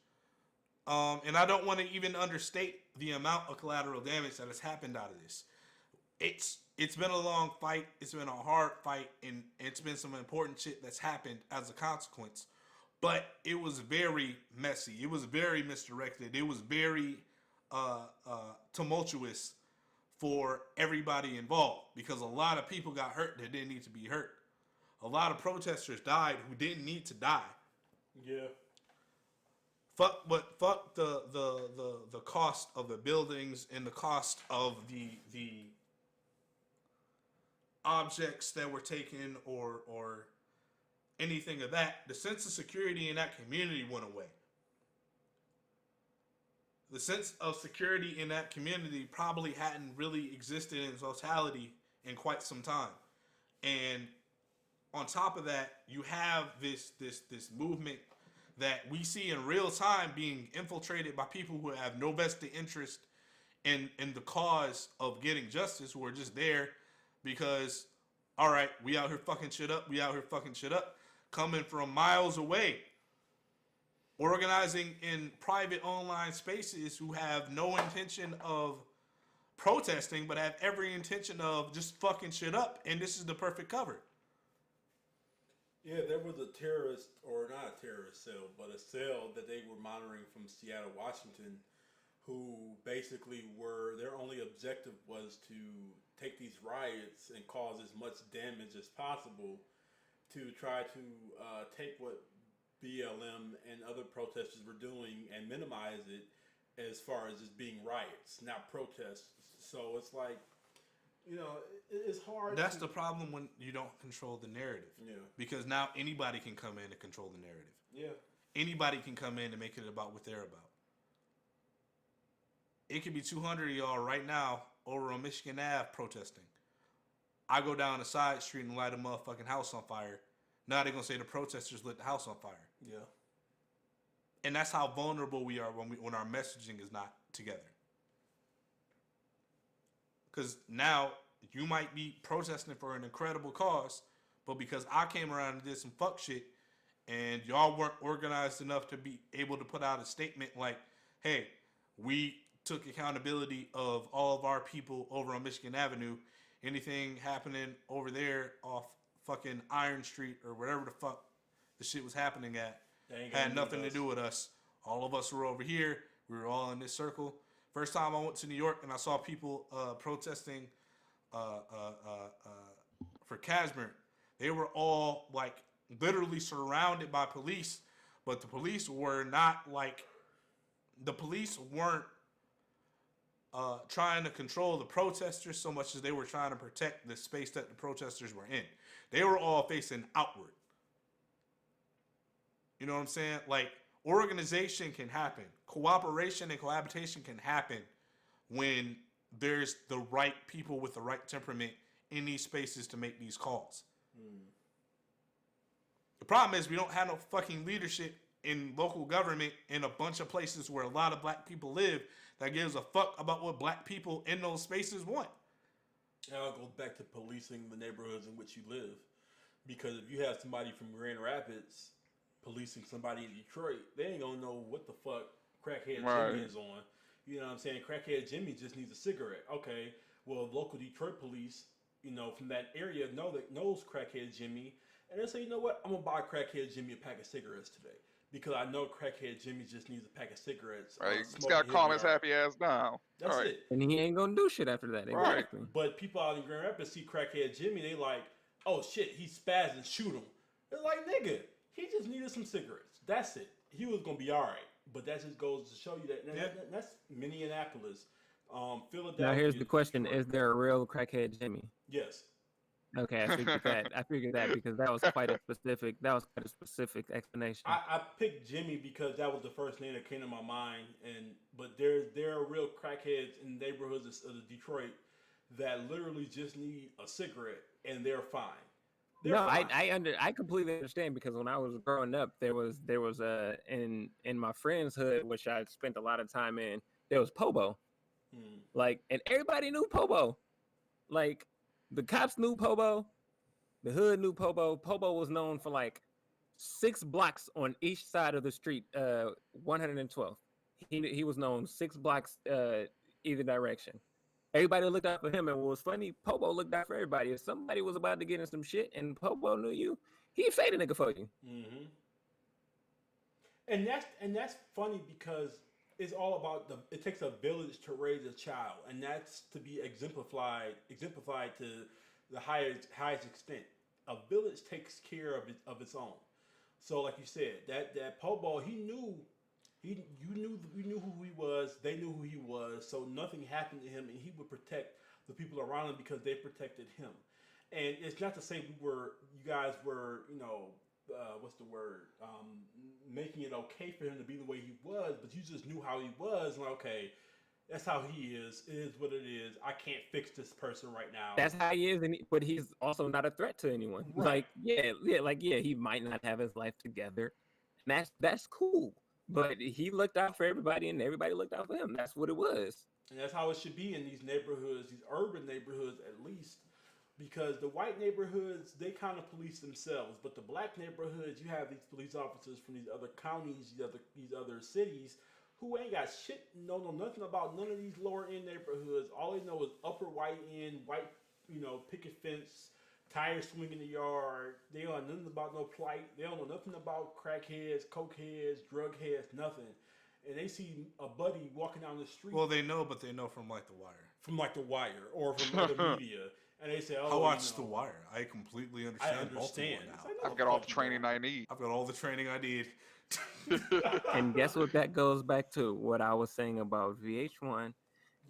And I don't want to even understate the amount of collateral damage that has happened out of this. It's been a long fight. It's been a hard fight, and it's been some important shit that's happened as a consequence. But it was very messy. It was very misdirected. It was very tumultuous for everybody involved because a lot of people got hurt that didn't need to be hurt. A lot of protesters died who didn't need to die. Yeah. Fuck the cost of the buildings and the cost of the objects that were taken or anything of that. The sense of security in that community went away. The sense of security in that community probably hadn't really existed in totality in quite some time. And on top of that, you have this movement that we see in real time being infiltrated by people who have no vested interest in the cause of getting justice, who are just there because, all right, we out here fucking shit up, coming from miles away. organizing in private online spaces who have no intention of protesting, but have every intention of just fucking shit up, and this is the perfect cover. Yeah, there was a terrorist, or not a terrorist cell, but a cell that they were monitoring from Seattle, Washington, who basically their only objective was to take these riots and cause as much damage as possible to try to take what BLM and other protesters were doing and minimize it as far as just being riots, not protests. So it's like, it's hard. That's the problem when you don't control the narrative. Yeah. Because now anybody can come in and control the narrative. Yeah. Anybody can come in and make it about what they're about. It could be 200 of y'all right now over on Michigan Ave protesting. I go down the side street and light a motherfucking house on fire. Now they're going to say the protesters lit the house on fire. Yeah. And that's how vulnerable we are when our messaging is not together. Because now you might be protesting for an incredible cause, but because I came around and did some fuck shit and y'all weren't organized enough to be able to put out a statement like, hey, we took accountability of all of our people over on Michigan Avenue. Anything happening over there off fucking Iron Street or whatever the fuck the shit was happening at had nothing to do with us. All of us were over here. We were all in this circle. First time I went to New York and I saw people protesting for Kashmir. They were all like literally surrounded by police, but the police were not like, the police weren't trying to control the protesters so much as they were trying to protect the space that the protesters were in. They were all facing outward. You know what I'm saying? Like, organization can happen. Cooperation and cohabitation can happen when there's the right people with the right temperament in these spaces to make these calls. The problem is we don't have no fucking leadership in local government in a bunch of places where a lot of black people live that gives a fuck about what black people in those spaces want. It all goes back to policing the neighborhoods in which you live. Because if you have somebody from Grand Rapids policing somebody in Detroit, they ain't gonna know what the fuck crackhead Jimmy is on. You know what I'm saying? Crackhead Jimmy just needs a cigarette. Okay, well, local Detroit police, from that area knows crackhead Jimmy, and they say, you know what? I'm gonna buy crackhead Jimmy a pack of cigarettes today because I know crackhead Jimmy just needs a pack of cigarettes. Right, just gotta calm his happy ass down. That's right. it. And he ain't gonna do shit after that. Right. Exactly. But people out in Grand Rapids see crackhead Jimmy, they like, oh shit, he spazzed and shoot him. It's like, nigga, he just needed some cigarettes. That's it. He was gonna be all right. But that just goes to show you that's Minneapolis, Philadelphia. Now here's the question: Detroit. is there a real crackhead Jimmy? Yes. Okay, I figured that. I figured that because that was quite a specific. That was quite a specific explanation. I picked Jimmy because that was the first name that came to my mind. But there are real crackheads in neighborhoods of Detroit that literally just need a cigarette and they're fine. I completely understand because when I was growing up, there was in my friend's hood, which I spent a lot of time in, there was Pobo, like, and everybody knew Pobo, like the cops knew Pobo, the hood knew Pobo. Pobo was known for like 6 blocks on each side of the street, 112th. He was known 6 blocks either direction. Everybody looked out for him, and what was funny, Pobo looked out for everybody. If somebody was about to get in some shit and Pobo knew you, he'd fade a nigga for you. Mm-hmm. And that's funny because it's all about it takes a village to raise a child, and that's to be exemplified to the highest extent. A village takes care of its own. So, like you said, that Pobo, you knew who he was. They knew who he was. So nothing happened to him, and he would protect the people around him because they protected him. And it's not to say you guys were, what's the word? Making it okay for him to be the way he was, but you just knew how he was. Like, okay, that's how he is. It is what it is. I can't fix this person right now. That's how he is, but he's also not a threat to anyone. Right. He might not have his life together. And that's cool. But he looked out for everybody, and everybody looked out for him. That's what it was. And that's how it should be in these neighborhoods, these urban neighborhoods at least, because the white neighborhoods, they kind of police themselves, but the black neighborhoods, you have these police officers from these other counties, these other cities, who ain't got shit, know nothing about none of these lower end neighborhoods. All they know is upper white end, white, picket fence, tires swing in the yard. They don't know nothing about no plight. They don't know nothing about crackheads, cokeheads, drug heads, nothing. And they see a buddy walking down the street. Well, they know, but they know from like The Wire. From like The Wire or from other media. And they say, I watched The Wire. I completely understand. Baltimore now. I've got all the training I need. I've got all the training I need. And guess what that goes back to? What I was saying about VH1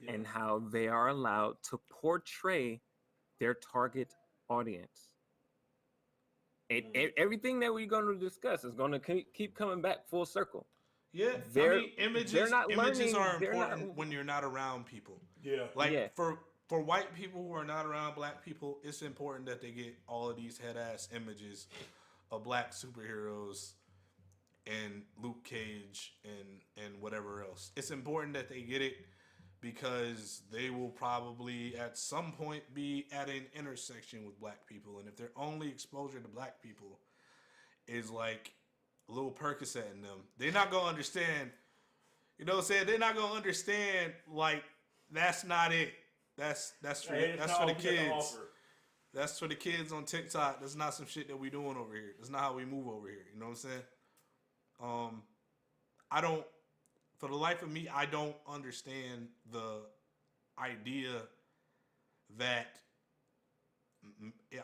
and how they are allowed to portray their target audience. And everything that we're going to discuss is going to keep coming back full circle. Yeah, images are important when you're not around people. Yeah. For white people who are not around black people, it's important that they get all of these head-ass images of black superheroes and Luke Cage and whatever else. It's important that they get it because they will probably at some point be at an intersection with black people. And if their only exposure to black people is like a little Percocet in them, they're not going to understand. You know what I'm saying? They're not going to understand, like, that's not it. That's for the kids. That's for the kids on TikTok. That's not some shit that we doing over here. That's not how we move over here. You know what I'm saying? For the life of me, I don't understand the idea that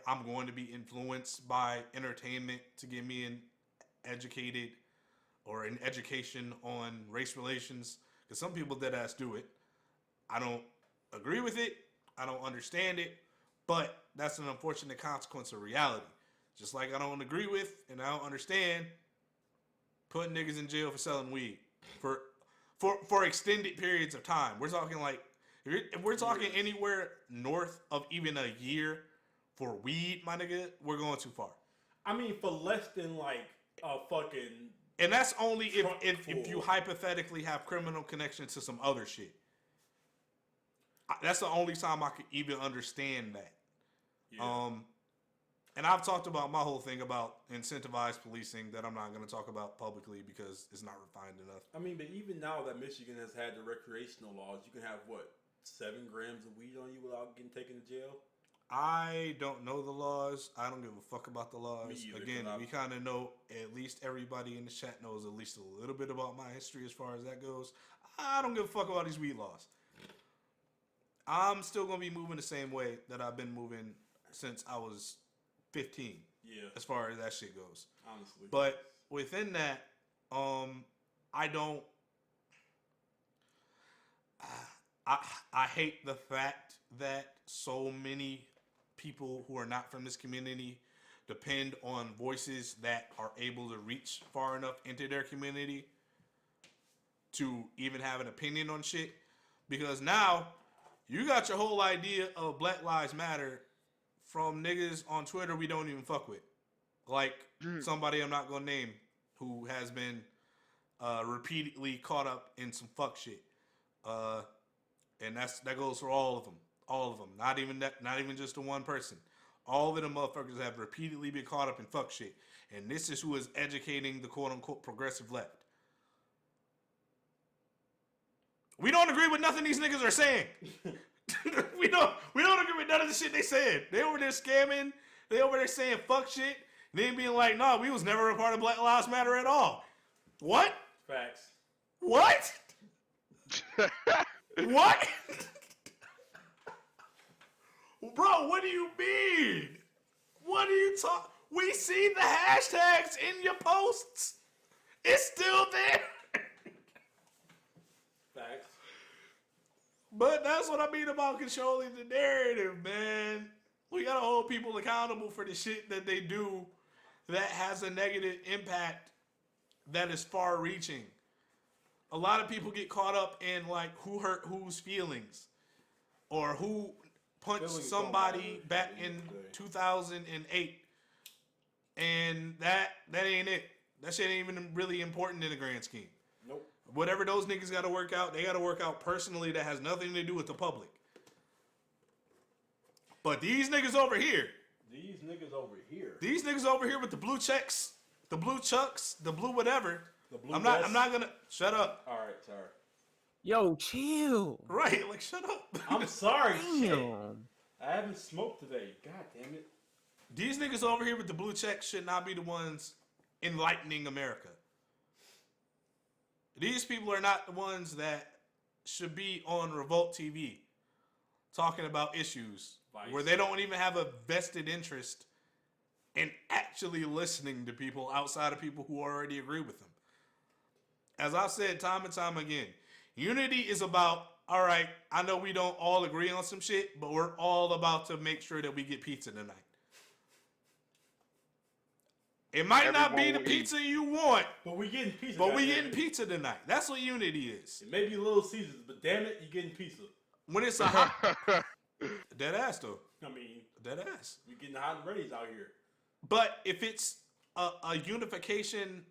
I'm going to be influenced by entertainment to get me an education on race relations. Because some people dead ass do it. I don't agree with it. I don't understand it. But that's an unfortunate consequence of reality. Just like I don't agree with and I don't understand putting niggas in jail for selling weed for extended periods of time. We're talking like, if we're talking anywhere north of even a year for weed, my nigga, we're going too far. I mean, for less than like a fucking... And that's only if you hypothetically have criminal connection to some other shit. That's the only time I could even understand that. Yeah. And I've talked about my whole thing about incentivized policing that I'm not going to talk about publicly because it's not refined enough. I mean, but even now that Michigan has had the recreational laws, you can have, 7 grams of weed on you without getting taken to jail? I don't know the laws. I don't give a fuck about the laws. Me either, again, we kind of know, at least everybody in the chat knows at least a little bit about my history as far as that goes. I don't give a fuck about these weed laws. I'm still going to be moving the same way that I've been moving since I was 15. Yeah. As far as that shit goes. Honestly. But within that, I don't... I hate the fact that so many people who are not from this community depend on voices that are able to reach far enough into their community to even have an opinion on shit. Because now, you got your whole idea of Black Lives Matter from niggas on Twitter we don't even fuck with. Like somebody I'm not gonna name who has been repeatedly caught up in some fuck shit. And that goes for all of them. All of them. Not even just the one person. All of them motherfuckers have repeatedly been caught up in fuck shit. And this is who is educating the quote unquote progressive left. We don't agree with nothing these niggas are saying. we don't agree with none of the shit they said. They over there scamming. They over there saying fuck shit. Then being like, nah, we was never a part of Black Lives Matter at all. What? Facts. What? What? Bro, what do you mean? What are you talking? We see the hashtags in your posts. It's still there. Facts. But that's what I mean about controlling the narrative, man. We gotta hold people accountable for the shit that they do that has a negative impact that is far-reaching. A lot of people get caught up in like who hurt whose feelings, or who punched somebody back in 2008, and that ain't it. That shit ain't even really important in the grand scheme. Nope. Whatever those niggas got to work out, they got to work out personally. That has nothing to do with the public. But these niggas over here, These niggas over here with the blue checks, the blue chucks, the blue whatever. The blue I'm vests. not gonna shut up. All right, sorry. Yo, chill. Right, like shut up. I'm sorry. Shit. Damn. I haven't smoked today. God damn it. These niggas over here with the blue checks should not be the ones enlightening America. These people are not the ones that should be on Revolt TV talking about issues Vice. where they don't even have a vested interest in actually listening to people outside of people who already agree with them. As I've said time and time again, unity is about, all right, I know we don't all agree on some shit, but we're all about to make sure that we get pizza tonight. It might not be the Everyone will eat. pizza you want, But we getting pizza. but we goddammit. getting pizza tonight. That's what unity is. It may be Little Caesars, but damn it, you getting pizza. When it's a hot, dead ass though, I mean, dead ass. we getting hot and ready's out here. But if it's a unification,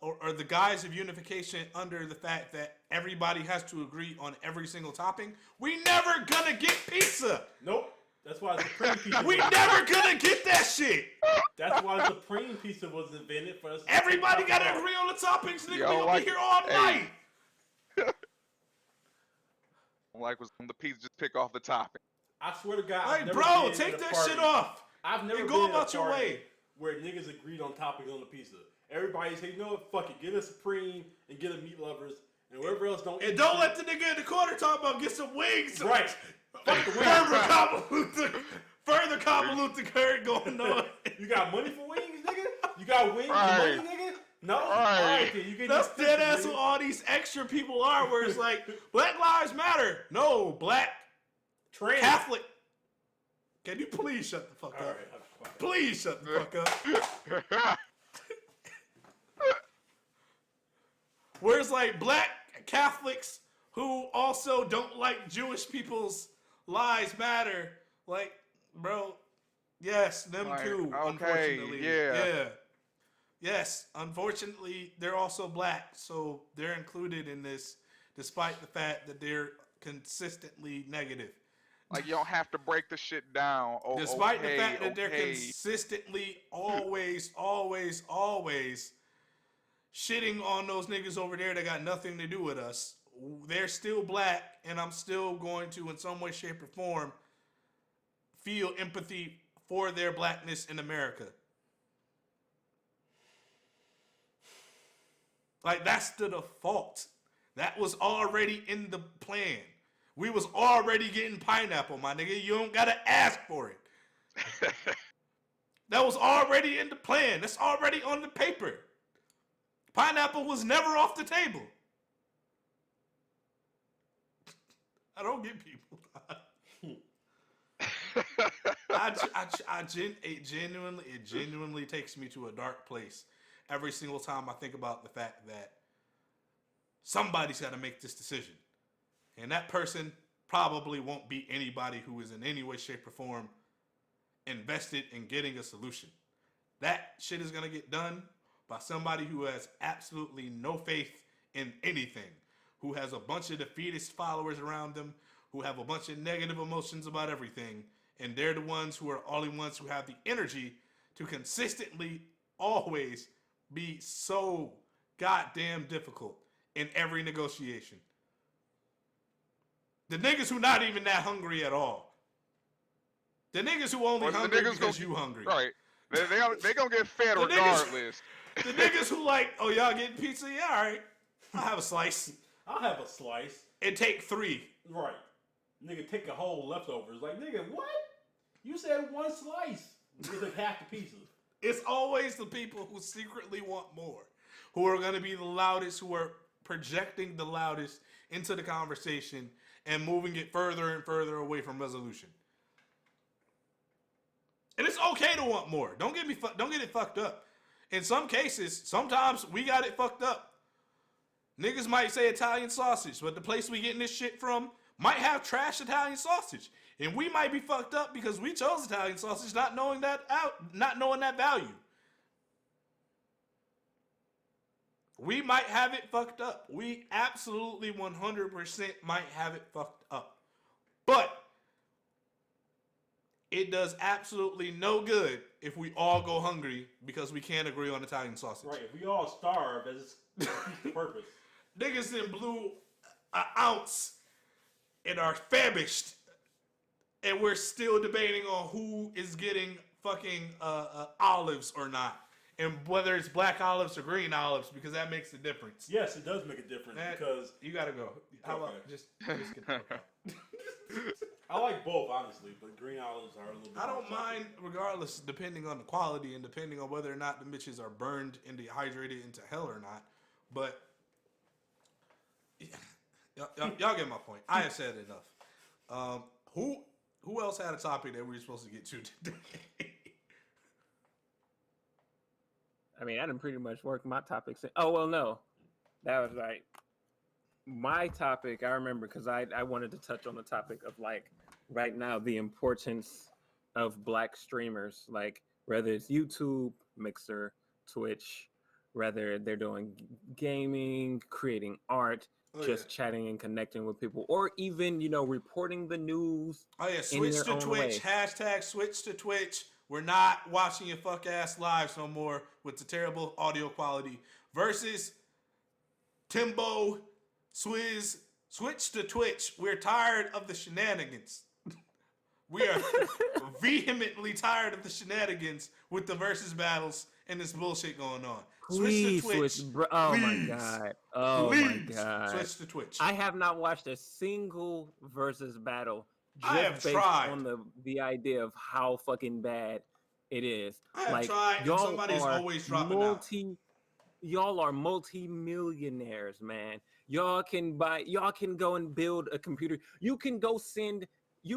or the guise of unification under the fact that everybody has to agree on every single topping, we never gonna get pizza. Nope. That's why Supreme Pizza. We never gonna get that shit. That's why Supreme Pizza was invented for us. Everybody gotta agree on the toppings, nigga. Yo, We gonna like- be here all hey. night. Like was on the pizza, just pick off the topping. I swear to God, I've Like, never bro, been in take a that party- shit off. I've never and been go in a about your party way. where niggas agreed on toppings on the pizza. Everybody say, you know what, fuck it, get a Supreme and get a Meat Lovers, and whoever else don't. And eat don't shit- let the nigga in the corner talk about get some wings. Right. Fuck the wings. Further convolute the current going on. You got money for wings, nigga? You got wings Right. for money, nigga? No? Right. Alright, then you get That's these dead pictures, ass nigga. what all these extra people are, where it's like, Black Lives Matter. No, Black Trans. Catholic. Can you please shut the fuck up? Alright, fine. Please shut the fuck up. Whereas like Black Catholics who also don't like Jewish people's lives matter. Like, bro, yes, them Like, too, okay, unfortunately. yeah. Yes, unfortunately, they're also black, so they're included in this, despite the fact that they're consistently negative. Like you don't have to break the shit down. Oh, Despite okay, the fact that they're okay. consistently always shitting on those niggas over there that got nothing to do with us, they're still black, and I'm still going to, in some way, shape, or form, feel empathy for their blackness in America. Like, that's the default. That was already in the plan. We was already getting pineapple, my nigga. You don't gotta ask for it. That was already in the plan. That's already on the paper. Pineapple was never off the table. I don't get people. It genuinely takes me to a dark place every single time I think about the fact that somebody's got to make this decision. And that person probably won't be anybody who is in any way, shape, or form invested in getting a solution. That shit is going to get done by somebody who has absolutely no faith in anything, who has a bunch of defeatist followers around them, who have a bunch of negative emotions about everything, and they're the ones who are only ones who have the energy to consistently always be so goddamn difficult in every negotiation. The niggas who not even that hungry at all. The niggas who only Or the hungry niggas because gonna- you hungry. Right. They gonna get fed The niggas- regardless. The niggas who like, oh, y'all getting pizza? Yeah, all right. I'll have a slice. I'll have a slice. And take 3. Right. Nigga, take a whole leftovers. Like, nigga, what? You said one slice. You took half the pizza. It's always the people who secretly want more, who are going to be the loudest, who are projecting the loudest into the conversation and moving it further and further away from resolution. And it's okay to want more. Don't get it fucked up. In some cases, sometimes we got it fucked up. Niggas might say Italian sausage, but the place we getting this shit from might have trash Italian sausage. And we might be fucked up because we chose Italian sausage not knowing that value. We might have it fucked up. We absolutely 100% might have it fucked up. But it does absolutely no good if we all go hungry because we can't agree on Italian sausage. Right. If we all starve, that's the purpose. Niggas then blew an ounce and are famished, and we're still debating on who is getting fucking olives or not, and whether it's black olives or green olives, because that makes a difference. Yes, it does make a difference because you gotta go. How about Okay. just get the fuck out. I like both, honestly, but green olives are a little bit. I don't mind, regardless, depending on the quality and depending on whether or not the bitches are burned and dehydrated into hell or not. But y'all get my point. I have said enough. Who else had a topic that we were supposed to get to today? I mean, I didn't pretty much work my topics. Oh, well, no. That was right. My topic, I remember, because I wanted to touch on the topic of, like, right now, the importance of black streamers, like, whether it's YouTube, Mixer, Twitch, whether they're doing gaming, creating art, just chatting and connecting with people, or even, you know, reporting the news. Oh, yeah, switch to Twitch. Hashtag switch to Twitch. We're not watching your fuck ass lives no more with the terrible audio quality. Versus Timbo, Swizz, switch to Twitch. We're tired of the shenanigans. We are vehemently tired of the shenanigans with the versus battles and this bullshit going on. Please switch to Twitch. Oh Please. my god. Oh Please. my god. Switch to Twitch. I have not watched a single versus battle just I have based tried. on the idea of how fucking bad it is. I have like, tried, and y'all somebody's are always dropping out. Y'all are multi-millionaires, man. Y'all can go and build a computer. You can go send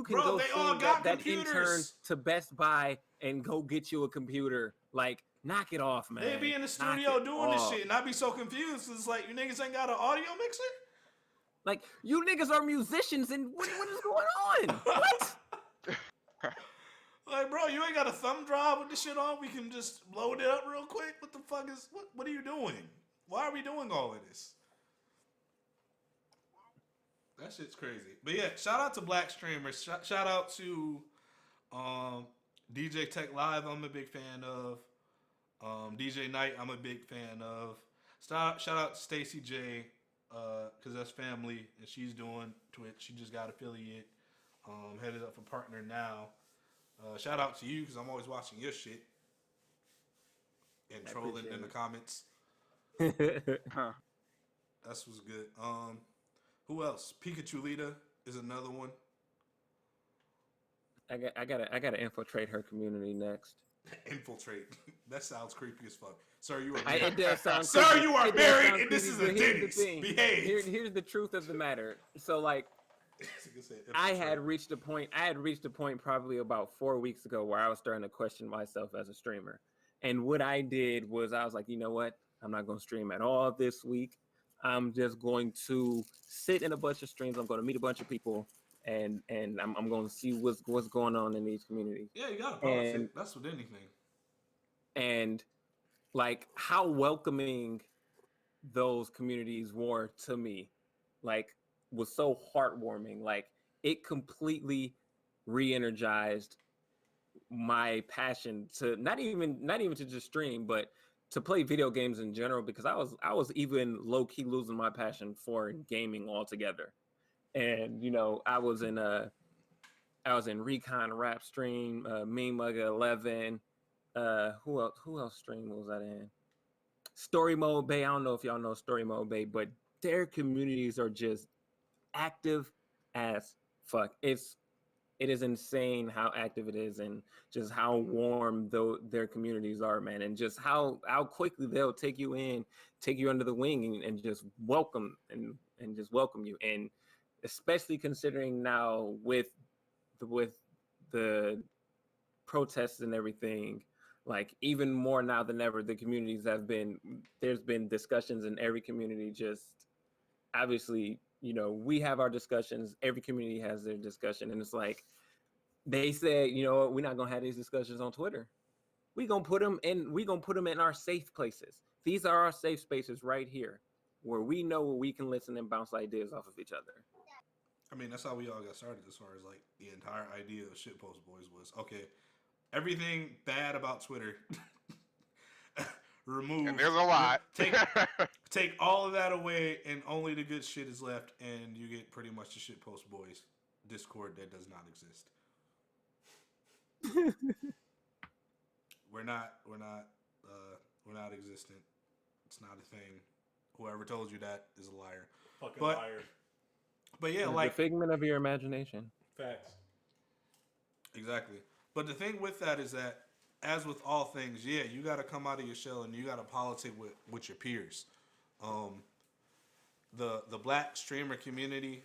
Bro, they all got that intern computers. to Best Buy and go get you a computer. Like, knock it off, man. They be in the Knock studio it doing this off. shit, and I be so confused. It's like, you niggas ain't got an audio mixer? Like, you niggas are musicians, and what is going on? What? Like, bro, you ain't got a thumb drive with this shit on? We can just load it up real quick? What the fuck is... What are you doing? Why are we doing all of this? That shit's crazy. But yeah, shout out to black streamers. Shout out to DJ Tech Live, I'm a big fan of. DJ Knight, I'm a big fan of. Shout out to Stacy J, because that's family, and she's doing Twitch. She just got affiliate. Headed up for partner now. Shout out to you, because I'm always watching your shit. And trolling in the comments. Huh. That's what's good. Who else? Pikachu Lita is another one. I gotta infiltrate her community next. Infiltrate. That sounds creepy as fuck. Sir, you are It married. does sound Sir, creepy. you are It does married, sound and this is creepy, a but here's the Denny's. thing. Behave. Here's the truth of the matter. So, like, I had reached a point probably about 4 weeks ago where I was starting to question myself as a streamer. And what I did was I was like, you know what? I'm not going to stream at all this week. I'm just going to sit in a bunch of streams. I'm going to meet a bunch of people, and I'm going to see what's going on in these communities. Yeah, you got to politic. That's with anything. And like how welcoming those communities were to me, like, was so heartwarming. Like, it completely re-energized my passion to not even to just stream, but to play video games in general, because I was even low-key losing my passion for gaming altogether. And you know, I was in Recon Rap stream, Mean Mugga 11. Who else stream was that in? Story Mode Bay. I don't know if y'all know Story Mode Bay, but their communities are just active as fuck. It is insane how active it is, and just how warm their communities are, man, and just how quickly they'll take you under the wing, and just welcome and just welcome you. And especially considering now with the protests and everything, like, even more now than ever, there's been discussions in every community. Just obviously, you know, we have our discussions, every community has their discussion, and it's like they said, you know what, we're not gonna have these discussions on Twitter. We're gonna put them in our safe places. These are our safe spaces right here, where we know where we can listen and bounce ideas off of each other. I mean, that's how we all got started as far as like the entire idea of Shitpost Boys was okay. Everything bad about Twitter, remove. And there's a lot. Take all of that away, and only the good shit is left, and you get pretty much the Shitpost Boys Discord that does not exist. We're not existent. It's not a thing. Whoever told you that is a liar. Fucking But- liar. But yeah, The like figment of your imagination. Facts. exactly. But the thing with that is that, as with all things, yeah, you got to come out of your shell and you got to politic with your peers. The black streamer community,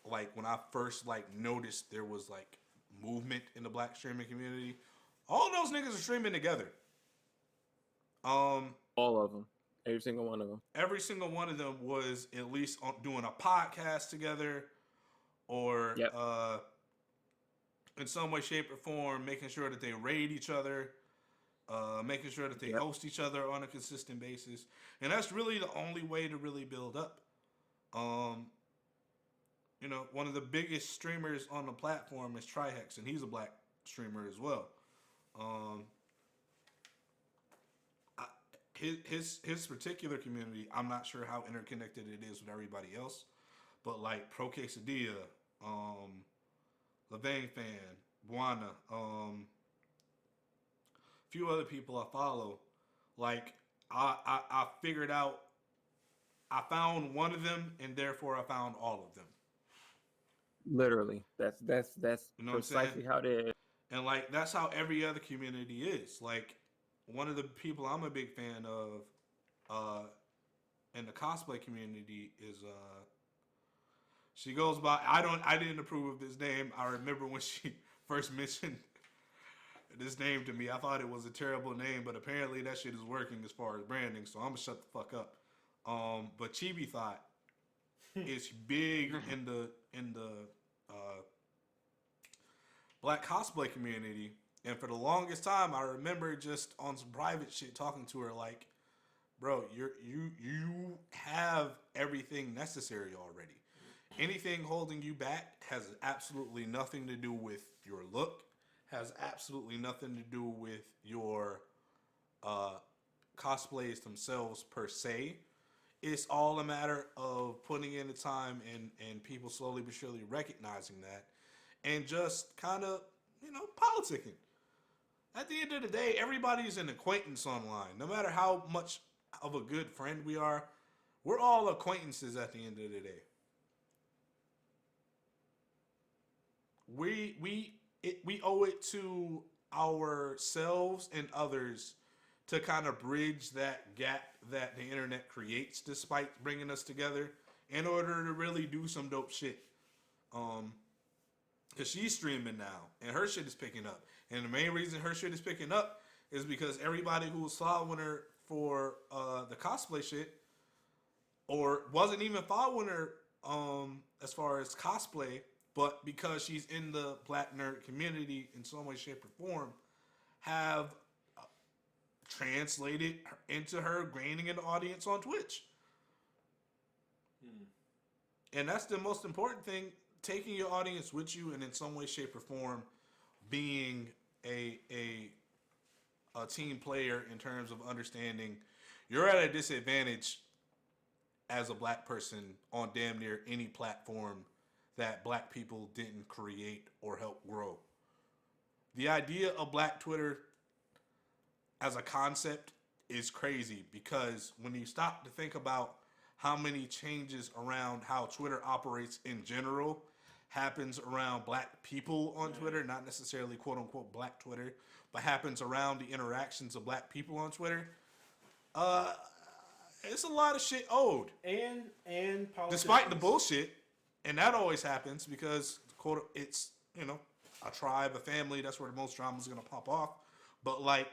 like when I first like noticed there was like movement in the black streaming community, all those niggas are streaming together. All of them. Every single one of them. Every single one of them was at least doing a podcast together, or Yep. In some way, shape, or form, making sure that they raid each other, making sure that they Yep. host each other on a consistent basis, and that's really the only way to really build up. You know, one of the biggest streamers on the platform is Trihex, and he's a black streamer as well. His particular community, I'm not sure how interconnected it is with everybody else, but like Pro Quesadilla, Levain Fan, Buana, a few other people I follow, like I figured out, I found one of them, and therefore I found all of them. Literally. That's You know what I'm saying? precisely how it is. And like that's how every other community is. Like one of the people I'm a big fan of in the cosplay community is she goes by, I didn't approve of this name. I remember when she first mentioned this name to me, I thought it was a terrible name, but apparently that shit is working as far as branding, so I'm gonna shut the fuck up. But Chibi Thought is big in the black cosplay community, and for the longest time, I remember just on some private shit talking to her like, "Bro, you have everything necessary already. Anything holding you back has absolutely nothing to do with your look, has absolutely nothing to do with your cosplays themselves per se. It's all a matter of putting in the time and people slowly but surely recognizing that, and just kind of, you know, politicking. At the end of the day, everybody's an acquaintance online. No matter how much of a good friend we are, we're all acquaintances at the end of the day. We owe it to ourselves and others to kind of bridge that gap that the internet creates, despite bringing us together, in order to really do some dope shit. Because she's streaming now, and her shit is picking up. And the main reason her shit is picking up is because everybody who was following her for the cosplay shit, or wasn't even following her as far as cosplay, but because she's in the black nerd community in some way, shape, or form, have translated into her gaining an audience on Twitch. And that's the most important thing, taking your audience with you, and in some way, shape, or form being a team player in terms of understanding you're at a disadvantage as a black person on damn near any platform that black people didn't create or help grow. The idea of Black Twitter as a concept is crazy, because when you stop to think about how many changes around how Twitter operates in general happens around black people on Twitter, not necessarily quote unquote black Twitter, but happens around the interactions of black people on Twitter, it's a lot of shit owed. And Despite the bullshit, and that always happens because quote, it's, you know, a tribe, a family, that's where the most drama is going to pop off. But like,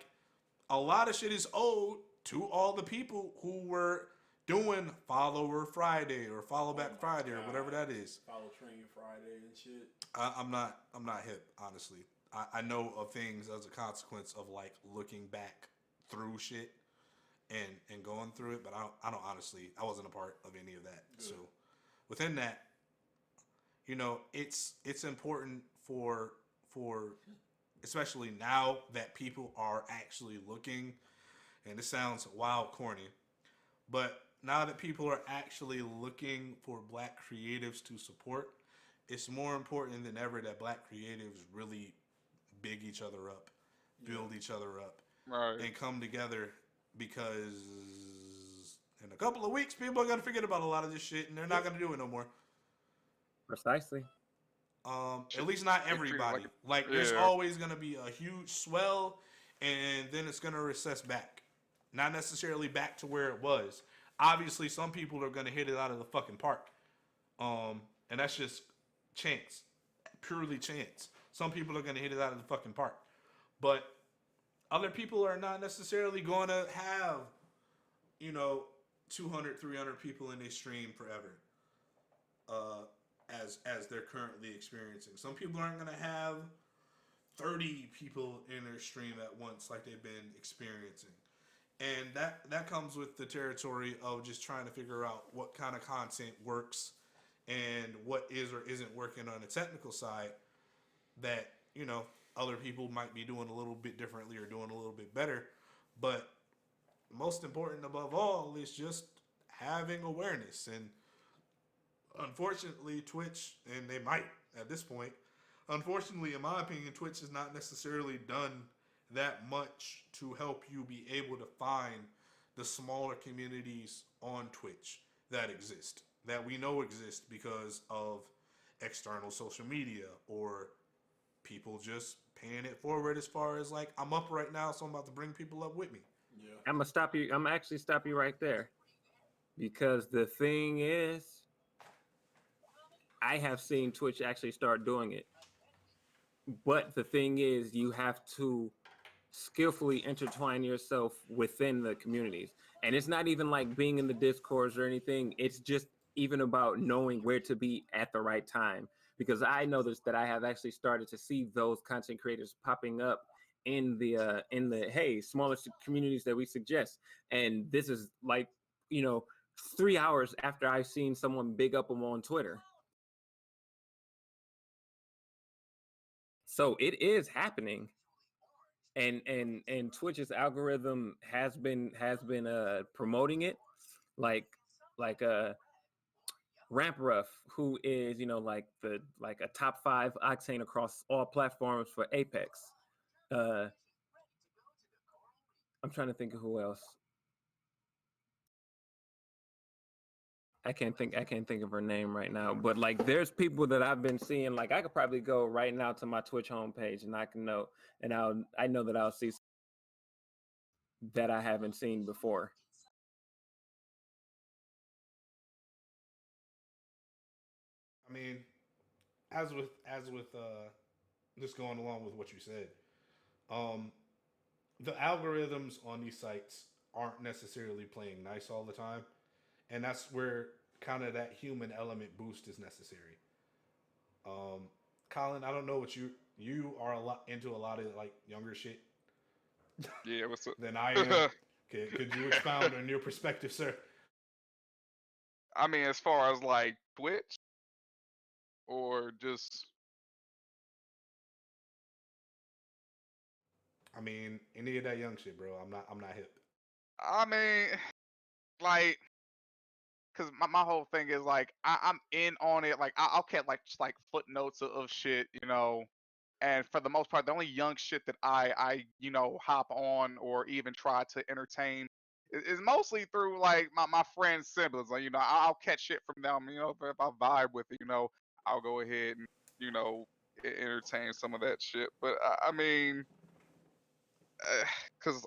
a lot of shit is owed to all the people who were doing Follower Friday or Follow Back Friday or whatever that is. Follow Train Friday and shit. I'm not hip, honestly. I know of things as a consequence of like looking back through shit and going through it, but I don't honestly, I wasn't a part of any of that. Good. So within that, it's important for especially now that people are actually looking, and it sounds wild corny, but now that people are actually looking for black creatives to support, it's more important than ever that black creatives really big each other up, build each other up, Right. and come together, because in a couple of weeks people are gonna forget about a lot of this shit and they're not gonna do it no more. Precisely. At least not It treated everybody. like Like there's yeah. always gonna be a huge swell, and then it's gonna recess back. Not necessarily back to where it was. Obviously, some people are gonna hit it out of the fucking park, and that's just chance, purely chance. Some people are gonna hit it out of the fucking park, but other people are not necessarily going to have, 200, 300 people in their stream forever. As they're currently experiencing. Some people aren't going to have 30 people in their stream at once like they've been experiencing. And that comes with the territory of just trying to figure out what kind of content works and what is or isn't working on the technical side that, other people might be doing a little bit differently or doing a little bit better. But most important above all is just having awareness. And unfortunately, Twitch, and they might at this point, unfortunately, in my opinion, Twitch has not necessarily done that much to help you be able to find the smaller communities on Twitch that exist, that we know exist because of external social media or people just paying it forward as far as like, I'm up right now, so I'm about to bring people up with me. Yeah. I'm gonna actually stop you right there, because the thing is, I have seen Twitch actually start doing it. But the thing is, you have to skillfully intertwine yourself within the communities. And it's not even like being in the discourse or anything. It's just even about knowing where to be at the right time. Because I noticed that I have actually started to see those content creators popping up in the hey, smaller communities that we suggest. And this is like, 3 hours after I've seen someone big up them on Twitter. So it is happening, and Twitch's algorithm has been promoting it, like Ramp Rough, who is like a top 5 octane across all platforms for Apex. I'm trying to think of who else. I can't think of her name right now, but like there's people that I've been seeing. Like I could probably go right now to my Twitch homepage and I know that I'll see that I haven't seen before. I mean, as with just going along with what you said, the algorithms on these sites aren't necessarily playing nice all the time, and that's where kind of that human element boost is necessary. Colin, I don't know what you are a lot into a lot of like younger shit Yeah, what's up? than I am. Could you expound on your perspective, sir? I mean, as far as like Twitch or just I mean, any of that young shit, bro. I'm not hip. I mean, like, cause my whole thing is like I'm in on it. Like I'll catch like just like footnotes of shit, and for the most part, the only young shit that I hop on or even try to entertain is mostly through like my friends' siblings. Like I'll catch shit from them. If I vibe with it, I'll go ahead and entertain some of that shit. But I mean, cause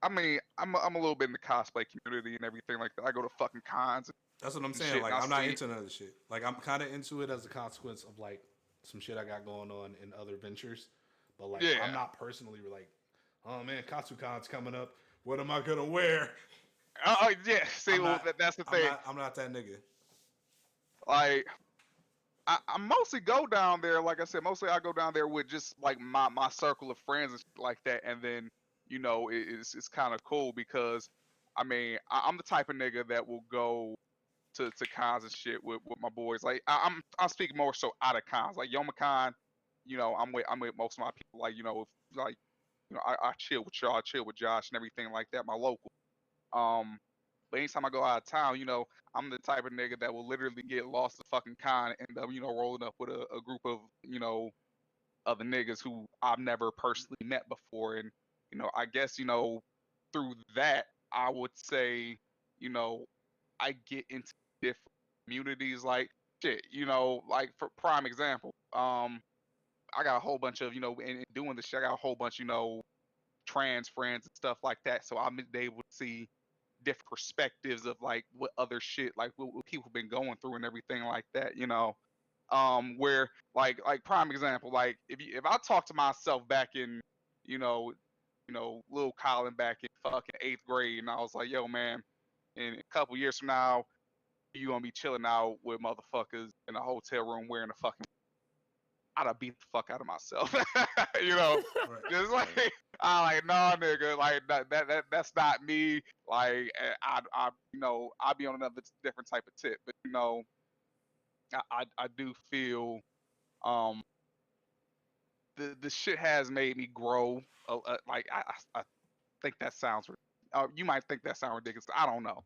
I'm a little bit in the cosplay community and everything like that. I go to fucking cons That's what I'm and saying. shit, Like, and I I'm not see. into none of the shit. Like, I'm kind of into it as a consequence of like some shit I got going on in other ventures. But like, Yeah. I'm not personally like, oh man, Katsucon's coming up. What am I gonna wear? Oh yeah, see, I'm well, not- that's the thing. I'm not that nigga. Like, I mostly go down there. Like I said, mostly I go down there with just like my circle of friends and shit like that, and then it's kind of cool because I mean I'm the type of nigga that will go to cons and shit with my boys. Like I'm speaking more so out of cons. Like Youmacon, I'm with most of my people. Like I chill with y'all, I chill with Josh and everything like that. My local. But anytime I go out of town, I'm the type of nigga that will literally get lost to fucking con and end up, rolling up with a group of, other niggas who I've never personally met before. And, I guess, through that, I would say, I get into different communities like shit, like for prime example, I got a whole bunch of, in doing this shit, I got a whole bunch, trans friends and stuff like that. So I'm able to see different perspectives of like what other shit, like what people been going through and everything like that, where like prime example, like if I talk to myself back in, little Colin back in fucking 8th grade, and I was like, yo man, in a couple years from now, you gonna be chilling out with motherfuckers in a hotel room wearing a fucking, I'd have beat the fuck out of myself. Right. Just like I'm like, nah, nigga, like that's not me. Like I'd be on another different type of tip. But I do feel the shit has made me grow. Like I think that sounds. You might think that sounds ridiculous. I don't know.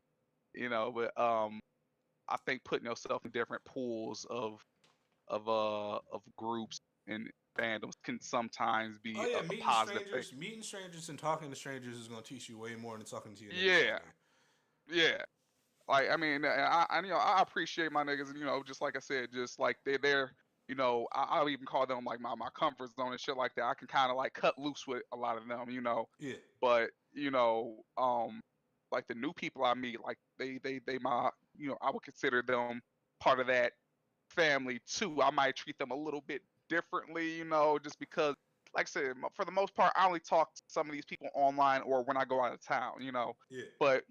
But I think putting yourself in different pools of groups and fandoms can sometimes be Oh yeah, a positive thing. meeting strangers and talking to strangers is gonna teach you way more than talking to you. Yeah, yeah. Like I mean, I appreciate my niggas, and just like I said, just like they're I'll even call them like my comfort zone and shit like that. I can kind of like cut loose with a lot of them, Yeah. But like the new people I meet, like they my I would consider them part of that family too. I might treat them a little bit differently, just because, like I said, for the most part, I only talk to some of these people online or when I go out of town, Yeah. But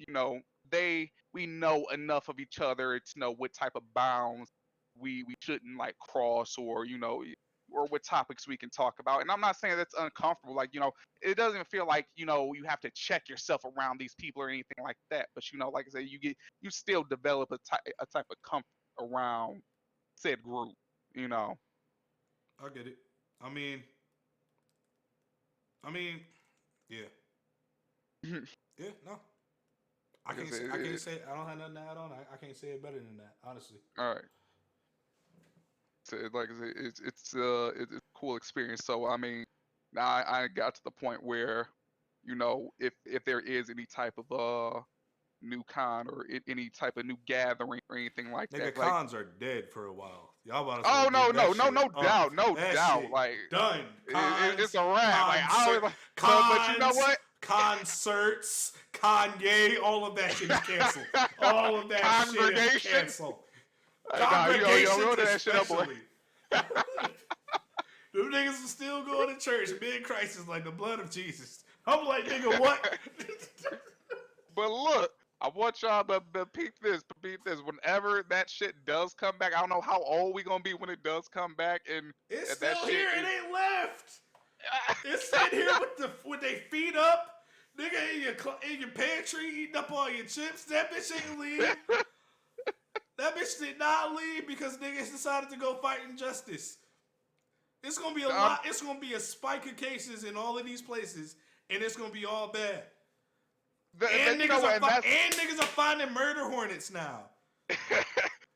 we know enough of each other to know what type of bounds we shouldn't like cross, or or what topics we can talk about. And I'm not saying that's uncomfortable. Like it doesn't feel like you have to check yourself around these people or anything like that. But like I said, you still develop a type of comfort around said group, I get it. I mean, yeah, yeah. No, I can't. I can't say. I don't have nothing to add on. I can't say it better than that. Honestly. All right. So like I said, it's a cool experience. So I mean, now I got to the point where, if there is any type of new con or any type of new gathering or anything like Nigga, that. cons are dead for a while. Y'all about to Oh no doubt, no doubt. Like done. Cons, it's a wrap. Like I always like, but you know what? Concerts, Kanye, all of that shit is canceled. All of that shit is canceled. Congregation, that shit up, boy. Them niggas are still going to church. Mid-Christ is like the blood of Jesus. I'm like, nigga, what? But look, I want y'all to peep this. Whenever that shit does come back, I don't know how old we gonna be when it does come back. And it's that still shit here. It ain't left. It's sitting here with their feet up. Nigga in your pantry eating up all your chips. That bitch ain't leave. That bitch did not leave because niggas decided to go fight injustice. It's gonna be a lot. It's gonna be a spike of cases in all of these places, and it's gonna be all bad. And niggas are finding murder hornets now.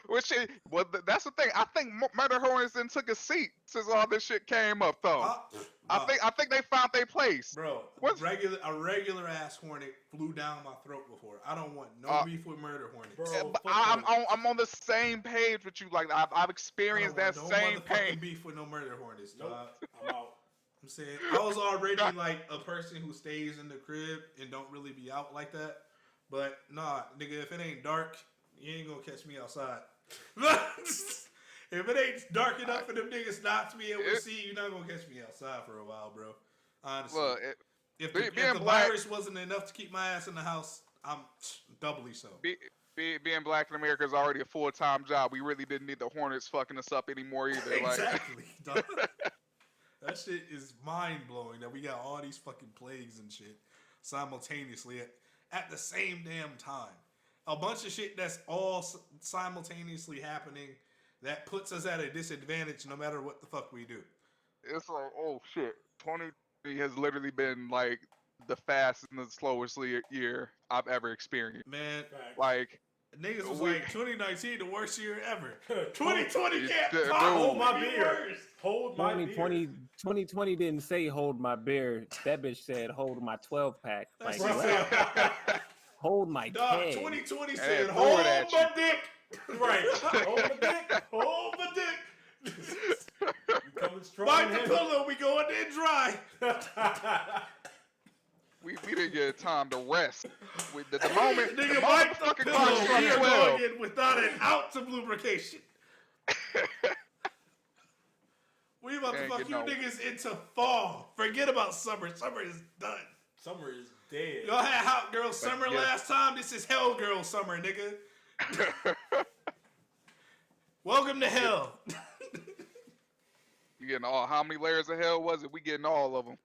That's the thing. I think murder hornets then took a seat since all this shit came up, though. I think they found their place. Bro, a regular ass hornet flew down my throat before. I don't want no beef with murder hornets. Bro, I'm on the same page with you. Like I've experienced that same pain. Beef with no murder hornets, dog. Nope. I'm out. I'm saying I was already like a person who stays in the crib and don't really be out like that. But nah, nigga, if it ain't dark, you ain't gonna catch me outside. If it ain't dark enough for them niggas not to be able to see, you're not gonna catch me outside for a while, bro. Honestly, well, if the virus wasn't enough to keep my ass in the house, I'm doubly so. Being black in America is already a full-time job. We really didn't need the Hornets fucking us up anymore either. Exactly. Dog. That shit is mind-blowing that we got all these fucking plagues and shit simultaneously at the same damn time. a bunch of shit that's all simultaneously happening that puts us at a disadvantage no matter what the fuck we do. It's like, oh shit, 2020 has literally been like the fastest and the slowest year I've ever experienced. Man, Facts. Like, niggas was we- like 2019 the worst year ever. 2020 can't Dude. hold my my beer. beer. Hold my beer. 2020 didn't say hold my beer. That bitch said hold my 12 pack. That's Like, what what? I'm saying. Hold my Dog, keg. 2020 Hey, said, throw it hold at my dick. Right. Hold my dick. Hold my dick. We coming strong. Bite and the heavy. pillow, we going in dry. we didn't get time to rest. The moment Nigga, the bite the motherfucking pillow, clock we struck are 12. going in without an ounce of lubrication. We about to Man, fuck you you know. niggas into fall. Forget about summer. Summer is done. Summer is dead. Y'all had hot girl summer yeah. last time. This is hell girl summer, nigga. Welcome to hell. You getting all, how many layers of hell was it? We getting all of them.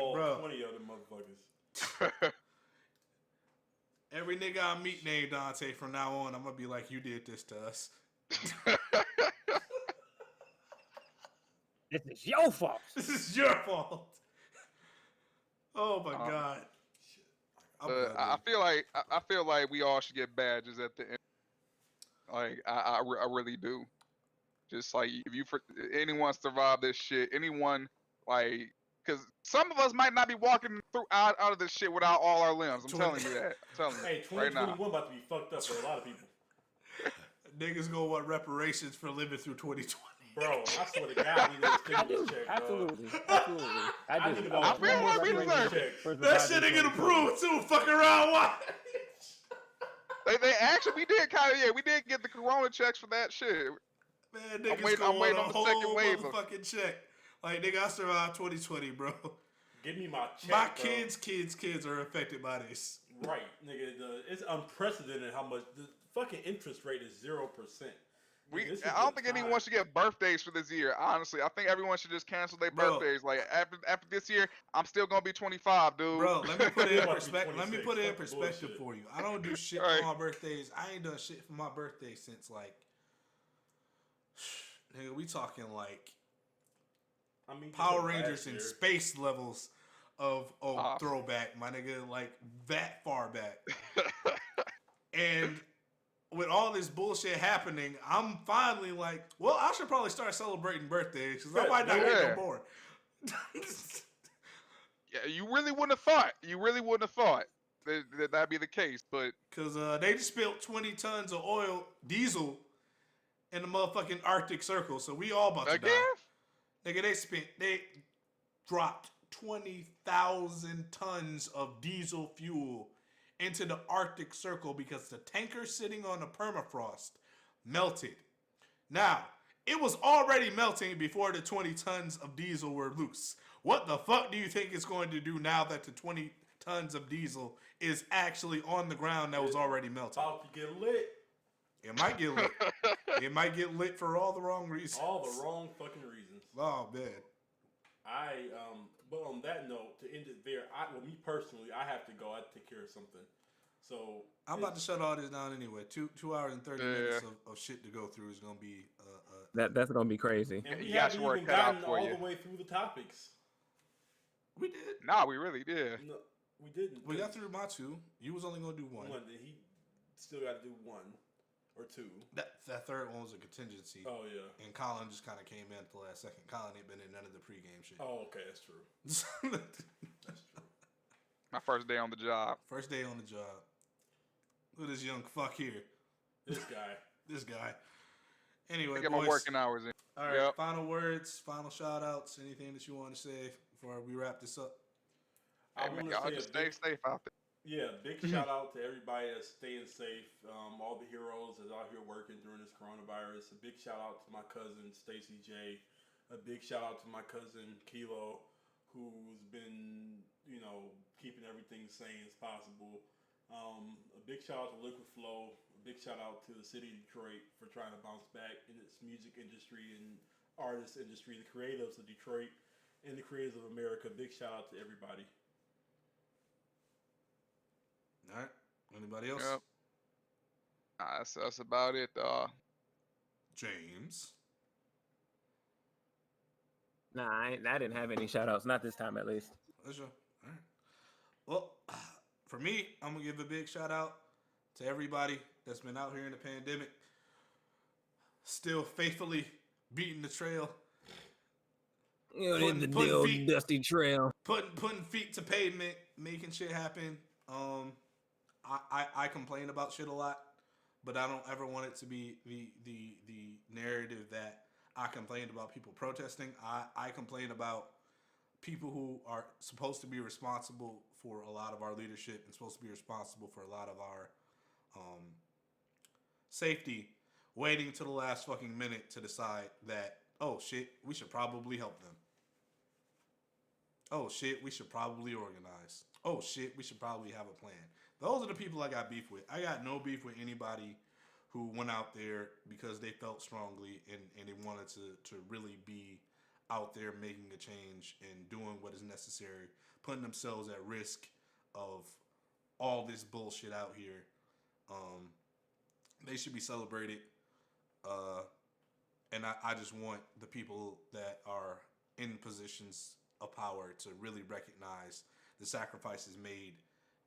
All Bro. 20 of them motherfuckers. Every nigga I meet named Dante from now on, I'm gonna be like, you did this to us. This is your fault. This is your fault. Oh my Um, god. I'm I feel like we all should get badges at the end. Like I really do. Just like if anyone survived this shit, anyone like, because some of us might not be walking through out of this shit without all our limbs. I'm telling you that. I'm telling you Hey, right now. 2021 about to be fucked up for a lot of people. Niggas gonna want reparations for living through 2020. Bro, I swear to God, we need a I do. stimulus check, dog. Absolutely. Absolutely. I I do. need about I feel like we $1 deserve check. For That surviving shit ain't gonna 2020. prove too. Fuck around, why? They actually we did kind of we did get the corona checks for that shit. Man, niggas waiting- gonna I'm want waiting a on the whole second wave of- motherfucking check. Like, nigga, I survived 2020, bro. Give me my check, My bro. kids are affected by this. Right, nigga. It's unprecedented how much the fucking interest rate is 0%. This is I don't the think anyone time. should get birthdays for this year. Honestly, I think everyone should just cancel their Bro. birthdays. Like after this year, I'm still gonna be 25, dude. Bro, let me put it in about to be perspective. Let me 26. put it in Fuck the perspective bullshit. for you. I don't do shit Right. for my birthdays. I ain't done shit for my birthday since like, nigga, we talking like I mean, Power just like Rangers last and year. space levels of Ah. throwback, my nigga, like that far back. And with all this bullshit happening, I'm finally like, well, I should probably start celebrating birthdays because I might not get Yeah. no more. Yeah, you really wouldn't have thought. You really wouldn't have thought that'd be the case. But Because they just spilled 20 tons of diesel, in the motherfucking Arctic Circle. So we all about to again, die. Nigga, they dropped 20,000 tons of diesel fuel into the Arctic Circle because the tanker sitting on the permafrost melted. Now, it was already melting before the 20 tons of diesel were loose. What the fuck do you think it's going to do now that the 20 tons of diesel is actually on the ground that was already melting? About to get lit. It might get lit. It might get lit for all the wrong reasons. All the wrong fucking reasons. Oh, man. But on that note, to end it there, me personally, I have to go. I have to take care of something. So I'm about to shut all this down anyway. 2 hours and 30 Yeah. minutes of shit to go through is going to be... That's gonna be crazy. And we You got haven't your work even cut out gotten for all you. the way through the topics. we did. nah, we really did. No, we didn't. We got through my 2. You was only going to do 1. He still got to do 1 or 2. That third one was a contingency. Oh yeah. And Colin just kind of came in at the last second. Colin ain't been in none of the pregame shit. Oh, okay, that's true. That's true. My first day on the job. First day on the job. Look at this young fuck here. This guy. This guy. Anyway, I get my boys. working hours in. All right, Yep. final words, final shout outs, anything that you want to say before we wrap this up? I Hey, man, want y'all to just say a stay big, safe out there. yeah, big shout out to everybody that's staying safe. All the heroes that's out here working during this coronavirus. A big shout out to my cousin Stacy J. A big shout out to my cousin Kilo, who's been, keeping everything sane as possible. A big shout out to Liquid Flow. A big shout out to the city of Detroit for trying to bounce back in its music industry and artist industry, the creatives of Detroit and the creatives of America. Big shout out to everybody. All right. Anybody else? Yep. That's about it. James. Nah, I didn't have any shout outs. Not this time, at least. That's your, all right. Well, for me, I'm gonna give a big shout out to everybody that's been out here in the pandemic, still faithfully beating the trail, In the putting old feet- dusty trail. putting feet to pavement, making shit happen. I complain about shit a lot, but I don't ever want it to be the narrative that I complained about people protesting. I complain about people who are supposed to be responsible for a lot of our leadership and supposed to be responsible for a lot of our safety, waiting to the last fucking minute to decide that, oh shit, we should probably help them. Oh shit, we should probably organize. Oh shit, we should probably have a plan. Those are the people I got beef with. I got no beef with anybody who went out there because they felt strongly and they wanted to really be out there making a change and doing what is necessary, putting themselves at risk of all this bullshit out here. They should be celebrated. And I just want the people that are in positions of power to really recognize the sacrifices made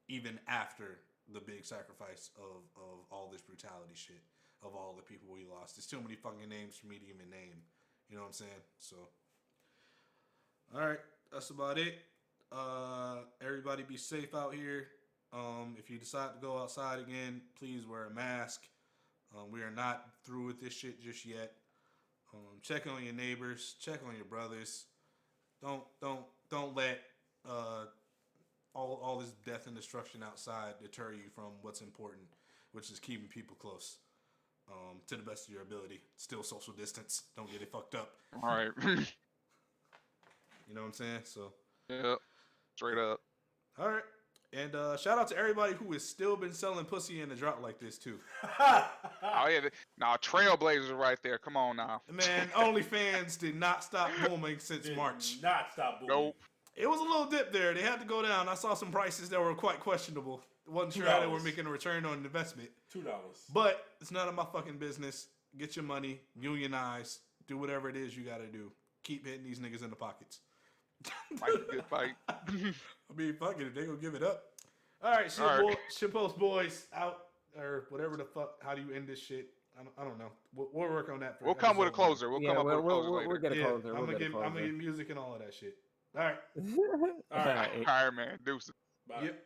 even after the big sacrifice of all this brutality shit, of all the people we lost. There's too many fucking names for me to even name. You know what I'm saying? So, all right, that's about it. Everybody be safe out here. If you decide to go outside again, please wear a mask. We are not through with this shit just yet. Check on your neighbors. Check on your brothers. Don't let all this death and destruction outside deter you from what's important, which is keeping people close. To the best of your ability. Still social distance. Don't get it fucked up. All right. You know what I'm saying? So, Yep. Straight up. all right. And shout out to everybody who has still been selling pussy in a drought like this too. Oh yeah. Now Trailblazers right there. Come on now. Man, OnlyFans did not stop booming since Did March. not stop booming. Nope. It was a little dip there. They had to go down. I saw some prices that were quite questionable. Wasn't sure how they were $2. making a return on investment. $2. But it's none of my fucking business. Get your money, unionize, do whatever it is you got to do. Keep hitting these niggas in the pockets. Fight a good fight. I mean, fuck it, if they gonna give it up. All right, Shitpost Boys out, or whatever the fuck. How do you end this shit? I don't know. We'll work on that. For We'll come with a episode closer. We'll come up with a closer we'll later. get a Yeah, closer. I'm We'll gonna get a give closer. music and all of that shit. All right. All right. All right, man. Deuces. Bye. Yep.